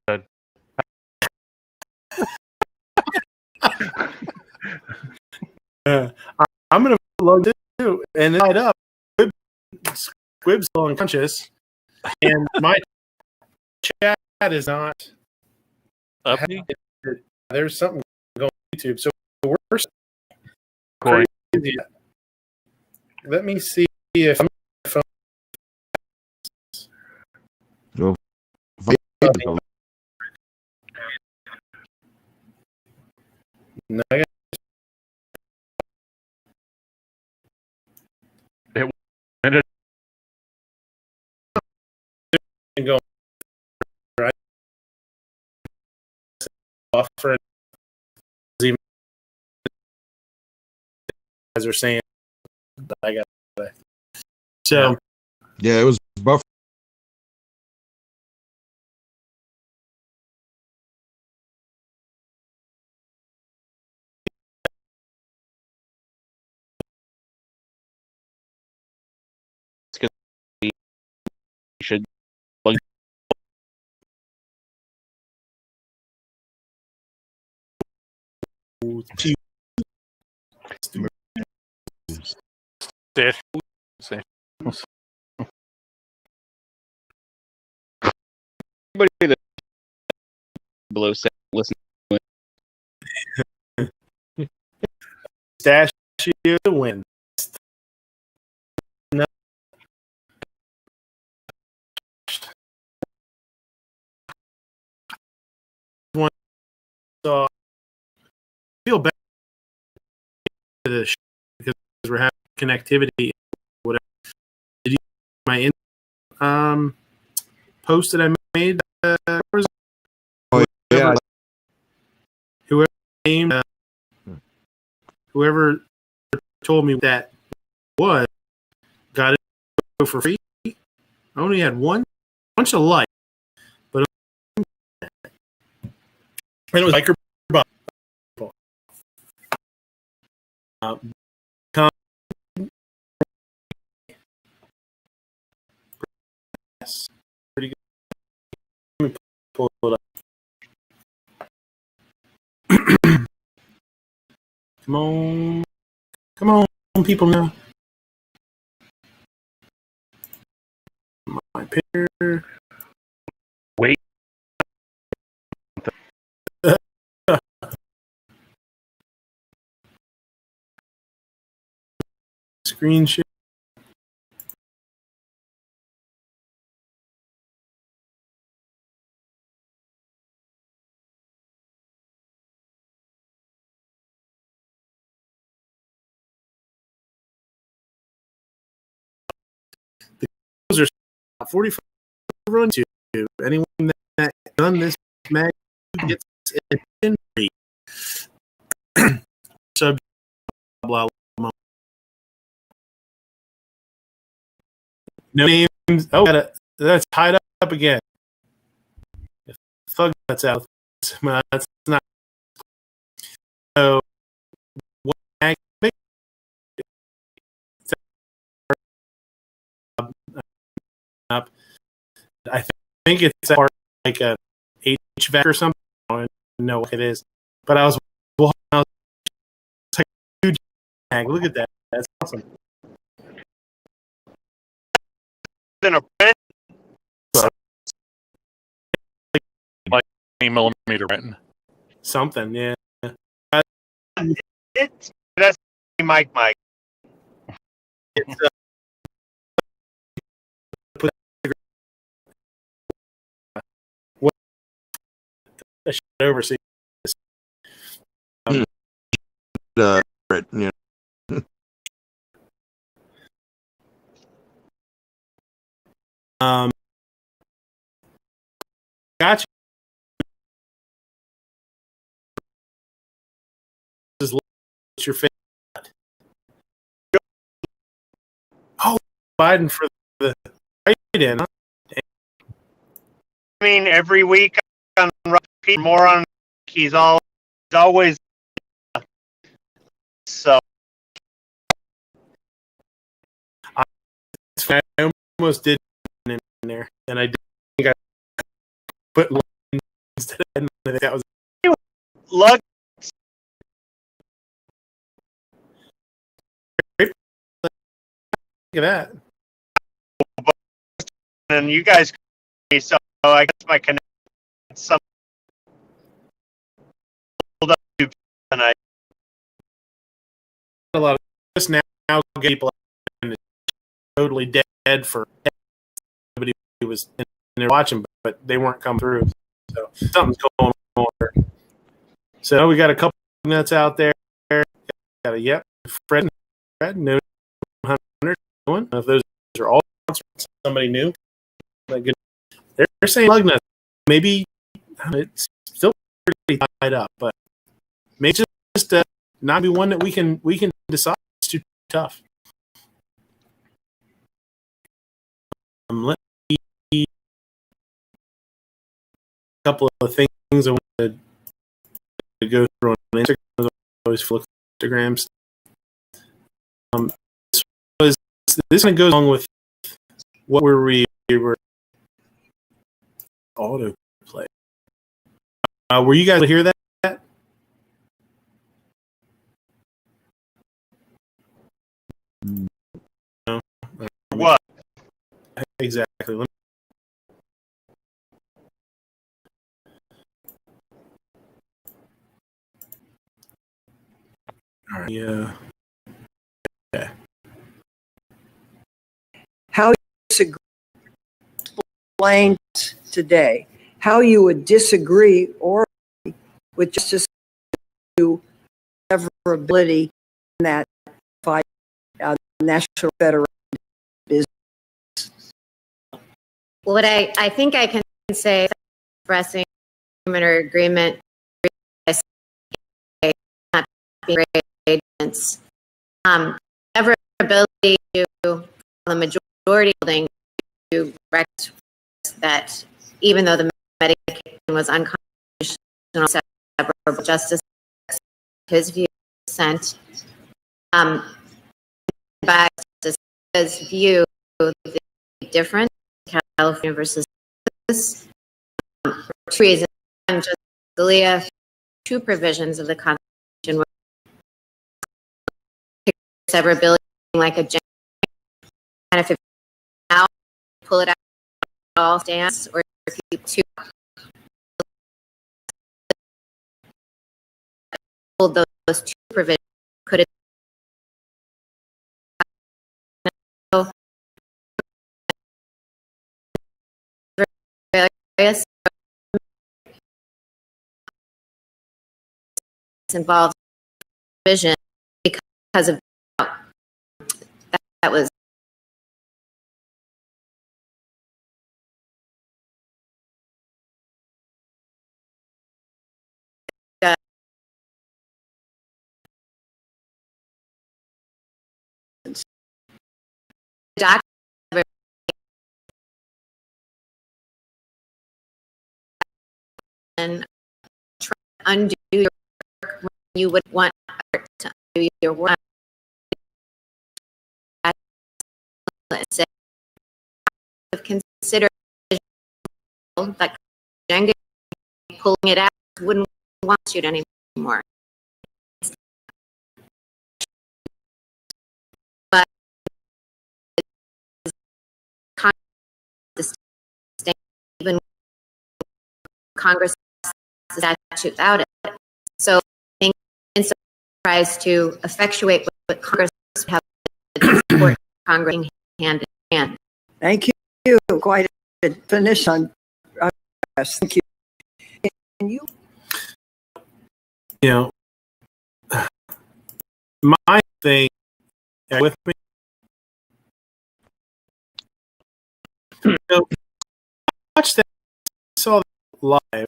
I'm gonna load this too, and then light up. Squib's still unconscious, and my chat is not up. There's something going on YouTube, so we're Coin. crazy. Let me see if my phone. No, I got it going right. Buffer. You guys are saying I got it. So yeah, it was buffer. Should plug. Everybody that below said, listen. Pistachio to win. No. One saw feel better to this because we're having connectivity. Whatever. Did you my post that I made? Yeah. Whoever told me that was got it for free. I only had one bunch of likes, but it was like pretty good. Let me pull it up. Come on, people now. My picture. Wait. Screen share. Those are 45 on YouTube. Anyone that done this mag gets attention free. Subject blah blah. No names. Oh, that's tied up again. Thug nuts out. That's not. So what mag? Up. I think it's that part like a HVAC or something. I don't know what it is, but I was it's like a huge bag. Look at that. That's awesome. In a print, like 20mm print. Something, yeah. That's Mike. It's what I should oversee. Yeah. Gotcha. What's your favorite? Oh, Biden for the write-in. I mean, every week on repeat, more on. He's always so. I almost did in there, and I didn't think I put instead of that was Look. Look at that. And you guys, so I guess my connection. Some tonight. A lot of just now people totally dead for nobody was in there watching, but they weren't coming through. So something's going on there. So we got a couple of nuts out there. Got a Fred, no 100 going. If those are all somebody new, they're saying lug nuts. Maybe it's still pretty tied up, but maybe just not be one that we can decide. It's too tough. Let me a couple of things I wanted to go through on Instagram. I always flip Instagrams. This kind of goes along with what we were autoplay. Were you guys able to hear that? No. What? Exactly. All right. Yeah. Okay. How you disagree explained today, how you would disagree or with Justice to severability in that fight, National Federation business. What I think I can say, expressing agreement, not being agents, severability to the majority building to recognize that even though the medication was unconstitutional, severable, Justice his view sent by his view the difference in California versus this for two reasons. One, Justice Scalia, two provisions of the Constitution were severability like a giant, and if it out, pull it out, all stands, or if you two hold those two provisions, could it involves vision because of that was doctor and try to undo your work when you would want to undo your work. Consider that Jenga, pulling it out, wouldn't want to shoot anymore. But even Congress statute without it. So I think it's tries to effectuate what Congress have support Congress hand in hand. Thank you. Quite a finish on. Thank you. Can you? You know, my thing with me. You know, watch that. Saw that live.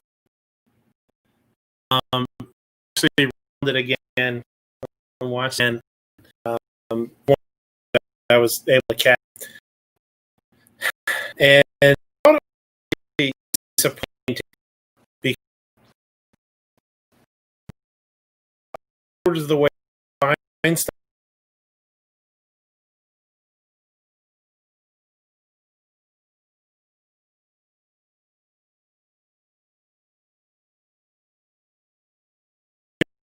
Actually round it again and watched, and I was able to catch, and really disappointing because the way Einstein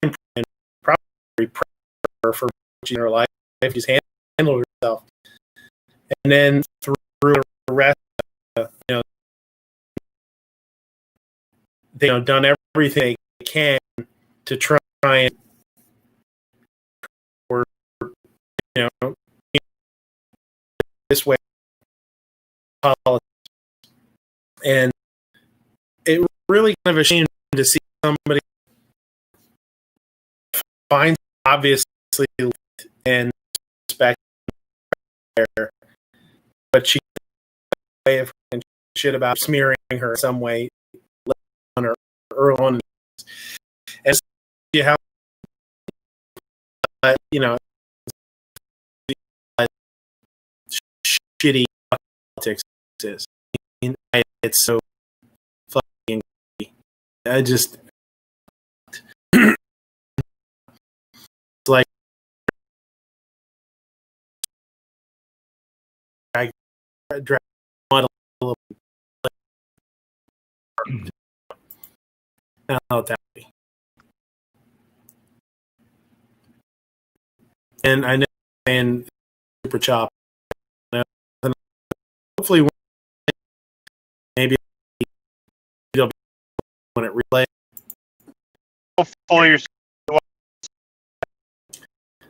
and probably prayer for her life, just handled herself, and then through the rest, they done everything they can to try and, or this way politics, and it really kind of a shame to see somebody find obviously and respect her, but she way of shit about smearing her in some way on her early on, and see how shitty politics is. I mean, it's so fucking. I just it's like I drag a little. How that be. And I know, and super chop. Hopefully, maybe it'll be when it relays. For your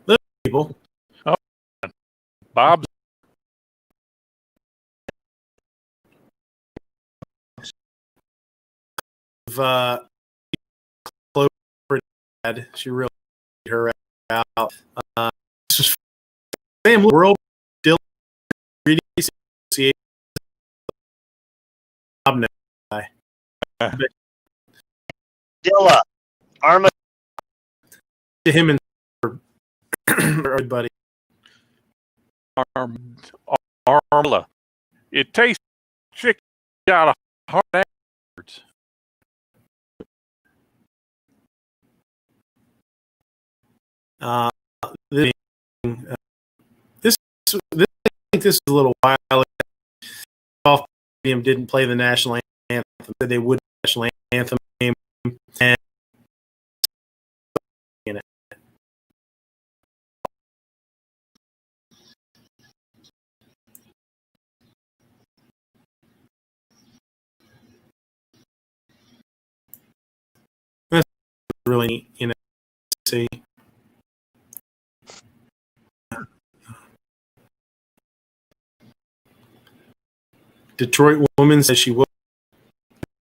little people. Oh, Bob's. Close for dad. She really her out. Same world. Still really associate. Dilla, Arma to him and everybody. Armla. It tastes chicken out of hard afterwards. I think this is a little while ago. Golf Stadium didn't play the national anthem. They would national anthem game, and that's really neat, to see. Detroit woman says she will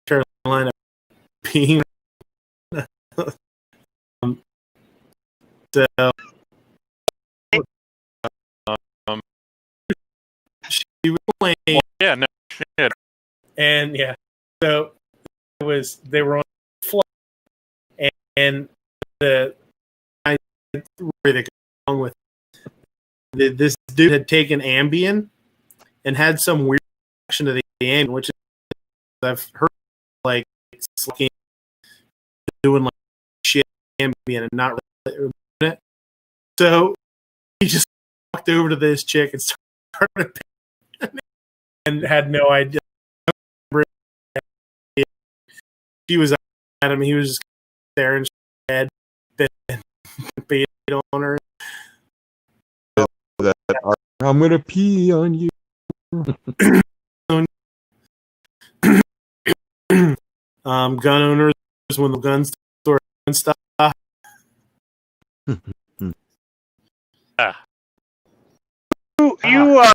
Carolina being so she was playing. Well, yeah, no shit. And yeah, so they were on the flight, and where they go along with this dude had taken Ambien and had some weird reaction to the Ambien, which I've heard like doing like shit Ambien and not really it. So he just walked over to this chick and started and had no idea. she was at him. He was just there and she had been on her. I'm gonna pee on you. Gun owners when the gun store and stuff. You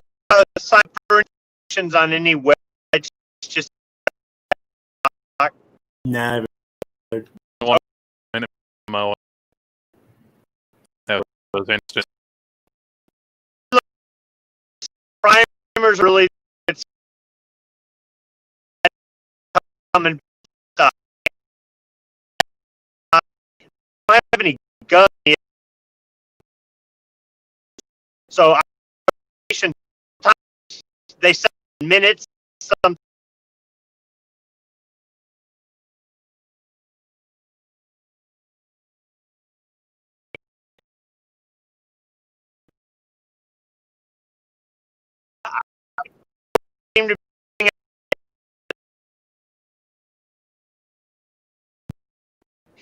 sign permissions on any web? It's just Nah. That was instant. Primers really it's common stuff. I don't have any gun yet. So they say minutes. Some seem to be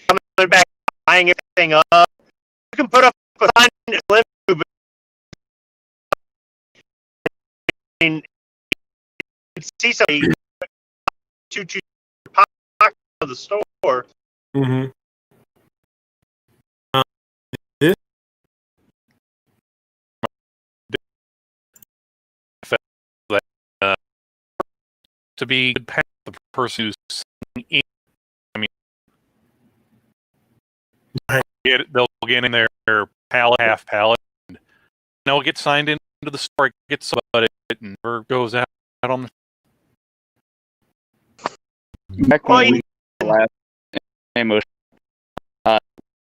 coming back, buying everything up. You can put up a sign in limit, but I mean, you see somebody to pocket of the store. Mm-hmm. This to be the person who's sitting in. I mean, they'll get in their pallet, half pallet, and they'll get signed into the store, gets about it, and never goes out on the. Back when we last ammo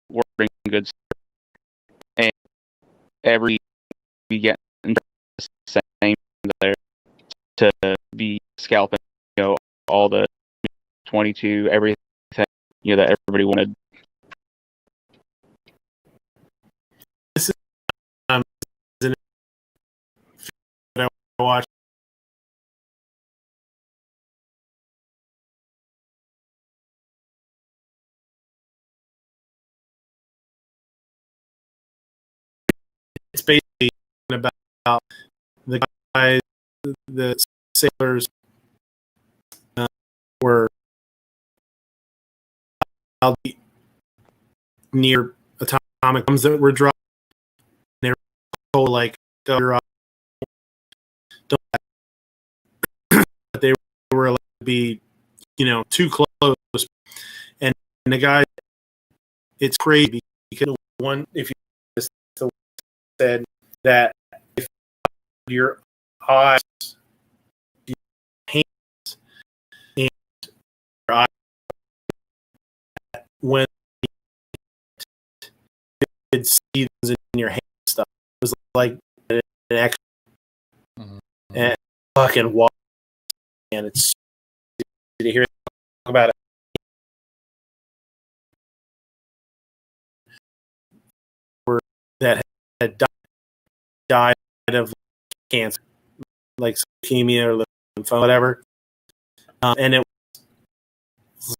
were bringing goods, and every we get the same there to be scalping, all the 22, everything, that everybody wanted. This is that I watched. It's basically about the guys, the sailors were near atomic bombs that were dropped. They were told, like, but they were allowed to be, too close. And the guy, it's crazy because if you said that if your eyes, your hands, and your eyes, when you could see those in your hand stuff, it was like an extra and fucking walk, and it's did you hear talk about it? That had died of cancer, like leukemia or lymphoma, whatever, and it was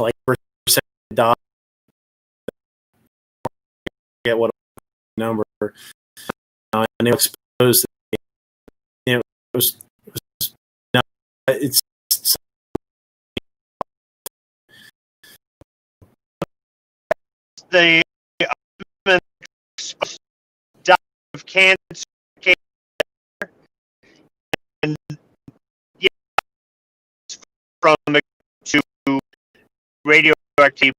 like percent died. Get what number, and they were exposed. It was no, it's the died of cancer, and from to radioactive.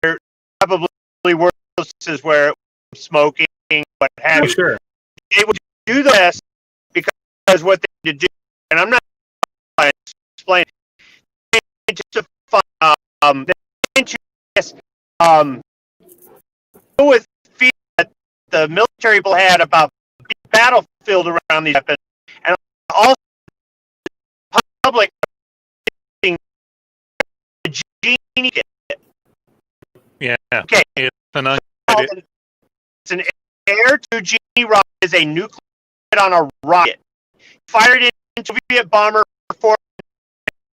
There probably were instances where smoking, what have you. Sure. They would do the best because what they did do, and I'm not explaining. With fear that the military people had about the battlefield around these weapons, and also public genie. Yeah. Okay. It's an air to genie rocket is a nuclear on a rocket. Fired into a Soviet bomber and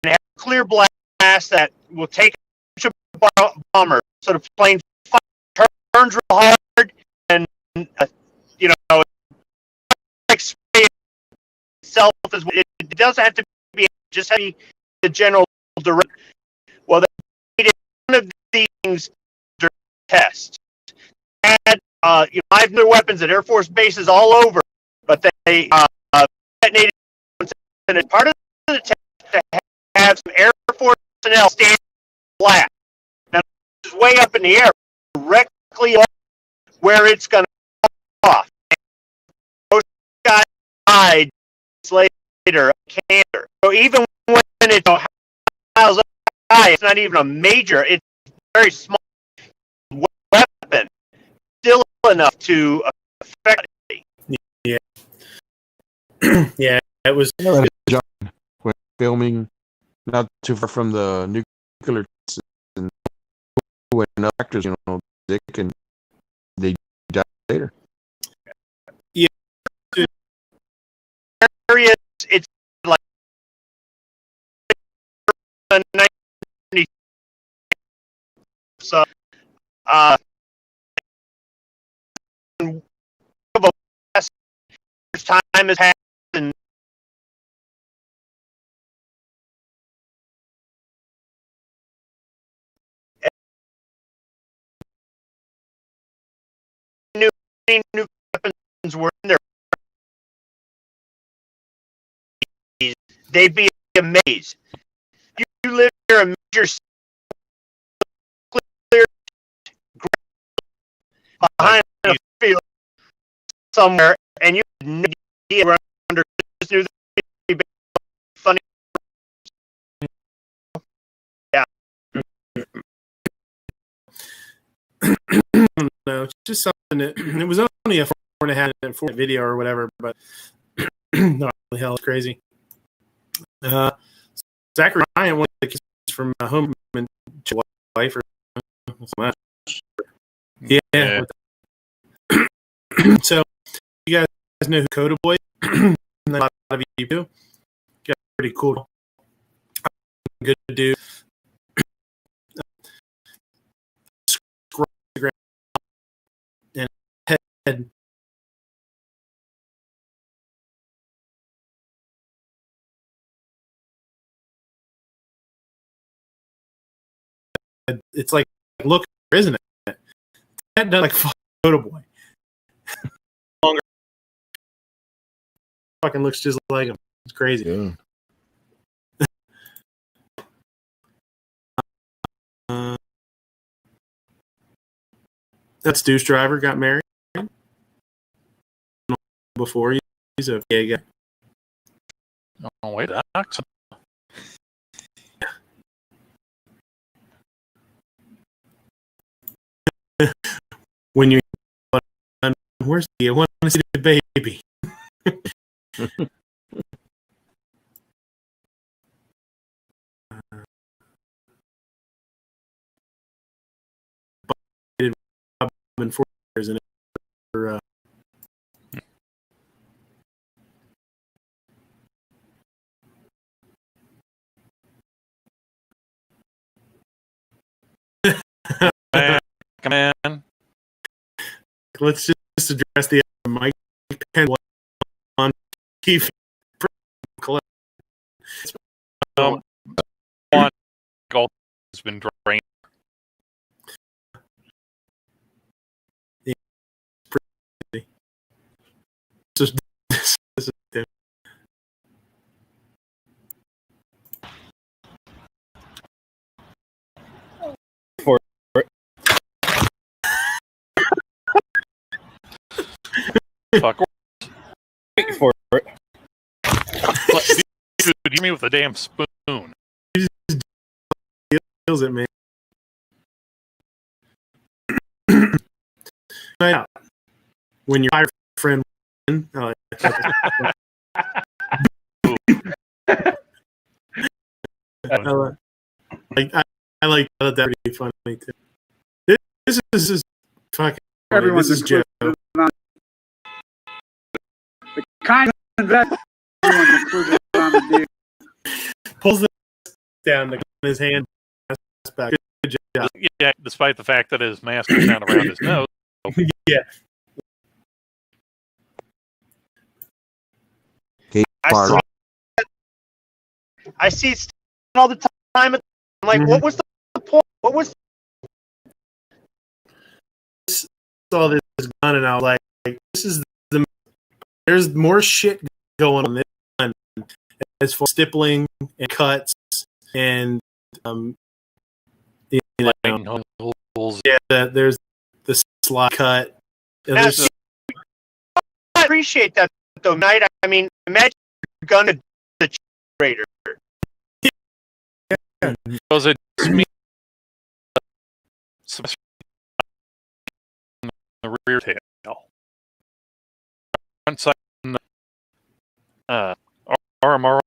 had a clear blast fast that will take a bomber. So the plane turns real hard, and you know, like spray itself as well. It doesn't have to be just have the general direct. Well, they needed one of these things during the test. Had you know, I have their weapons at Air Force bases all over, but they detonated. And as part of the test, to have some Air Force personnel stand flat. Now, it's way up in the air, directly where it's going to go off. Most guys died later, cancer. So even when it's miles high, it's not even a major. It's a very small weapon, still enough to affect me. Yeah. Yeah, it was. John, when filming not too far from the nuclear tests, and when actors, you know, they die later. Yeah. Areas, it's like 1990. So, time has passed, and new weapons were in there. They'd be amazed. You live near a major clear behind a field somewhere, and you had no idea where under just knew that funny. Yeah. No, it's just something that it was only a 4.5 video or whatever, but no, the hell, it's crazy. Zachary Ryan, one of the kids from Home and Wife, or yeah. So you guys know who Coda Boy? A lot of you do. Got pretty cool. Good to do. And head. It's like, look, isn't it? That does like Coda Boy. Longer. Fucking looks just like him. It's crazy. Yeah. That's Deuce Driver, got married before. He's a gay guy. Oh, wait, that's When you where's the I want to see the baby. Robin 4 years in it. Man. Let's just address the Mike Penn on Keith. One goal has been drained. This is for it. Fuck. Wait for it. Dude, you mean with a damn spoon? Kills it, man. When your friend, I like that. That'd be funny too. This is fucking. This is Joe. The kind of investment everyone included on the deal. Pulls it down. his hand. Back. Good job. Yeah, despite the fact that his mask is down around his nose. Yeah. I see it all the time. I'm like, what was the point? What was? Saw this gun and I was like, this is there's more shit going on this gun as far as stippling and cuts and you know, yeah, there's the slide cut. I appreciate that though, Knight. I mean, imagine your gun to the raider. Because it me the rear tail. Front side RMR.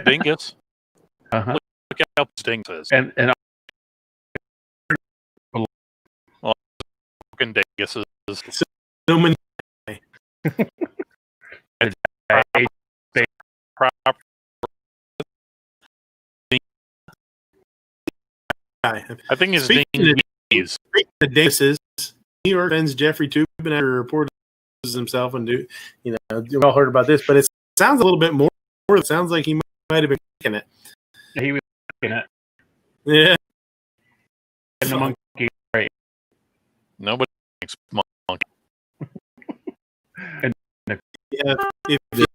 Dingus. Look how Dingus is. And fucking Dingus is so many. I think his Deeze. The Davises, New York fans Jeffrey Toobin after reports himself and we all heard about this, but it sounds a little bit more. It sounds like he might have been kicking it. He was kicking it. Yeah. And the monkey, right? Nobody thinks monkey. And yeah, if you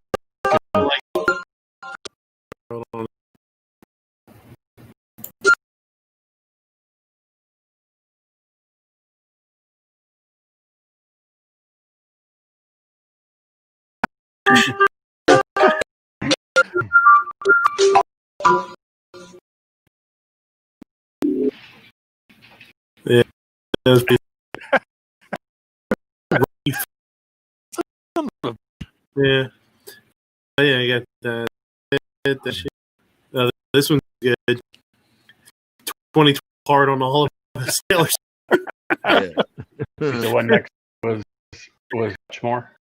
like, hold on. Yeah, those people. Yeah, I got that shit. This one's good. 20 hard on all of the sailors. The one next was much more.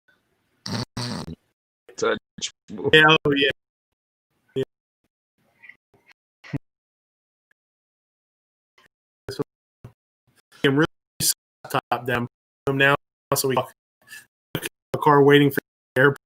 Yeah, oh yeah. I'm really top down from now, so we a car waiting for the airport.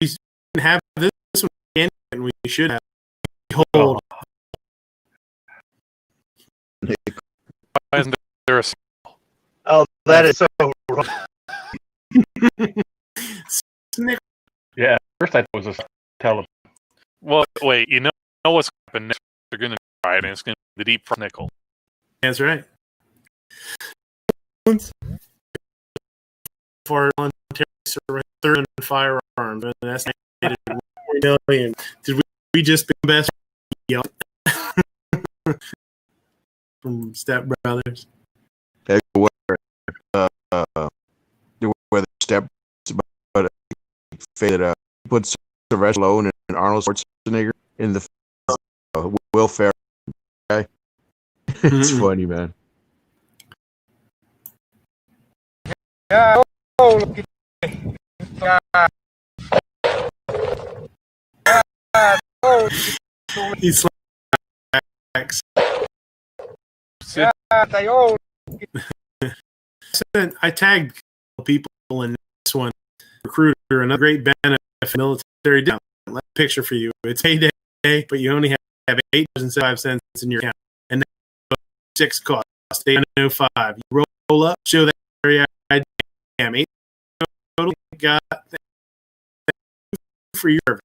We didn't have this one again, and we should have. Hold. Why isn't there a Oh, that is so wrong. Yeah, first I thought it was a telephone. Well, wait, you know what's happening next? They're going to try it, and it's going to be the deep fried nickel. That's right. For voluntary surrender and firearms, and that's $4 million. Did we just be best? Yep. From Step Brothers. Where the Step but faded puts Sylvester Stallone and Arnold Schwarzenegger in the Will Ferrell guy. It's funny, man. Yeah. He's like, I tagged people in this one. Recruiter, another great benefit military down. Picture for you. It's payday, but you only have $8.05 in your account, and then 6 cost $8.05. You roll up, show that area. Damn, 8 total. Got for your.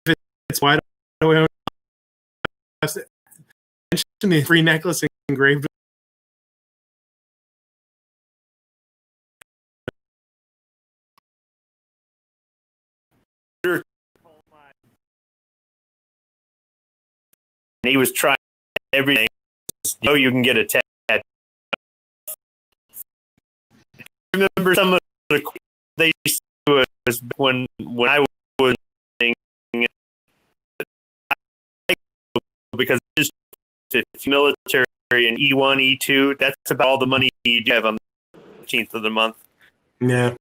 If it's wide open, mention the free necklace engraved. He was trying everything you can get a tattoo. I remember some of the they used to do was when I was because it's military and E1, E2, that's about all the money you have on the 15th of the month. Yeah.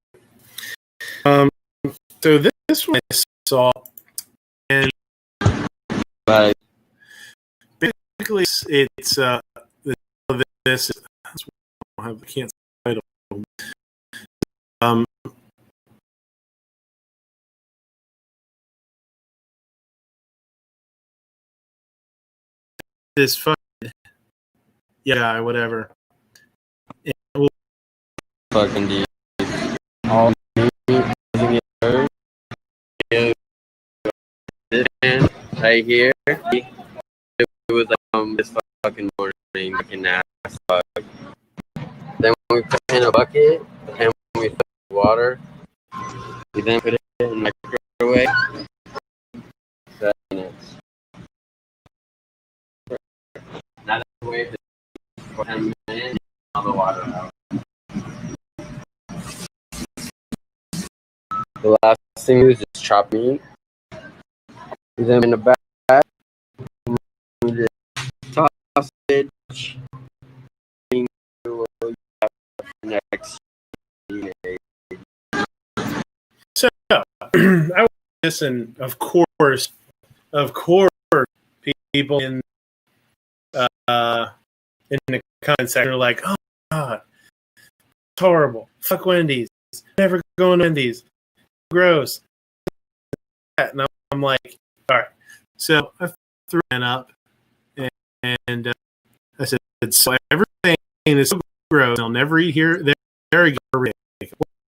So this one I saw, and basically it's this. I can't title. This guy, whatever. Fucking Deeze. All me doesn't get hurt. This man right here, it was this fucking morning, fucking ass fuck. Then we put it in a bucket, and we put water. We then put it in the microwave. 7 minutes. Now the wave for 10 minutes, all the water out. The last thing we do is just chop meat. Then in the back, toss it. Next. So I listen. Of course, people in the comment section are like, "Oh God, it's horrible. Fuck Wendy's. Never going to Wendy's. Gross." And I'm like, all right. So I threw it up, and I said, "So everything is so gross. I'll never eat here. There again.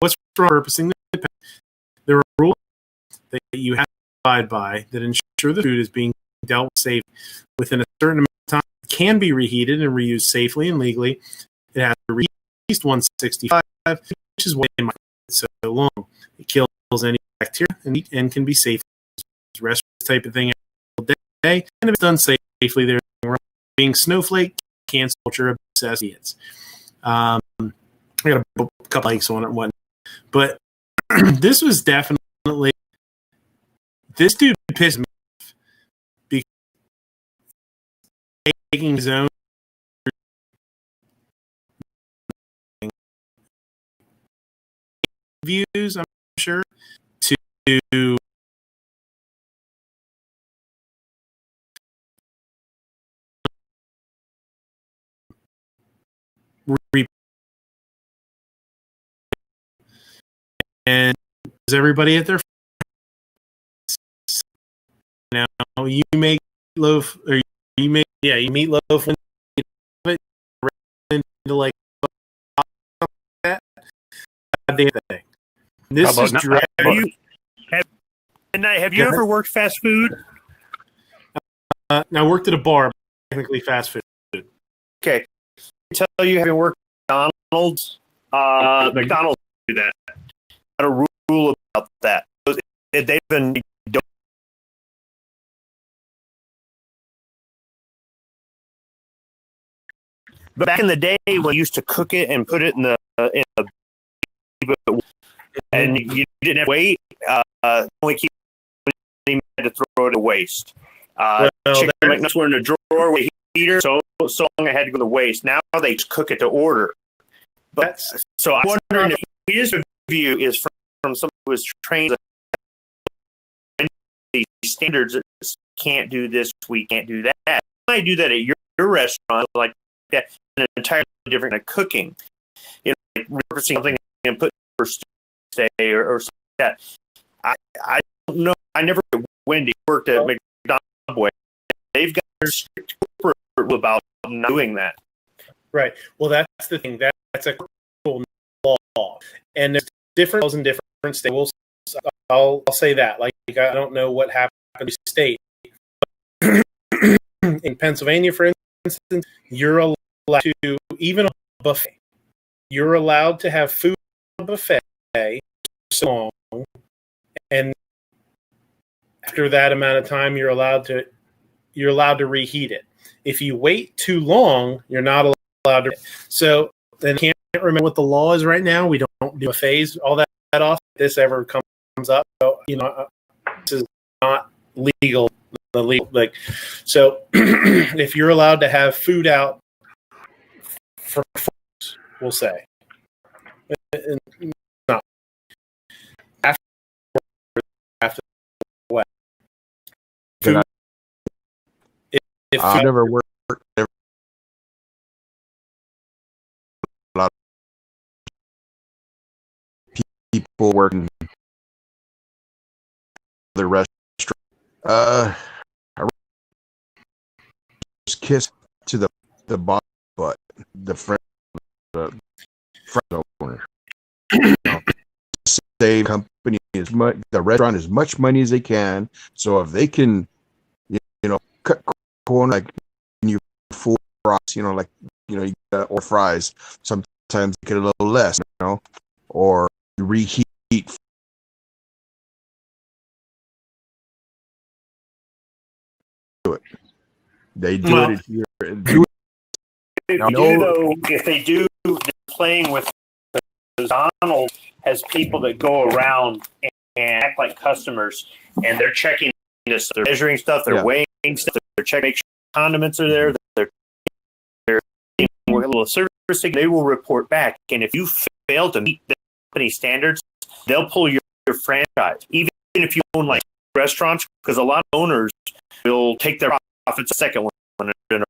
What's wrong with purposing the pet? There are rules that you have to abide by that ensure the food is being dealt with safe within a certain amount of time. It can be reheated and reused safely and legally. It has to reach at least 165, which is why it might be so long. It kills any bacteria and can be safe. Rest type of thing all day, and if it's done safely, there's being snowflake, cancel culture, obsessed idiots. I got a couple likes on it and whatnot. But this was definitely, this dude pissed me off because taking his own views, I'm sure, to and is everybody at their now you make loaf or you make you meatloaf and into like that damn thing. This is have you ever worked fast food? Now I worked at a bar, technically fast food. Okay, I tell you, having worked at McDonald's, McDonald's do that. Got a rule about that. They've been but back in the day, when we used to cook it and put it in the and you didn't have to wait. Only keep had to throw it to waste. Chicken McNuggets were in a drawer with a heater, so long I had to go to waste. Now they just cook it to order. But so I'm wondering if his review is from someone who was trained these standards. Can't do this, we can't do that. You might do that at your restaurant, like that, an entirely different kind of cooking. You know, like repurposing something and put for stay or something like that. I don't know. I never Wendy worked at McDonald's. They've got their strict corporate rule about not doing that. Right. Well, that's the thing. That's a corporate law, and there's different laws in different states. I'll say that. Like I don't know what happened in the state. In Pennsylvania, for instance, you're allowed to, even a buffet, you're allowed to have food on a buffet so long, and after that amount of time, you're allowed to you're allowed to reheat it. If you wait too long, you're not allowed to. So then I can't remember what the law is right now. We don't do a phase all that often. If this ever comes up, so, this is not legal. So if you're allowed to have food out for folks, we'll say. No. After what? Food. I never worked. A lot of people working the restaurant. I just kissed to the bottom, but the friend owner. Save company as much, the restaurant as much money as they can. So if they can, cut corner like you full fries, or fries. Sometimes get a little less, or reheat. Do it. They do it here. If they do, they're playing with Donald has people that go around and act like customers, and they're checking this, they're measuring stuff, they're weighing stuff, they're checking, make sure condiments are there, they're a little service. They will report back, and if you fail to meet the company standards, they'll pull your franchise, even if you own like restaurants, because a lot of owners will take their profits a second one and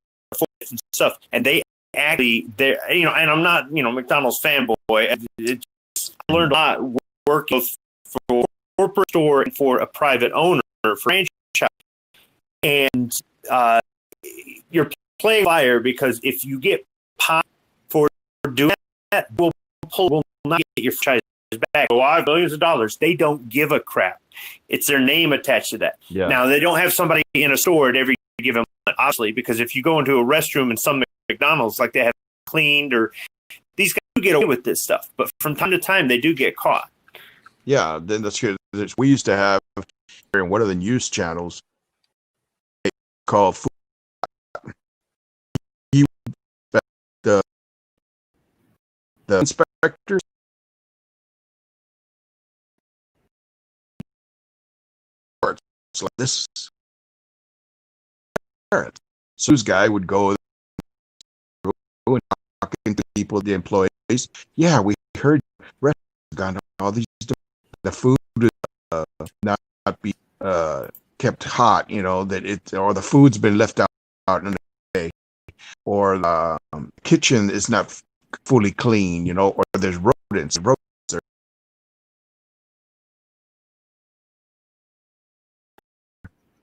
stuff, and they actually, and I'm not, McDonald's fanboy. I learned a lot working for a corporate store and for a private owner for franchise, and you're playing fire, because if you get popped for doing that, will not get your franchise back. So I have billions of dollars. They don't give a crap. It's their name attached to that. Yeah. Now, they don't have somebody in a store at every given moment, obviously, because if you go into a restroom in some McDonald's, like they have cleaned, or these guys do get away with this stuff, but from time to time they do get caught. Yeah, then that's good. We used to have in one of the news channels called Food. The inspectors like this. So this guy would go and talking to people, the employees. Yeah, we heard restaurants all these. The food not be kept hot. That it, or the food's been left out in the day, or the kitchen is not fully clean. Or there's rodents.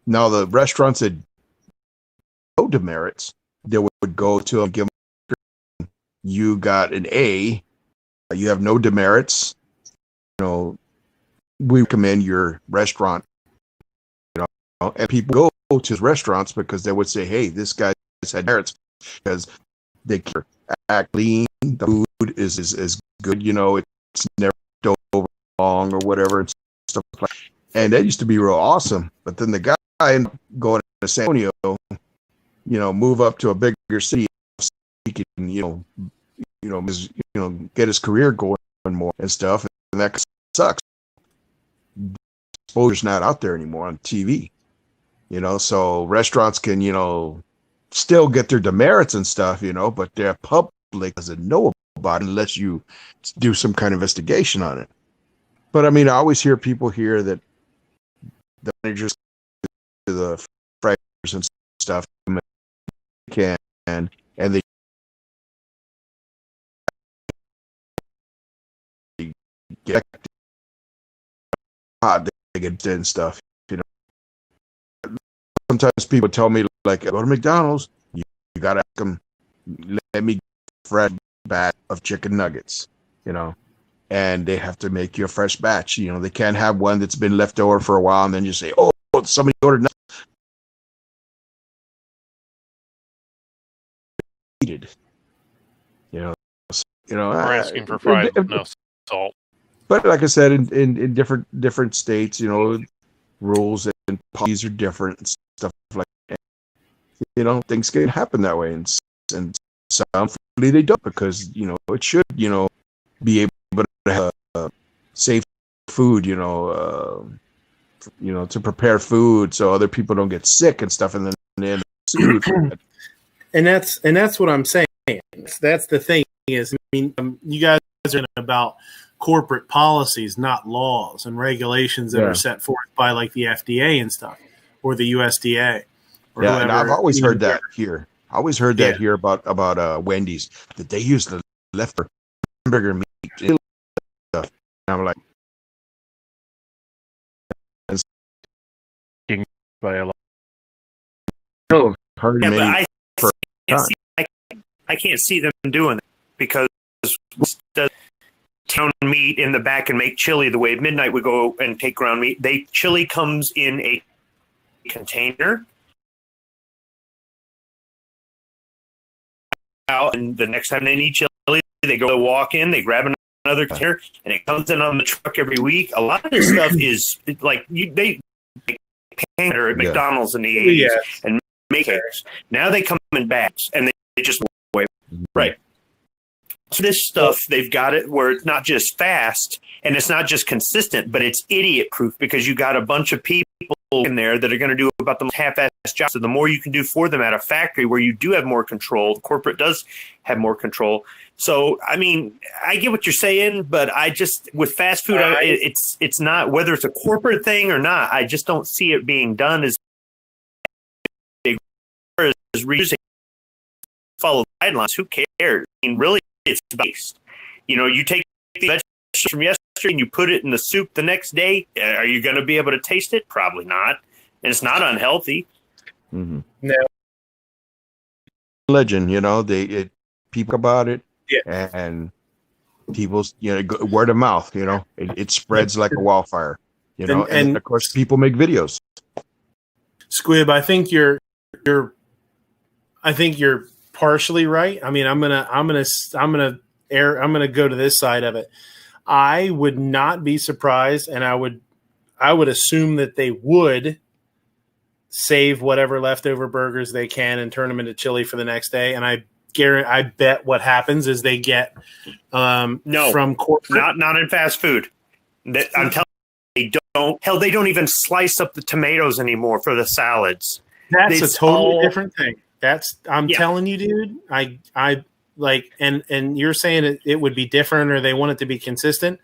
Now the restaurants that no demerits, they would go to them, give them, you got an A, you have no demerits. We recommend your restaurant. And people go to restaurants because they would say, "Hey, this guy has had merits because they act clean. The food is good. It's never over long or whatever and stuff like that." And that used to be real awesome. But then the guy going to San Antonio, move up to a bigger city, so he can, get his career going more and stuff, and that sucks. Exposure's not out there anymore on TV, so restaurants can, still get their demerits and stuff, but their public doesn't know about it unless you do some kind of investigation on it. But I always hear people here that the managers to the fraggers and stuff can, and they get hot, they get and stuff. Sometimes people tell me, like, go to McDonald's, you got to ask them, let me get a fresh batch of chicken nuggets, and they have to make you a fresh batch. They can't have one that's been left over for a while and then just say, "Oh, somebody ordered nuggets." We're asking for fries with no salt. But like I said, in different states, rules and policies are different and stuff like that. things can happen that way, and some they don't, because it should be able to have safe food, to prepare food so other people don't get sick and stuff, and then and that's what I'm saying. That's the thing is, you guys are about corporate policies, not laws and regulations that are set forth by like the FDA and stuff, or the USDA. Or yeah, whoever, and I've always heard that here. I always heard that here about Wendy's, that they use the leftover hamburger meat and stuff. And I'm like, by a lot. No, hard Yeah, made but I can't see them doing that, because does ground meat in the back and make chili the way Midnight would go and take ground meat. Chili comes in a container. Out, and the next time they need chili, they go walk in, they grab another container, and it comes in on the truck every week. A lot of this stuff is like they at McDonald's in the 80s and make it. Now they come in bags and they just wait. Right. So this stuff, they've got it where it's not just fast and it's not just consistent, but it's idiot proof, because you got a bunch of people in there that are going to do about the half-ass job. So the more you can do for them at a factory where you do have more control, the corporate does have more control. So, I get what you're saying, but I just, with fast food, it's not, whether it's a corporate thing or not, I just don't see it being done as big as reusing. Follow guidelines. Who cares? Really, it's based. You take the vegetables from yesterday and you put it in the soup the next day. Are you going to be able to taste it? Probably not. And it's not unhealthy. Mm-hmm. No. Legend, people about it, and people's, word of mouth, it spreads like a wildfire, and of course people make videos. Squib, I think you're partially right. I'm gonna go to this side of it. I would not be surprised, and I would assume that they would save whatever leftover burgers they can and turn them into chili for the next day. And I bet what happens is they get from corporate. Not in fast food. I'm telling you, they don't even slice up the tomatoes anymore for the salads. That's a totally different thing. I'm telling you, dude. I like, and you're saying it would be different, or they want it to be consistent.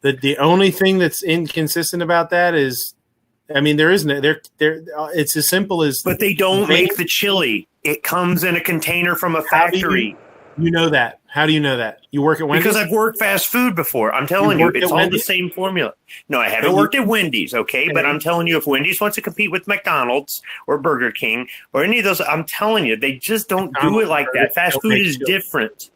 The only thing that's inconsistent about that is, there isn't. It's as simple as. But they don't make the chili. It comes in a container from a factory. You know that. How do you know that? You work at Wendy's? Because I've worked fast food before. I'm telling you, it's all the same formula. No, I haven't worked at Wendy's, okay? But I'm telling you, if Wendy's wants to compete with McDonald's or Burger King or any of those, I'm telling you, they just don't do it like that. Fast food is different.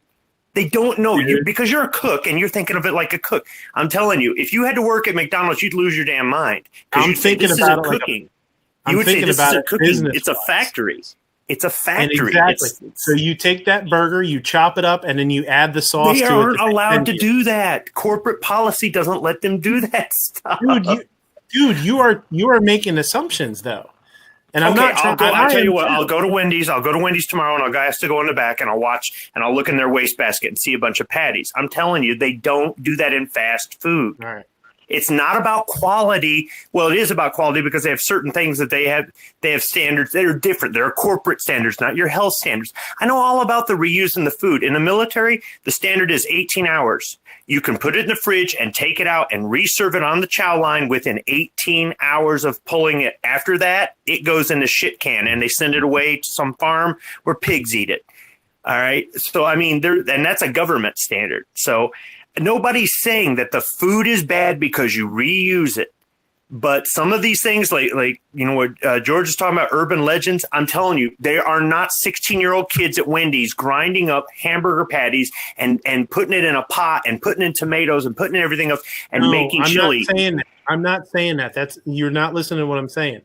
They don't know you because you're a cook and you're thinking of it like a cook. I'm telling you, if you had to work at McDonald's, you'd lose your damn mind. Because you'd say, this isn't cooking. You would say, this isn't cooking. It's a factory. It's a factory. Exactly. So you take that burger, you chop it up, and then you add the sauce to it. They aren't allowed to do that. Corporate policy doesn't let them do that stuff. Dude, you are making assumptions, though. And I'm not. I'll tell you what. I'll go to Wendy's. I'll go to Wendy's tomorrow, and I'll guys to go in the back, and I'll watch, and I'll look in their wastebasket and see a bunch of patties. I'm telling you, they don't do that in fast food. All right. It's not about quality. Well, it is about quality because they have certain things that they have standards that are different. There are corporate standards, not your health standards. I know all about the reusing the food. In the military, the standard is 18 hours. You can put it in the fridge and take it out and reserve it on the chow line within 18 hours of pulling it. After that, it goes in the shit can and they send it away to some farm where pigs eat it. All right. So, and that's a government standard. So, nobody's saying that the food is bad because you reuse it. But some of these things, like what George is talking about, urban legends, I'm telling you, they are not 16-year-old kids at Wendy's grinding up hamburger patties and putting it in a pot and putting in tomatoes and putting in everything else and making chili. I'm not saying that. You're not listening to what I'm saying.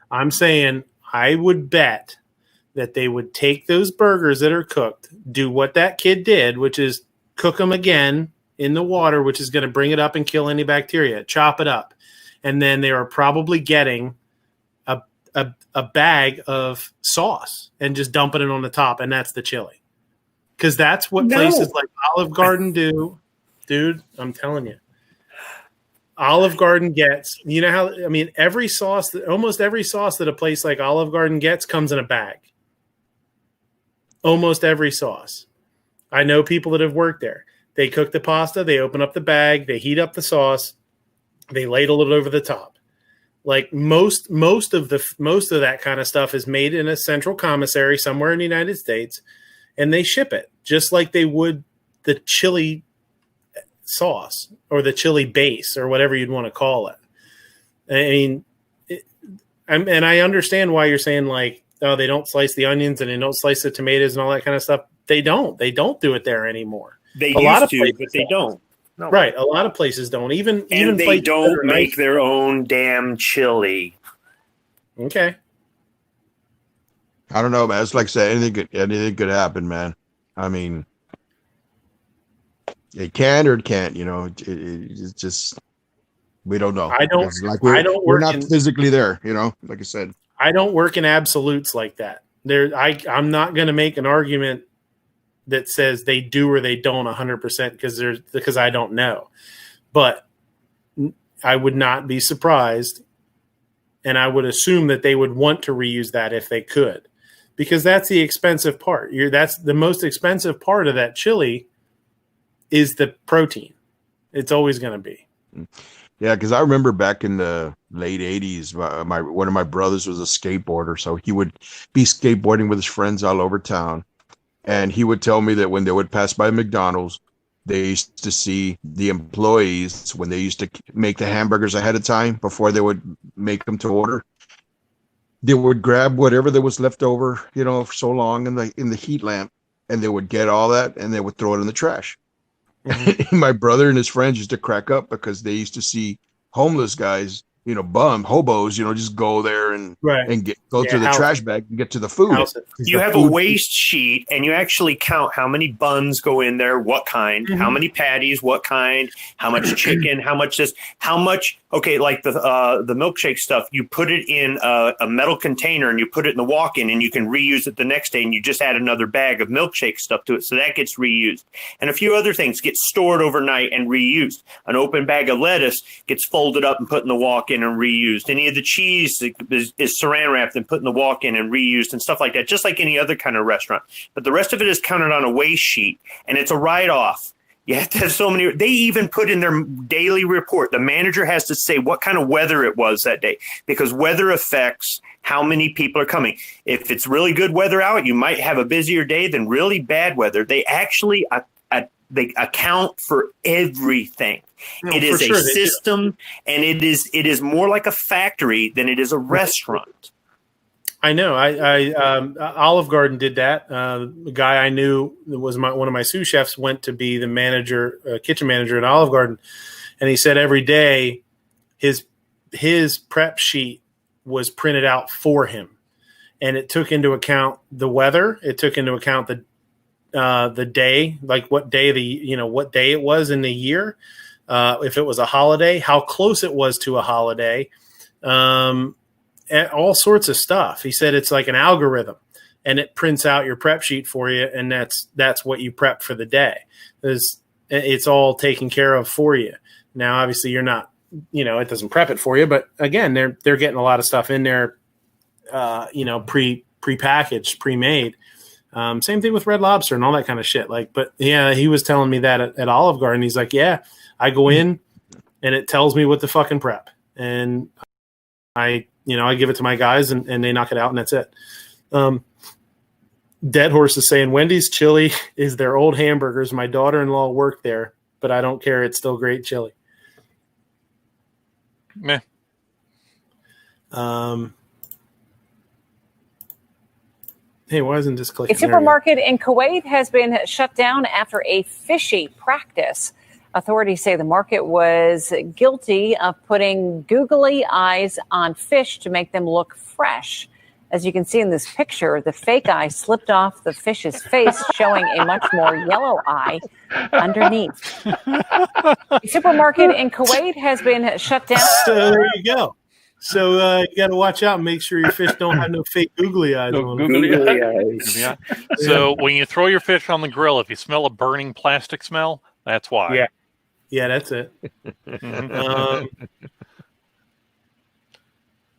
I'm saying I would bet that they would take those burgers that are cooked, do what that kid did, which is cook them again in the water, which is going to bring it up and kill any bacteria, chop it up. And then they are probably getting a bag of sauce and just dumping it on the top, and that's the chili. Because that's what places like Olive Garden do. Dude, I'm telling you. Olive Garden gets, you know how, I mean, almost every sauce that a place like Olive Garden gets comes in a bag. Almost every sauce. I know people that have worked there. They cook the pasta, they open up the bag, they heat up the sauce, they ladle it over the top. Like most of that kind of stuff is made in a central commissary somewhere in the United States, and they ship it just like they would the chili sauce or the chili base or whatever you'd want to call it. I mean, and I understand why you're saying like, oh, they don't slice the onions and they don't slice the tomatoes and all that kind of stuff. They don't do it there anymore. They a lot of used to, but they don't. No. Right. A lot of places don't. Even they don't make their own damn chili. Okay. I don't know, man. It's like I said, anything could happen, man. I mean, it can or it can't. You know, it's just we don't know. We're not physically there. You know, like I said, I don't work in absolutes like that. I'm not going to make an argument that says they do or they don't 100% because I don't know. But I would not be surprised, and I would assume that they would want to reuse that if they could, because that's the expensive part. That's the most expensive part of that chili is the protein. It's always going to be. Yeah, because I remember back in the late 80s, one of my brothers was a skateboarder, so he would be skateboarding with his friends all over town. And he would tell me that when they would pass by McDonald's, they used to see the employees, when they used to make the hamburgers ahead of time before they would make them to order, they would grab whatever that was left over, you know, for so long in the heat lamp, and they would get all that and they would throw it in the trash. Mm-hmm. My brother and his friends used to crack up because they used to see homeless guys, you know, hobos, you know, just go there and go to the trash bag and get to the food. You have a waste sheet, and you actually count how many buns go in there, what kind, how many patties, what kind, how much chicken, how much this, how much. Okay, like the milkshake stuff, you put it in a metal container and you put it in the walk-in, and you can reuse it the next day, and you just add another bag of milkshake stuff to it, so that gets reused. And a few other things get stored overnight and reused. An open bag of lettuce gets folded up and put in the walk-in and reused. Any of the cheese is saran wrapped and put in the walk-in and reused and stuff like that, just like any other kind of restaurant. But the rest of it is counted on a waste sheet, and it's a write-off. You have to have so many. They even put in their daily report, the manager has to say what kind of weather it was that day, because weather affects how many people are coming. If it's really good weather out, you might have a busier day than really bad weather. They actually they account for everything. No, it is a system, and it is more like a factory than it is a restaurant. I know. Olive Garden did that. The guy I knew that was one of my sous chefs went to be the manager, kitchen manager at Olive Garden, and he said every day his prep sheet was printed out for him, and it took into account the weather. It took into account the day, like what day what day it was in the year, if it was a holiday, how close it was to a holiday. All sorts of stuff. He said it's like an algorithm, and it prints out your prep sheet for you, and that's what you prep for the day. It's all taken care of for you. Now, obviously, you're not, it doesn't prep it for you, but again, they're getting a lot of stuff in there, pre-packaged, pre-made. Same thing with Red Lobster and all that kind of shit. But yeah, he was telling me that at Olive Garden. He's like, yeah, I go in and it tells me what to fucking prep, and I give it to my guys and they knock it out, and that's it. Dead Horse is saying Wendy's chili is their old hamburgers. My daughter-in-law worked there, but I don't care. It's still great chili. Meh. Hey, why isn't this clicking? A supermarket in Kuwait has been shut down after a fishy practice. Authorities say the market was guilty of putting googly eyes on fish to make them look fresh. As you can see in this picture, the fake eye slipped off the fish's face, showing a much more yellow eye underneath. A supermarket in Kuwait has been shut down. So there you go. So you got to watch out and make sure your fish don't have no fake googly eyes on them. Googly eyes. Yeah. So when you throw your fish on the grill, if you smell a burning plastic smell, that's why. Yeah. Yeah, that's it.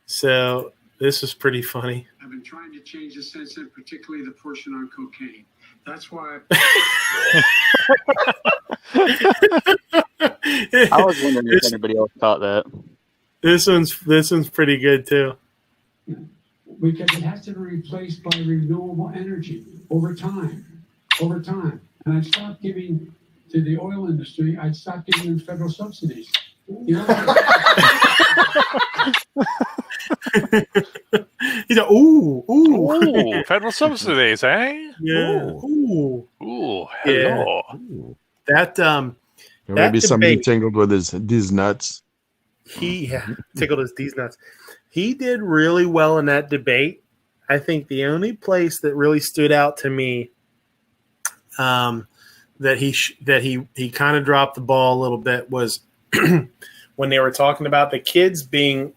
So this was pretty funny. I've been trying to change the sensitive, particularly the portion on cocaine. That's why I was wondering if anybody else caught that. This one's pretty good too. because it has to be replaced by renewable energy over time. And I'd stop giving to the oil industry. I'd stop giving them federal subsidies. You know? He's like, ooh, federal subsidies, eh? Yeah. Ooh, hello. Yeah. That maybe somebody debate, tingled with his nuts. He tickled his Deeze nuts. He did really well in that debate. I think the only place that really stood out to me, that he kind of dropped the ball a little bit was when they were talking about the kids being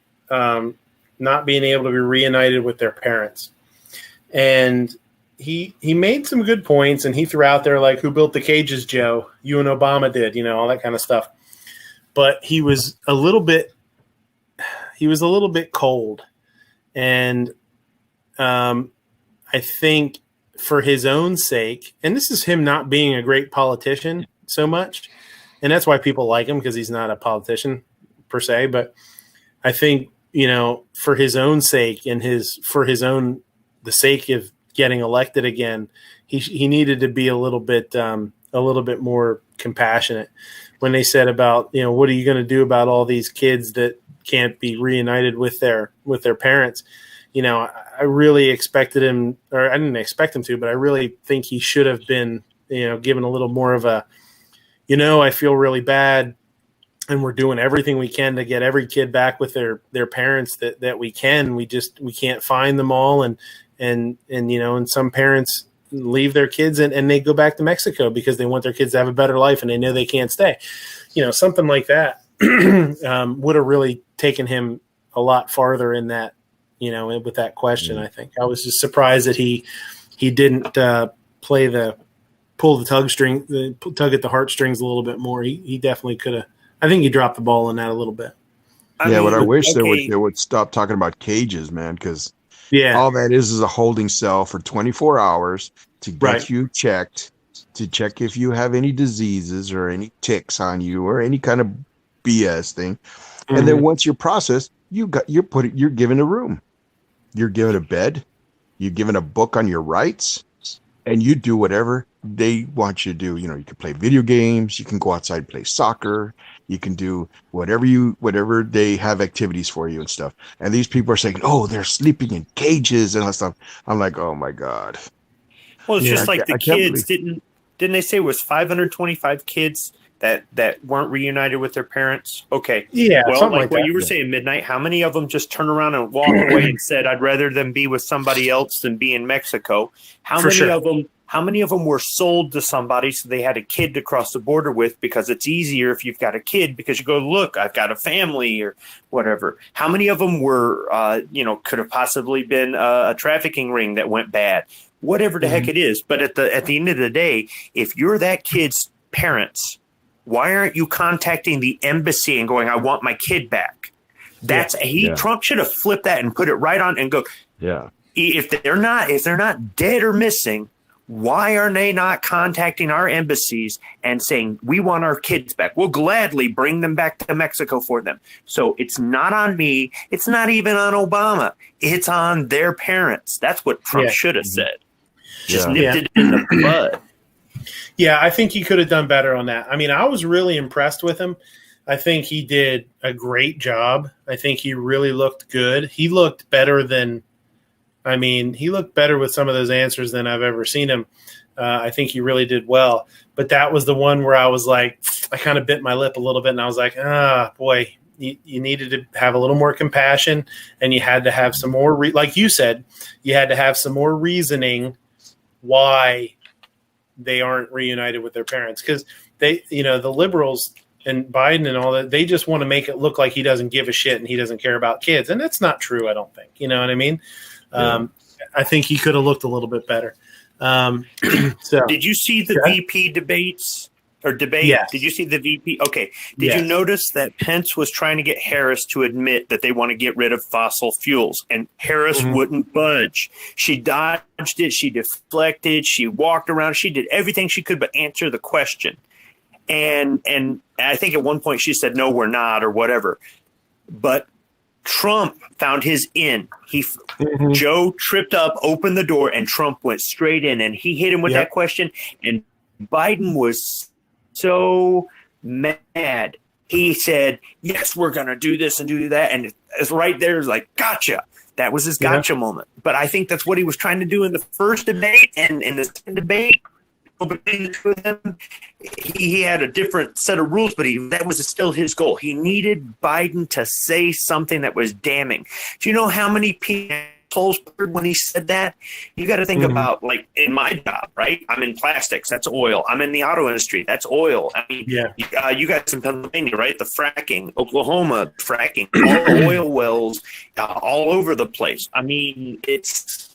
not being able to be reunited with their parents. And he made some good points, and he threw out there like, who built the cages, Joe? You and Obama did, all that kind of stuff. But he was a little bit cold. And I think for his own sake, and this is him not being a great politician so much, and that's why people like him, because he's not a politician per se, but I think, for his own sake and the sake of getting elected again, he needed to be a little bit more compassionate when they said about, what are you going to do about all these kids that can't be reunited with their parents? I really expected him, or I didn't expect him to, but I really think he should have been, given a little more of a, I feel really bad, and we're doing everything we can to get every kid back with their parents that we can. We can't find them all. And some parents leave their kids and they go back to Mexico because they want their kids to have a better life and they know they can't stay. Something like that would have really taken him a lot farther in that, with that question. I think I was just surprised that he didn't pull the tug at the heartstrings a little bit more. He definitely could have. I think he dropped the ball in that a little bit. I wish they would stop talking about cages, man, because all that is a holding cell for 24 hours to get you checked, to check if you have any diseases or any ticks on you or any kind of BS thing. Mm-hmm. And then once you're processed, you're given a room, you're given a bed, you're given a book on your rights, and you do whatever they want you to do. You can play video games, you can go outside and play soccer, you can do whatever they have activities for you and stuff. And these people are saying, oh, they're sleeping in cages and all that stuff. I'm like, oh my God. Well, it's just like the kids didn't they say it was 525 kids that weren't reunited with their parents? Okay. Yeah. Well, like what that. you were saying, Midnight, how many of them just turned around and walked away and said, I'd rather them be with somebody else than be in Mexico? How many of them were sold to somebody so they had a kid to cross the border with, because it's easier if you've got a kid because you go, look, I've got a family or whatever. How many of them were, could have possibly been a trafficking ring that went bad, whatever the heck it is. But at the end of the day, if you're that kid's parents, why aren't you contacting the embassy and going, I want my kid back? Trump should have flipped that and put it right on and go, if they're not dead or missing, why are they not contacting our embassies and saying, we want our kids back? We'll gladly bring them back to Mexico for them. So it's not on me. It's not even on Obama. It's on their parents. That's what Trump should have said. Just nipped it in the bud. Yeah, I think he could have done better on that. I mean, I was really impressed with him. I think he did a great job. I think he really looked good. He looked better with some of those answers than I've ever seen him. I think he really did well. But that was the one where I was like, I kind of bit my lip a little bit, and I was like, boy, you needed to have a little more compassion, and you had to have some more, like you said, you had to have some more reasoning why they aren't reunited with their parents. Because the liberals and Biden and all that, they just want to make it look like he doesn't give a shit and he doesn't care about kids. And that's not true, I don't think. You know what I mean? I think he could have looked a little bit better. So did you see the VP debates or debate? Yes. Did you see the VP? Okay. Did you notice that Pence was trying to get Harris to admit that they want to get rid of fossil fuels, and Harris wouldn't budge? She dodged it. She deflected. She walked around. She did everything she could but answer the question. And I think at one point she said, "No, we're not," or whatever. But Trump found his in. Joe tripped up, opened the door, and Trump went straight in, and he hit him with that question. And Biden was so mad. He said, "Yes, we're going to do this and do that." And it's right there. It's like, gotcha. That was his gotcha moment. But I think that's what he was trying to do in the first debate, and in the second debate, between the two of them, he had a different set of rules, but that was still his goal. He needed Biden to say something that was damning. Do you know how many people heard when he said that? You got to think about, like, in my job, right? I'm in plastics. That's oil. I'm in the auto industry. That's oil. I mean, you guys in Pennsylvania, right? The fracking, Oklahoma fracking, all the oil wells all over the place. I mean, it's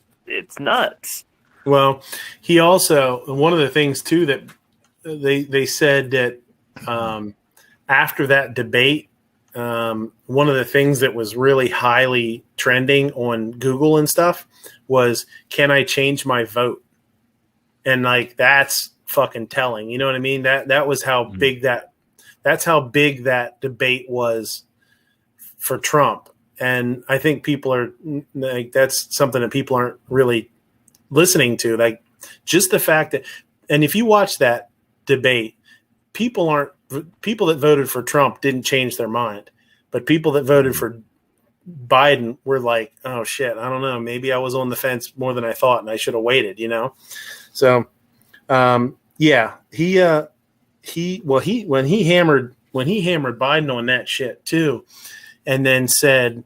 nuts. Well, he also, one of the things too that they said that after that debate, one of the things that was really highly trending on Google and stuff was, "Can I change my vote?" And like, that's fucking telling. You know what I mean? That was how big that's how big that debate was for Trump. And I think people are like, that's something that people aren't really listening to, like, just the fact that, and if you watch that debate, people that voted for Trump didn't change their mind, but people that voted for Biden were like, "Oh shit, I don't know, maybe I was on the fence more than I thought and I should have waited," you know? So when he hammered Biden on that shit too, and then said,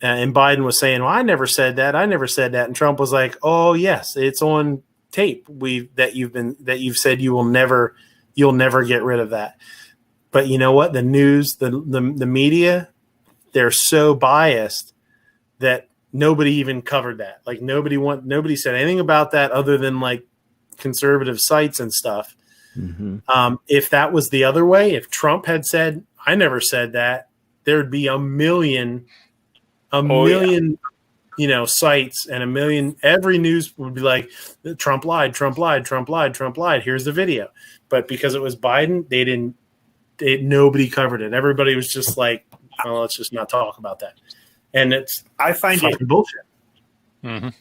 and Biden was saying, "Well, I never said that. I never said that." And Trump was like, "Oh yes, it's on tape. That you've said you'll never get rid of that." But you know what? The news, the media, they're so biased that nobody even covered that. Like nobody said anything about that other than like conservative sites and stuff. If that was the other way, if Trump had said, "I never said that," there would be a million, you know, sites and a million. Every news would be like, "Trump lied, Trump lied, Trump lied, Trump lied. Here's the video." But because it was Biden, nobody covered it. Everybody was just like, "Well, let's just not talk about that." And I find it bullshit.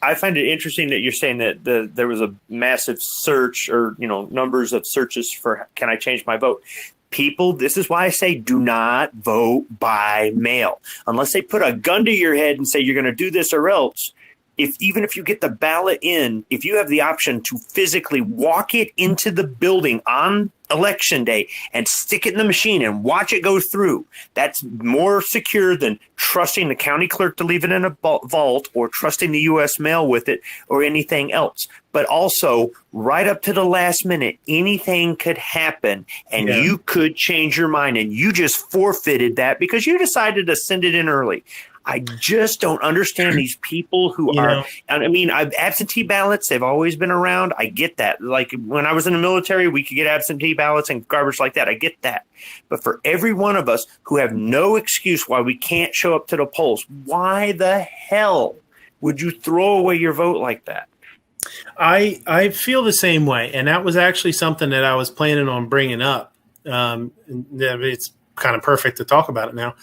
I find it interesting that you're saying that there was a massive search, or, you know, numbers of searches for "Can I change my vote?" People, this is why I say do not vote by mail unless they put a gun to your head and say you're going to do this or else. Even if you get the ballot in, if you have the option to physically walk it into the building on election day and stick it in the machine and watch it go through, that's more secure than trusting the county clerk to leave it in a vault or trusting the U.S. mail with it or anything else. But also, right up to the last minute, anything could happen and you could change your mind, and you just forfeited that because you decided to send it in early. I just don't understand these people who are, I mean, absentee ballots, they've always been around. I get that. Like when I was in the military, we could get absentee ballots and garbage like that. I get that. But for every one of us who have no excuse why we can't show up to the polls, why the hell would you throw away your vote like that? I feel the same way. And that was actually something that I was planning on bringing up. It's kind of perfect to talk about it now,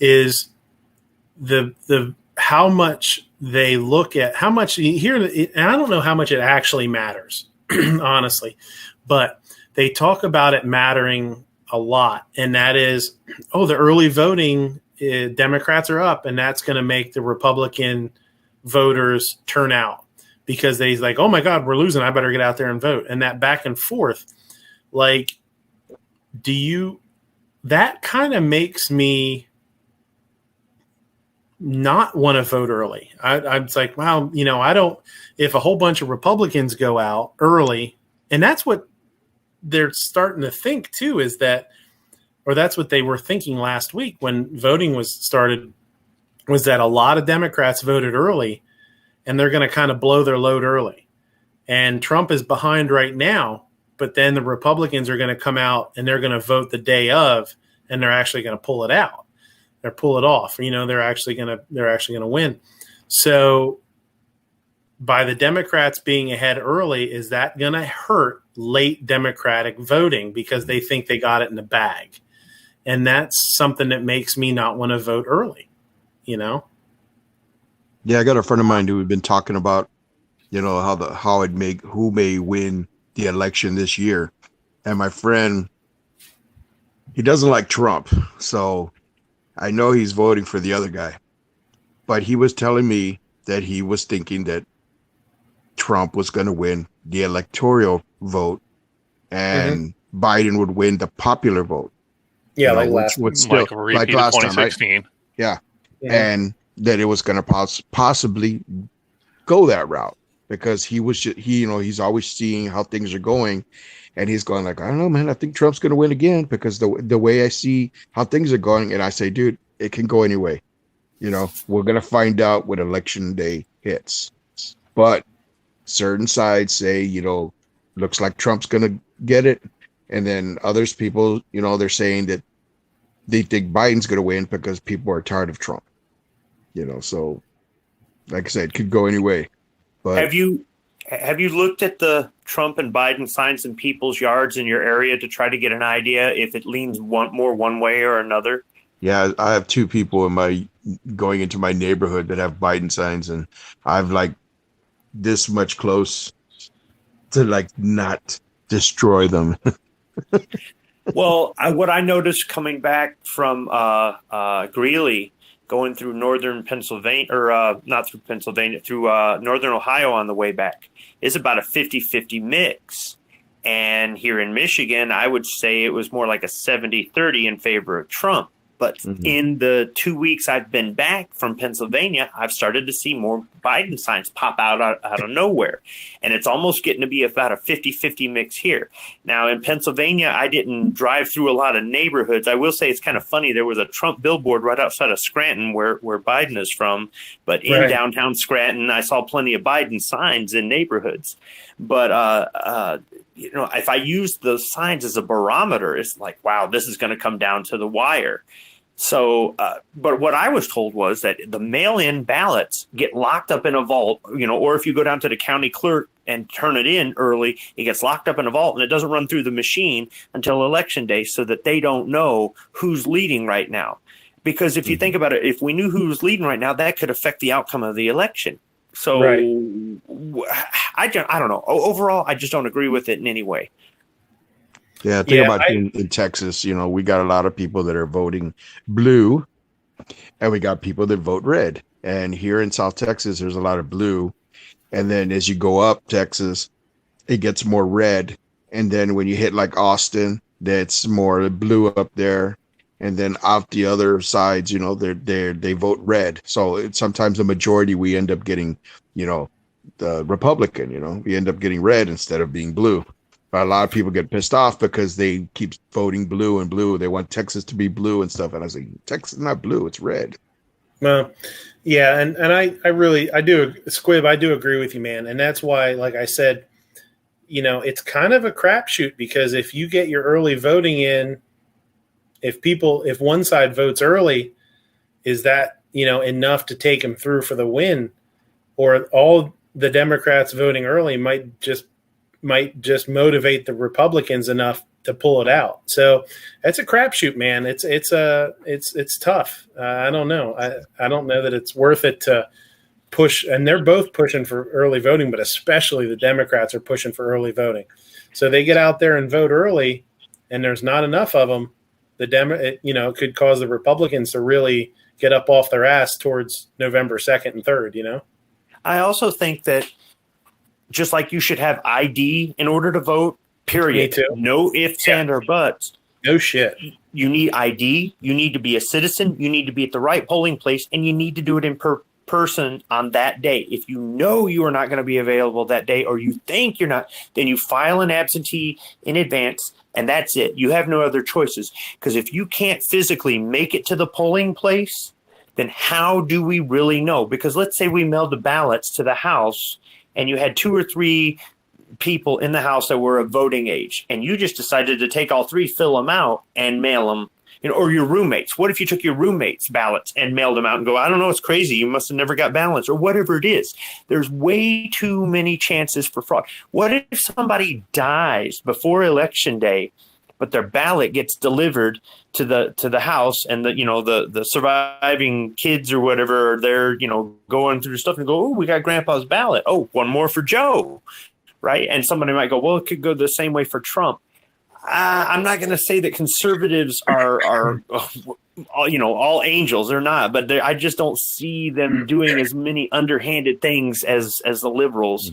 is the how much they look at how much here, and I don't know how much it actually matters, honestly, but they talk about it mattering a lot, and that is, the early voting, Democrats are up, and that's going to make the Republican voters turn out because they's like, "Oh my God, we're losing. I better get out there and vote." And that back and forth, like, that kind of makes me not want to vote early. I'm like, wow, I don't, if a whole bunch of Republicans go out early, and that's what they're starting to think too, is that or that's what they were thinking last week when voting was started, was that a lot of Democrats voted early and they're going to kind of blow their load early. And Trump is behind right now, but then the Republicans are going to come out and they're going to vote the day of, and they're actually going to pull it out. They're pull it off. They're actually going to win. So by the Democrats being ahead early, is that going to hurt late Democratic voting because they think they got it in the bag? And that's something that makes me not want to vote early, Yeah, I got a friend of mine who had been talking about, who may win the election this year. And my friend, he doesn't like Trump. So I know he's voting for the other guy. But he was telling me that he was thinking that Trump was going to win the electoral vote and Biden would win the popular vote. Yeah, like last like a repeat of 2016. Right? Yeah. And that it was going to possibly go that route because he's always seeing how things are going, and he's going like, I don't know, man, I think Trump's going to win again because the way I see how things are going, and I say, dude, it can go any way. We're going to find out when election day hits, but certain sides say, looks like Trump's going to get it. And then others people, they're saying that they think Biden's going to win because people are tired of Trump, so like I said, it could go any way. But have you looked at the Trump and Biden signs in people's yards in your area to try to get an idea if it leans one way or another? Yeah, I have two people going into my neighborhood that have Biden signs, and I've like this much close to like not destroy them. Well, what I noticed coming back from Greeley, going through northern Pennsylvania, or not through Pennsylvania, through northern Ohio on the way back, is about a 50-50 mix. And here in Michigan, I would say it was more like a 70-30 in favor of Trump. But in the 2 weeks I've been back from Pennsylvania, I've started to see more Biden signs pop out of nowhere. And it's almost getting to be about a 50-50 mix here. Now, in Pennsylvania, I didn't drive through a lot of neighborhoods. I will say it's kind of funny. There was a Trump billboard right outside of Scranton where Biden is from. But in downtown Scranton, I saw plenty of Biden signs in neighborhoods. But if I use those signs as a barometer, it's like, wow, this is going to come down to the wire. So, but what I was told was that the mail-in ballots get locked up in a vault, or if you go down to the county clerk and turn it in early, it gets locked up in a vault and it doesn't run through the machine until election day so that they don't know who's leading right now. Because if you think about it, if we knew who was leading right now, that could affect the outcome of the election. So I don't know. Overall, I just don't agree with it in any way. Yeah, think about in Texas, we got a lot of people that are voting blue and we got people that vote red. And here in South Texas, there's a lot of blue. And then as you go up Texas, it gets more red. And then when you hit like Austin, that's more blue up there. And then out the other sides, they vote red. So sometimes the majority, we end up getting, the Republican, we end up getting red instead of being blue. But a lot of people get pissed off because they keep voting blue and blue. They want Texas to be blue and stuff. And I was like, Texas is not blue, it's red. Well, yeah. And I do, Squib, I do agree with you, man. And that's why, like I said, it's kind of a crapshoot because if you get your early voting in, if one side votes early, is that, enough to take them through for the win? Or all the Democrats voting early might just motivate the Republicans enough to pull it out. So that's a crapshoot, man. It's tough. I don't know. I don't know that it's worth it to push. And they're both pushing for early voting, but especially the Democrats are pushing for early voting. So they get out there and vote early, and there's not enough of them. It could cause the Republicans to really get up off their ass towards November 2nd and 3rd. I also think that just like you should have ID in order to vote, period. Me too. No ifs, and, or buts. No shit. You need ID. You need to be a citizen. You need to be at the right polling place, and you need to do it in person on that day. If you know you are not going to be available that day, or you think you're not, then you file an absentee in advance, and that's it. You have no other choices. Because if you can't physically make it to the polling place, then how do we really know? Because let's say we mailed the ballots to the house and you had 2 or 3 people in the house that were of voting age, and you just decided to take all 3, fill them out, and mail them. Or your roommates. What if you took your roommates' ballots and mailed them out and go, I don't know, it's crazy. You must have never got ballots, or whatever it is. There's way too many chances for fraud. What if somebody dies before election day, but their ballot gets delivered to the house, and the surviving kids or whatever, they're going through stuff and go, oh, we got Grandpa's ballot. Oh, one more for Joe, right? And somebody might go, well, it could go the same way for Trump. I'm not going to say that conservatives are all angels. They're not, but I just don't see them doing as many underhanded things as the liberals.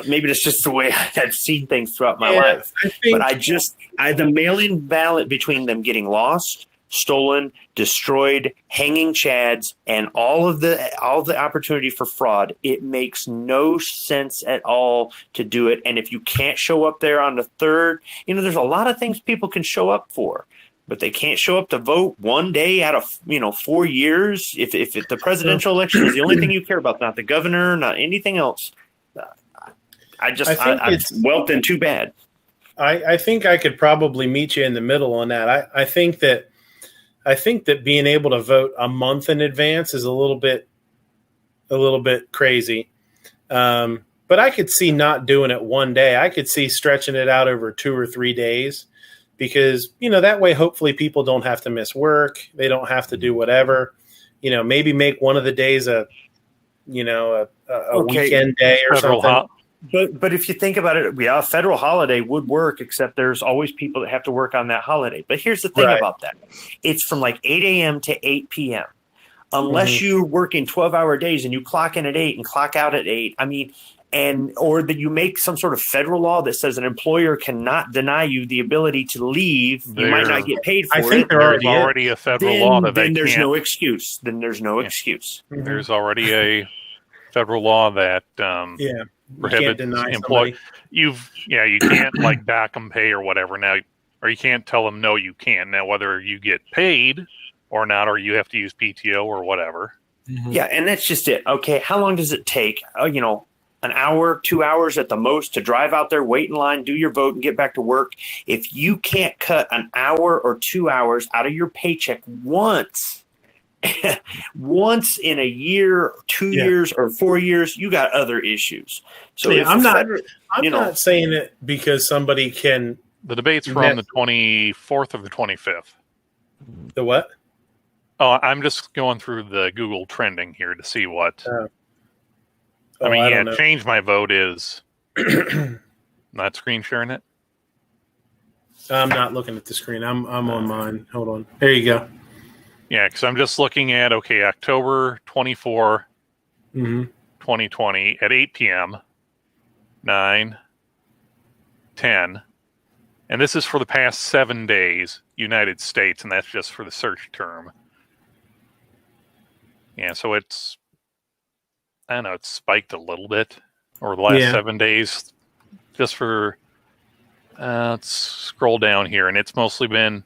Maybe that's just the way I've seen things throughout my life. The mail-in ballot, between them getting lost, stolen, destroyed, hanging chads, and all the opportunity for fraud, it makes no sense at all to do it. And if you can't show up there on the 3rd, there's a lot of things people can show up for, but they can't show up to vote one day out of 4 years. If the presidential election is the only thing you care about, not the governor, not anything else, I'm well, then too bad. I think I could probably meet you in the middle on that. I think that being able to vote a month in advance is a little bit crazy. But I could see not doing it one day. I could see stretching it out over 2 or 3 days, because, that way, hopefully people don't have to miss work. They don't have to do whatever, maybe make one of the days a weekend day or something. But if you think about it, a federal holiday would work, except there's always people that have to work on that holiday. But here's the thing about that. It's from like 8 a.m. to 8 p.m. Unless you're working 12-hour days and you clock in at 8 and clock out at 8. Or that you make some sort of federal law that says an employer cannot deny you the ability to leave. You might not get paid for it. I think there's already a federal law that then there's no excuse. Then there's no excuse. There's already a federal law that prohibits employee. You can't like back them pay or whatever now, or you can't tell them no, you can. Now whether you get paid or not, or you have to use PTO or whatever. Yeah, and that's just it. Okay, how long does it take? An hour, 2 hours at the most to drive out there, wait in line, do your vote, and get back to work. If you can't cut an hour or 2 hours out of your paycheck once in a year, 2 years, or 4 years, you got other issues. So I'm not saying it because somebody can. The debate's from the 24th or the 25th. The what? Oh, I'm just going through the Google trending here to see what. Change my vote is not screen sharing it. I'm not looking at the screen. I'm on mine. Hold on. There you go. Yeah, because I'm just looking at, October 24, 2020 at 8 p.m., 9, 10. And this is for the past 7 days, United States, and that's just for the search term. Yeah, so it's spiked a little bit over the last 7 days. Just for, let's scroll down here, and it's mostly been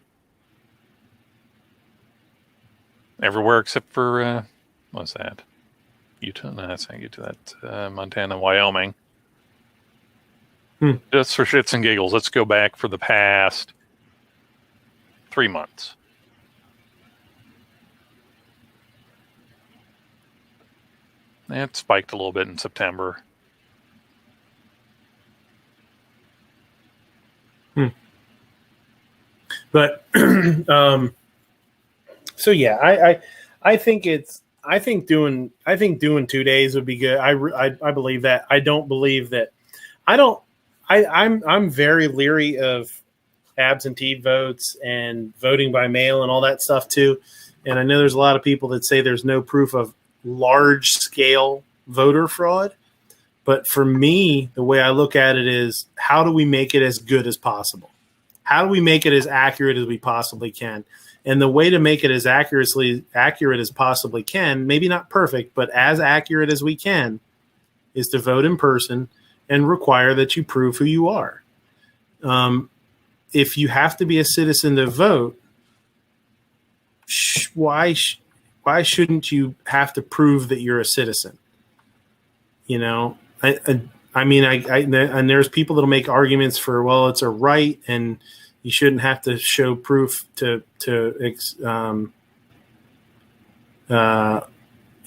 everywhere except for, what's that? Utah? No, that's not Utah. That's Montana, Wyoming. Just for shits and giggles, let's go back for the past 3 months. It spiked a little bit in September. But so yeah, I think doing 2 days would be good. I believe that. I don't believe that. I'm very leery of absentee votes and voting by mail and all that stuff too. And I know there's a lot of people that say there's no proof of large scale voter fraud. But for me, the way I look at it is, how do we make it as good as possible? How do we make it as accurate as we possibly can? And the way to make it as accurate as possibly can, maybe not perfect, but as accurate as we can, is to vote in person and require that you prove who you are. If you have to be a citizen to vote, why shouldn't you have to prove that you're a citizen? You know, I mean, and there's people that'll make arguments for, well, it's a right, and you shouldn't have to show proof you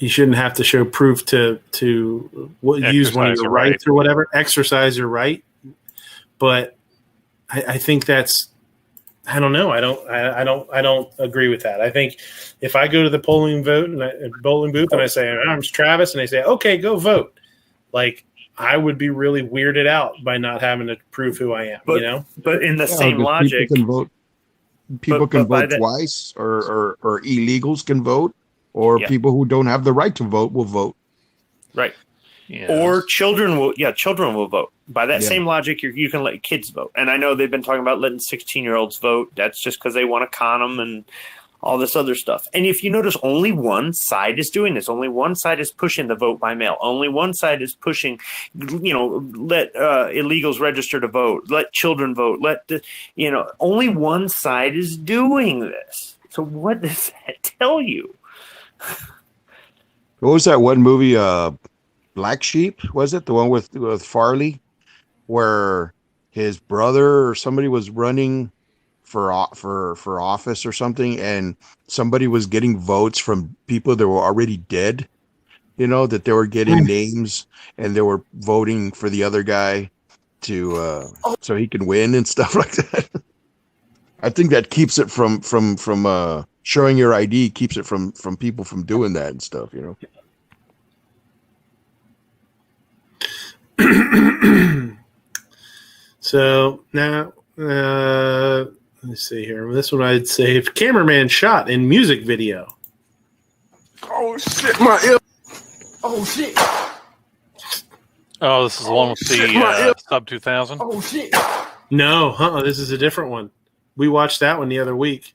shouldn't have to show proof to use one of your rights or whatever, exercise your right. But I think that's, I don't know. I don't agree with that. I think if I go to the polling booth and I say, I'm Travis, and they say, okay, go vote. Like, I would be really weirded out by not having to prove who I am, but, you know? But in the same logic, people can vote twice, or illegals can vote, or people who don't have the right to vote will vote. Right. Yes. Or children will vote. By that same logic, you can let kids vote. And I know they've been talking about letting 16-year-olds vote. That's just because they want to con them and all this other stuff. And if you notice, only one side is doing this. Only one side is pushing the vote by mail. Only one side is pushing, let illegals register to vote. Let children vote. Only one side is doing this. So what does that tell you? What was that one movie, Black Sheep, was it? The one with Farley, where his brother or somebody was running for office or something, and somebody was getting votes from people that were already dead, that they were getting names, and they were voting for the other guy to so he can win and stuff like that. I think that keeps it from showing your ID, keeps it from people from doing that and stuff, So now, let's see here. This one I'd say, if cameraman shot in music video. Oh shit, my ear. Oh shit. Oh, this is the one with the Sub 2000. Oh shit. No, this is a different one. We watched that one the other week.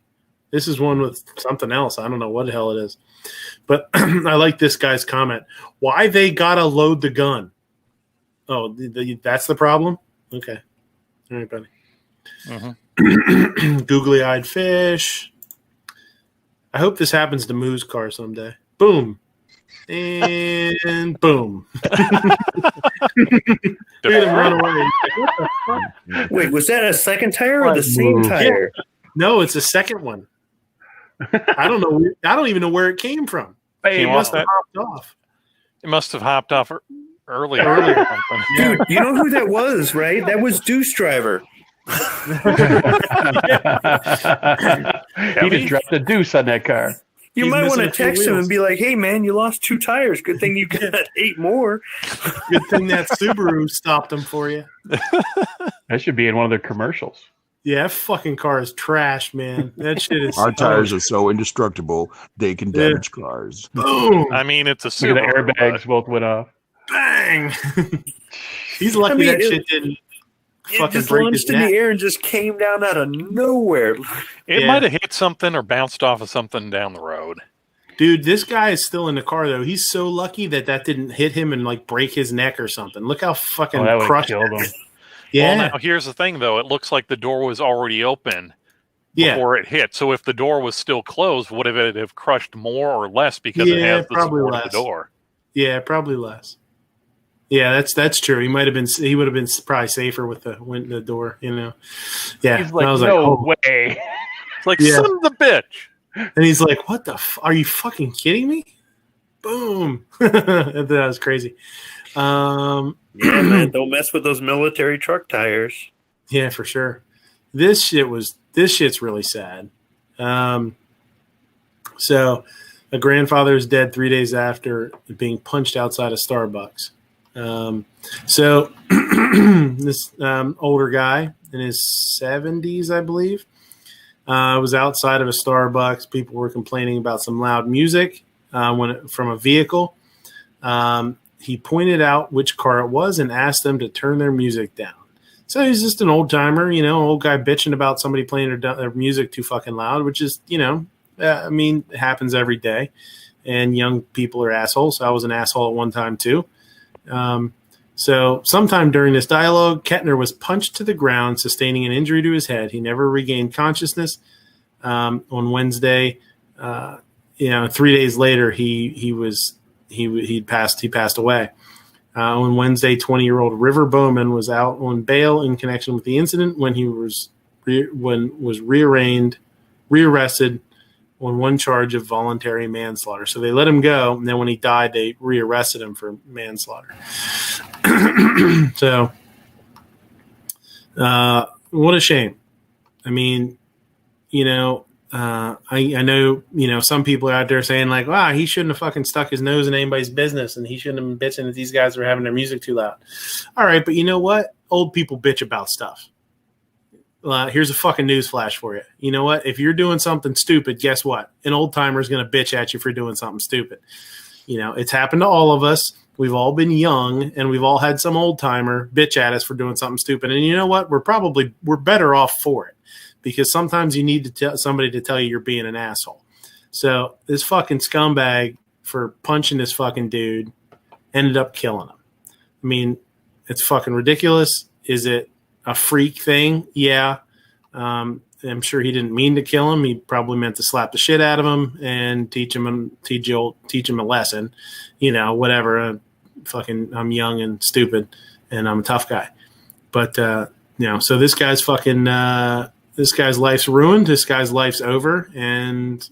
This is one with something else. I don't know what the hell it is. But I like this guy's comment. Why they gotta load the gun? Oh, that's the problem? Okay. All right, buddy. Googly-eyed fish. I hope this happens to Moo's car someday. Boom. And boom. Look at him run away. What the fuck? Wait, was that a second tire or the same tire? Yeah. No, it's a second one. I don't know. I don't even know where it came from. It must have hopped off. It must have hopped off earlier. Dude, you know who that was, right? That was Deuce Driver. He just dropped a deuce on that car. You might want to text him and be like, hey, man, you lost 2 tires. Good thing you got 8 more. Good thing that Subaru stopped him for you. That should be in one of their commercials. Yeah, that fucking car is trash, man. That shit is. Our tires are so indestructible, they can damage cars. Boom. I mean, it's a Subaru. The airbags both went off. Bang. He's lucky that shit didn't fucking just break his launched in neck. the air and just came down out of nowhere. It might have hit something or bounced off of something down the road. Dude, this guy is still in the car, though. He's so lucky that didn't hit him and, break his neck or something. Look how fucking that crushed killed him. Yeah. Well, now, here's the thing, though. It looks like the door was already open before it hit. So if the door was still closed, would it have crushed more or less because it has the support of the door? Yeah, probably less. Yeah, that's true. He would have been probably safer with the door, Yeah. He's like, I was no like, way. It's like, son of the bitch. And he's like, what the are you fucking kidding me? Boom. That was crazy. Yeah, man, don't mess with those military truck tires. Yeah, for sure. This shit's really sad. So a grandfather is dead 3 days after being punched outside of Starbucks. So this older guy in his 70s, I believe, was outside of a Starbucks. People were complaining about some loud music from a vehicle. He pointed out which car it was and asked them to turn their music down. So he's just an old timer, old guy bitching about somebody playing their music too fucking loud, which is, it happens every day. And young people are assholes. I was an asshole at one time too. So sometime during this dialogue, Kettner was punched to the ground, sustaining an injury to his head. He never regained consciousness. On Wednesday, 3 days later, he passed away. On Wednesday, 20-year-old River Bowman was out on bail in connection with the incident when he was rearrested on one charge of voluntary manslaughter. So they let him go, and then when he died, they rearrested him for manslaughter. So, what a shame. I mean, I know, some people are out there saying like, wow, he shouldn't have fucking stuck his nose in anybody's business, and he shouldn't have been bitching that these guys were having their music too loud. All right, but you know what? Old people bitch about stuff. Here's a fucking news flash for you. You know what? If you're doing something stupid, guess what? An old timer is going to bitch at you for doing something stupid. It's happened to all of us. We've all been young, and we've all had some old timer bitch at us for doing something stupid. And you know what? We're better off for it, because sometimes you need to tell somebody to tell you you're being an asshole. So this fucking scumbag, for punching this fucking dude, ended up killing him. I mean, it's fucking ridiculous. Is it a freak thing? Yeah. I'm sure he didn't mean to kill him. He probably meant to slap the shit out of him and teach him a lesson, whatever. I'm young and stupid, and I'm a tough guy. But, so this guy's life's ruined. This guy's life's over. And,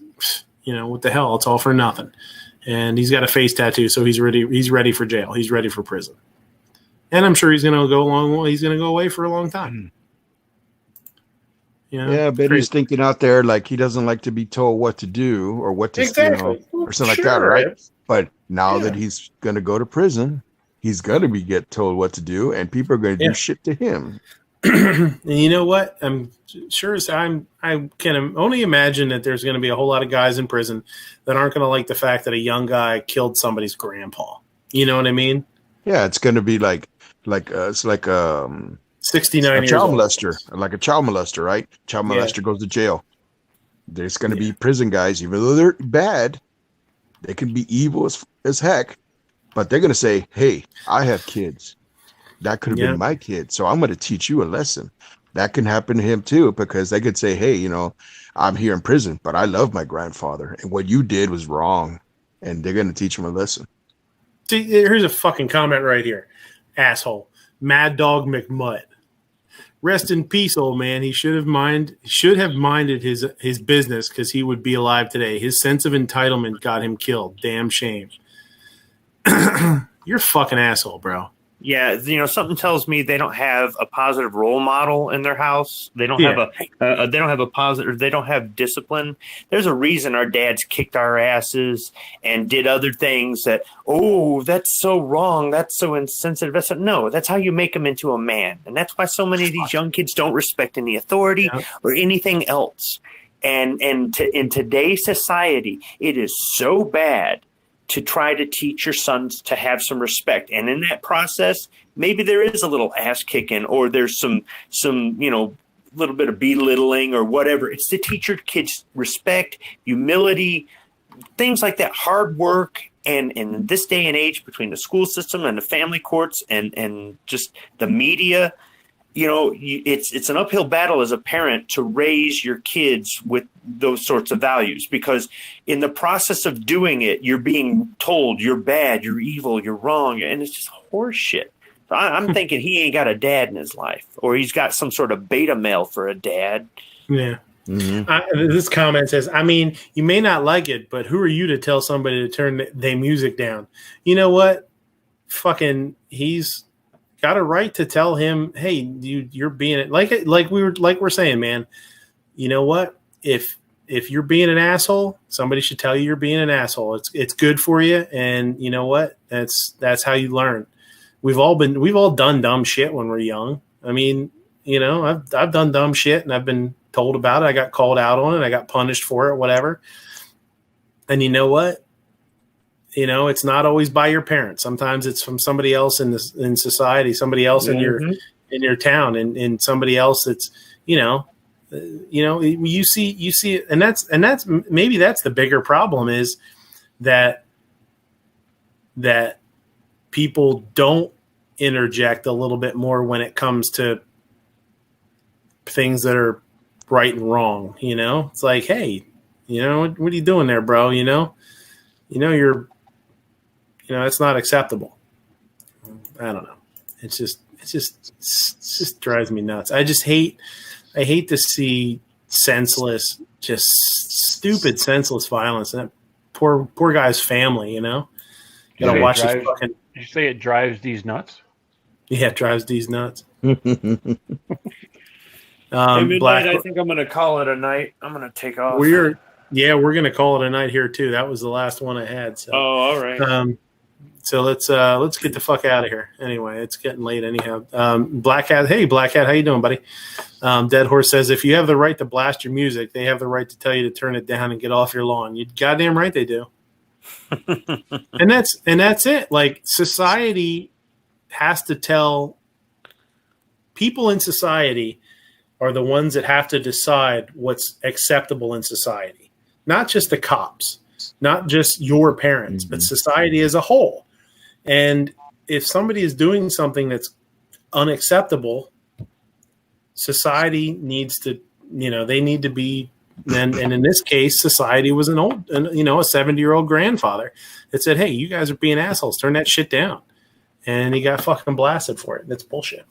what the hell? It's all for nothing. And he's got a face tattoo, so he's ready for jail. He's ready for prison. And I'm sure he's going to go away for a long time. Yeah, but he's thinking out there like he doesn't like to be told what to do or what to, or something like that, right? But now that he's going to go to prison, he's going to get told what to do, and people are going to do shit to him. And you know what? I'm sure I can only imagine that there's going to be a whole lot of guys in prison that aren't going to like the fact that a young guy killed somebody's grandpa. You know what I mean? Yeah, it's going to be like 69 years child old. molester, like a child molester, right? Child molester goes to jail. There's going to be prison guys, even though they're bad, they can be evil as heck, but they're going to say, "Hey, I have kids. That could have been my kid, so I'm going to teach you a lesson." That can happen to him too, because they could say, "Hey, I'm here in prison, but I love my grandfather, and what you did was wrong," and they're going to teach him a lesson. See, here's a fucking comment right here. Asshole. Mad Dog McMutt. Rest in peace, old man. He should have minded his business, because he would be alive today. His sense of entitlement got him killed. Damn shame. You're a fucking asshole, bro. Yeah, something tells me they don't have a positive role model in their house. They don't have they don't have a positive. They don't have discipline. There's a reason our dads kicked our asses and did other things that. Oh, that's so wrong. That's so insensitive. No, that's how you make them into a man, and that's why so many of these young kids don't respect any authority or anything else. And in today's society, it is so bad to try to teach your sons to have some respect. And in that process, maybe there is a little ass kicking, or there's some little bit of belittling or whatever. It's to teach your kids respect, humility, things like that, hard work. And in this day and age, between the school system and the family courts and just the media, it's an uphill battle as a parent to raise your kids with those sorts of values, because in the process of doing it, you're being told you're bad, you're evil, you're wrong, and it's just horse shit. So I'm thinking he ain't got a dad in his life, or he's got some sort of beta male for a dad. Yeah. This comment says, I mean, you may not like it, but who are you to tell somebody to turn their music down? You know what? Fucking, he's got a right to tell him, hey, you're being like we're saying, man. You know what? If you're being an asshole, somebody should tell you you're being an asshole. It's good for you, and you know what? That's how you learn. We've all done dumb shit when we're young. I mean, I've done dumb shit, and I've been told about it. I got called out on it. I got punished for it, whatever. And you know what? It's not always by your parents. Sometimes it's from somebody else in society, somebody else in in your town, and somebody else that's, you see, and that's maybe that's the bigger problem, is that people don't interject a little bit more when it comes to things that are right and wrong. It's like, hey, what are you doing there, bro? It's not acceptable. I don't know. It just drives me nuts. I hate to see senseless, just stupid, senseless violence. And that poor guy's family, gotta watch this fucking. Did you say it drives these nuts? Yeah, it drives these nuts. Hey, Black, I think I'm going to call it a night. I'm going to take off. we're going to call it a night here too. That was the last one I had. So, all right. So let's get the fuck out of here. Anyway, it's getting late anyhow. Black Hat, hey Black Hat, how you doing, buddy? Dead Horse says, if you have the right to blast your music, they have the right to tell you to turn it down and get off your lawn. You goddamn right they do. and that's it. Like, society has to tell people in society are the ones that have to decide what's acceptable in society. Not just the cops, not just your parents, but society as a whole. And if somebody is doing something that's unacceptable, society needs to, they need to be, and in this case, society was a 70-year-old grandfather that said, hey, you guys are being assholes. Turn that shit down. And he got fucking blasted for it. That's bullshit.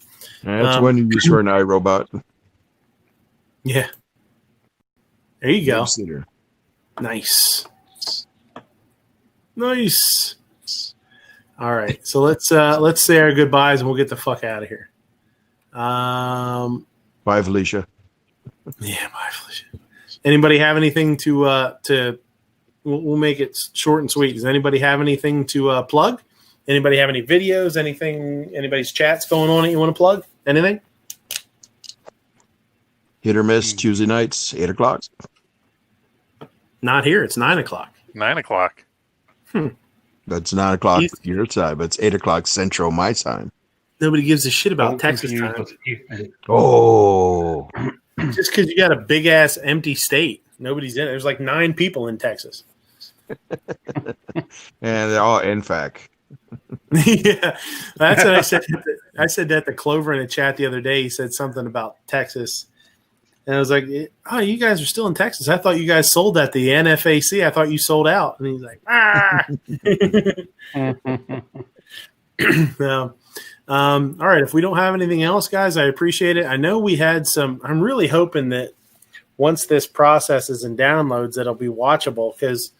That's when you use for an iRobot. Yeah. There you go. Consider. Nice. All right. So let's say our goodbyes and we'll get the fuck out of here. Bye, Felicia. Yeah, bye, Felicia. Anybody have anything to we'll make it short and sweet. Does anybody have anything to plug? Anybody have any videos? Anything? Anybody's chats going on that you want to plug? Anything? Hit or miss Tuesday nights, 8:00. Not here. It's 9:00. 9:00. That's 9:00 your time, but it's 8:00 Central my time. Nobody gives a shit about Texas time. Oh, just because you got a big ass empty state, nobody's in it. There's like 9 people in Texas, and they're all NFAC. Yeah, that's what I said. I said that to Clover in a chat the other day. He said something about Texas, and I was like, "Oh, you guys are still in Texas? I thought you guys sold at the NFAC. I thought you sold out." And he's like, No. All right. If we don't have anything else, guys, I appreciate it. I know we had some. I'm really hoping that once this processes and downloads, it'll be watchable, because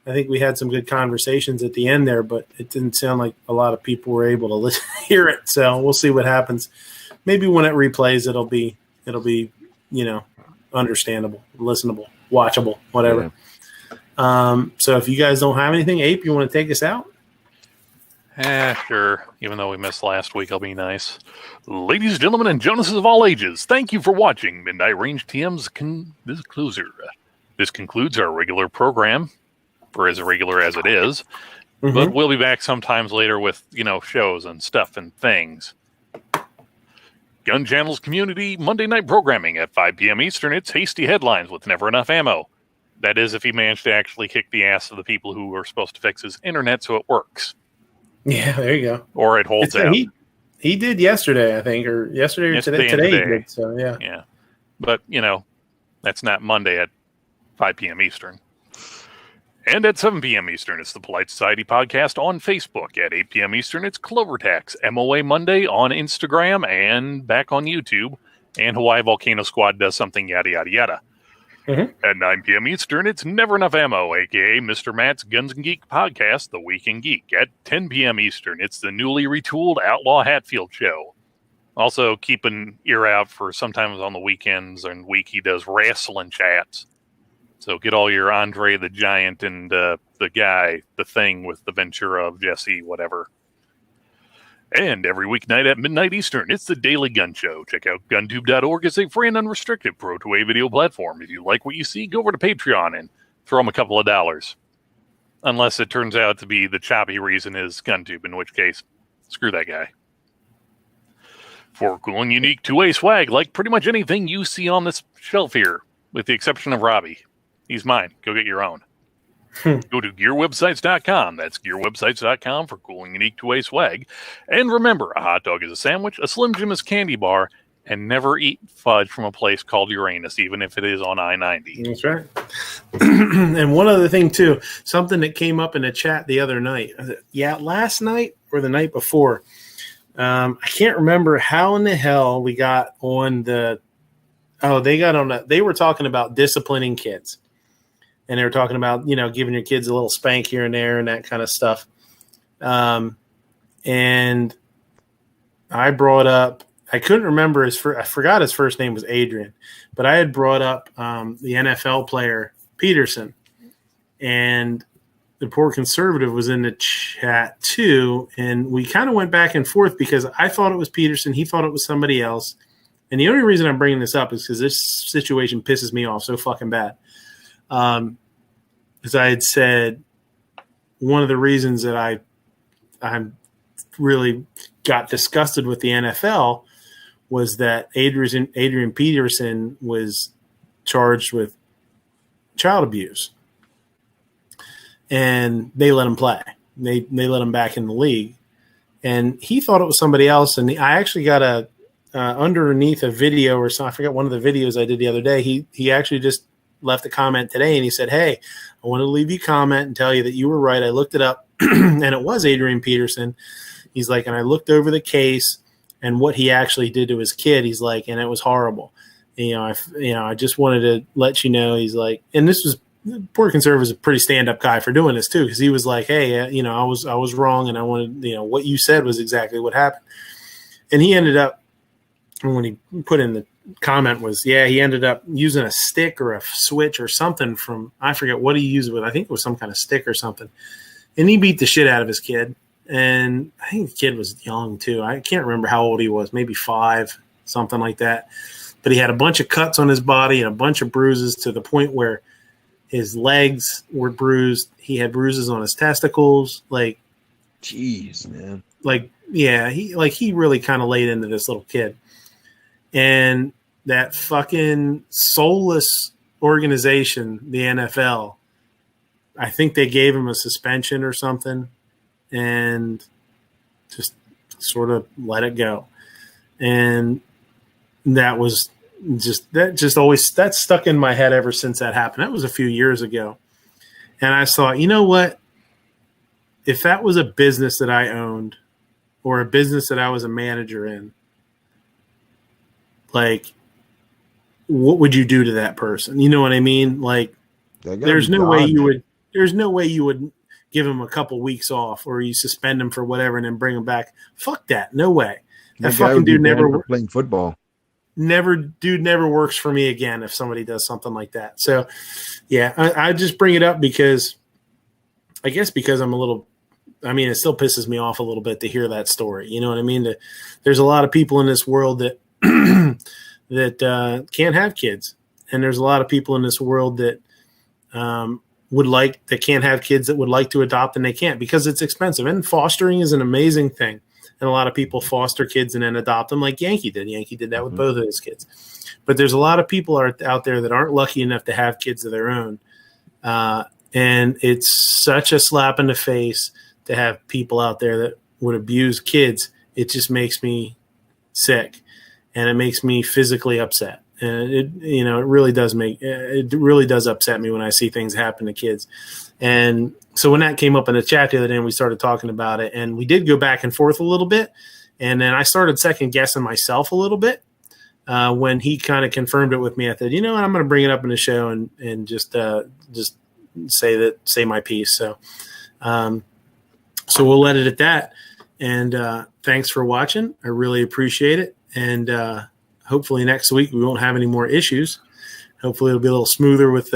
I think we had some good conversations at the end there, but it didn't sound like a lot of people were able to hear it. So we'll see what happens. Maybe when it replays, it'll be understandable, listenable, watchable, whatever. Yeah. So if you guys don't have anything, Ape, you want to take us out? Sure. Even though we missed last week, I'll be nice. Ladies, gentlemen, and Jonases of all ages, thank you for watching Midnight Range TM's This concludes our regular program, for as irregular as it is. Mm-hmm. But we'll be back sometimes later with, shows and stuff and things. Gun Channel's community Monday night programming at 5 p.m. Eastern. It's hasty headlines with never enough ammo. That is, if he managed to actually kick the ass of the people who were supposed to fix his internet so it works. Yeah, there you go. Or it holds out. He did yesterday, I think, or yesterday or today. Today he did, so yeah. Yeah. But, that's not Monday at 5 p.m. Eastern. And at 7 p.m. Eastern, it's the Polite Society Podcast on Facebook. At 8 p.m. Eastern, it's Clovertax MOA Monday on Instagram and back on YouTube. And Hawaii Volcano Squad does something, yada, yada, yada. Mm-hmm. At 9 p.m. Eastern, it's Never Enough Ammo, a.k.a. Mr. Matt's Guns and Geek podcast, The Week in Geek. At 10 p.m. Eastern, it's the newly retooled Outlaw Hatfield Show. Also, keep an ear out for sometimes on the weekends and week he does wrestling chats. So get all your Andre the Giant and the guy, the thing with the Ventura of Jesse, whatever. And every weeknight at midnight Eastern, it's the Daily Gun Show. Check out guntube.org. It's a free and unrestricted pro-to-a video platform. If you like what you see, go over to Patreon and throw them a couple of dollars. Unless it turns out to be the choppy reason is GunTube, in which case, screw that guy. For cool and unique two-way swag, like pretty much anything you see on this shelf here, with the exception of Robbie. He's mine. Go get your own. Go to gearwebsites.com. That's gearwebsites.com for cool and unique two-way swag. And remember, a hot dog is a sandwich, a Slim Jim is candy bar, and never eat fudge from a place called Uranus, even if it is on I-90. That's right. And one other thing, too, something that came up in a chat the other night. Last night or the night before. I can't remember how in the hell we got on the – they were talking about disciplining kids. And they were talking about, giving your kids a little spank here and there and that kind of stuff. And I brought up – I couldn't remember I forgot his first name was Adrian, but I had brought up the NFL player Peterson, and the poor conservative was in the chat too, and we kind of went back and forth because I thought it was Peterson, he thought it was somebody else, and the only reason I'm bringing this up is because this situation pisses me off so fucking bad. As I had said, one of the reasons that I'm really got disgusted with the NFL was that Adrian Peterson was charged with child abuse, and they let him play. They let him back in the league, and he thought it was somebody else. And I actually got underneath a video or something. I forgot one of the videos I did the other day. He actually just left a comment today, and he said, "Hey, I want to leave you a comment and tell you that you were right. I looked it up, and it was Adrian Peterson." He's like, and I looked over the case and what he actually did to his kid. He's like, and it was horrible. I just wanted to let you know. He's like, and this was poor conservative is a pretty stand up guy for doing this too, because he was like, hey, I was wrong, and I wanted, what you said was exactly what happened. And he ended up, when he put in the comment was, he ended up using a stick or a switch or something from, I forget what he used it with. I think it was some kind of stick or something. And he beat the shit out of his kid. And I think the kid was young too. I can't remember how old he was, maybe 5, something like that. But he had a bunch of cuts on his body and a bunch of bruises to the point where his legs were bruised. He had bruises on his testicles. Like, jeez, man. Like, yeah, he really kind of laid into this little kid. And that fucking soulless organization, the NFL, I think they gave him a suspension or something and just sort of let it go. And that was that's stuck in my head ever since that happened. That was a few years ago. And I thought, you know what? If that was a business that I owned or a business that I was a manager in, like, what would you do to that person? You know what I mean? Like, there's no way you would give him a couple weeks off, or you suspend him for whatever and then bring him back. Fuck that. No way. That fucking dude never playing football. Never works for me again if somebody does something like that. So, yeah, I just bring it up because I'm a little. I mean, it still pisses me off a little bit to hear that story. You know what I mean? There's a lot of people in this world that that can't have kids, and there's a lot of people in this world that that can't have kids that would like to adopt, and they can't because it's expensive. And fostering is an amazing thing. And a lot of people foster kids and then adopt them like Yankee did. Yankee did that with both of his kids. But there's a lot of people out there that aren't lucky enough to have kids of their own. And it's such a slap in the face to have people out there that would abuse kids. It just makes me sick, and it makes me physically upset. And it really does upset me when I see things happen to kids. And so when that came up in the chat the other day and we started talking about it, and we did go back and forth a little bit, and then I started second guessing myself a little bit when he kind of confirmed it with me. I said, you know what, I'm going to bring it up in the show and just say my piece. So we'll let it at that. And thanks for watching. I really appreciate it. And hopefully next week we won't have any more issues. Hopefully it'll be a little smoother with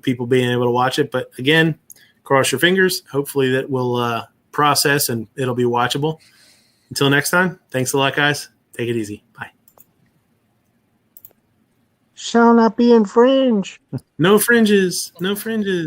people being able to watch it. But again, cross your fingers. Hopefully that will process and it'll be watchable. Until next time, thanks a lot, guys. Take it easy. Bye. Shall not be infringed. No fringes. No fringes.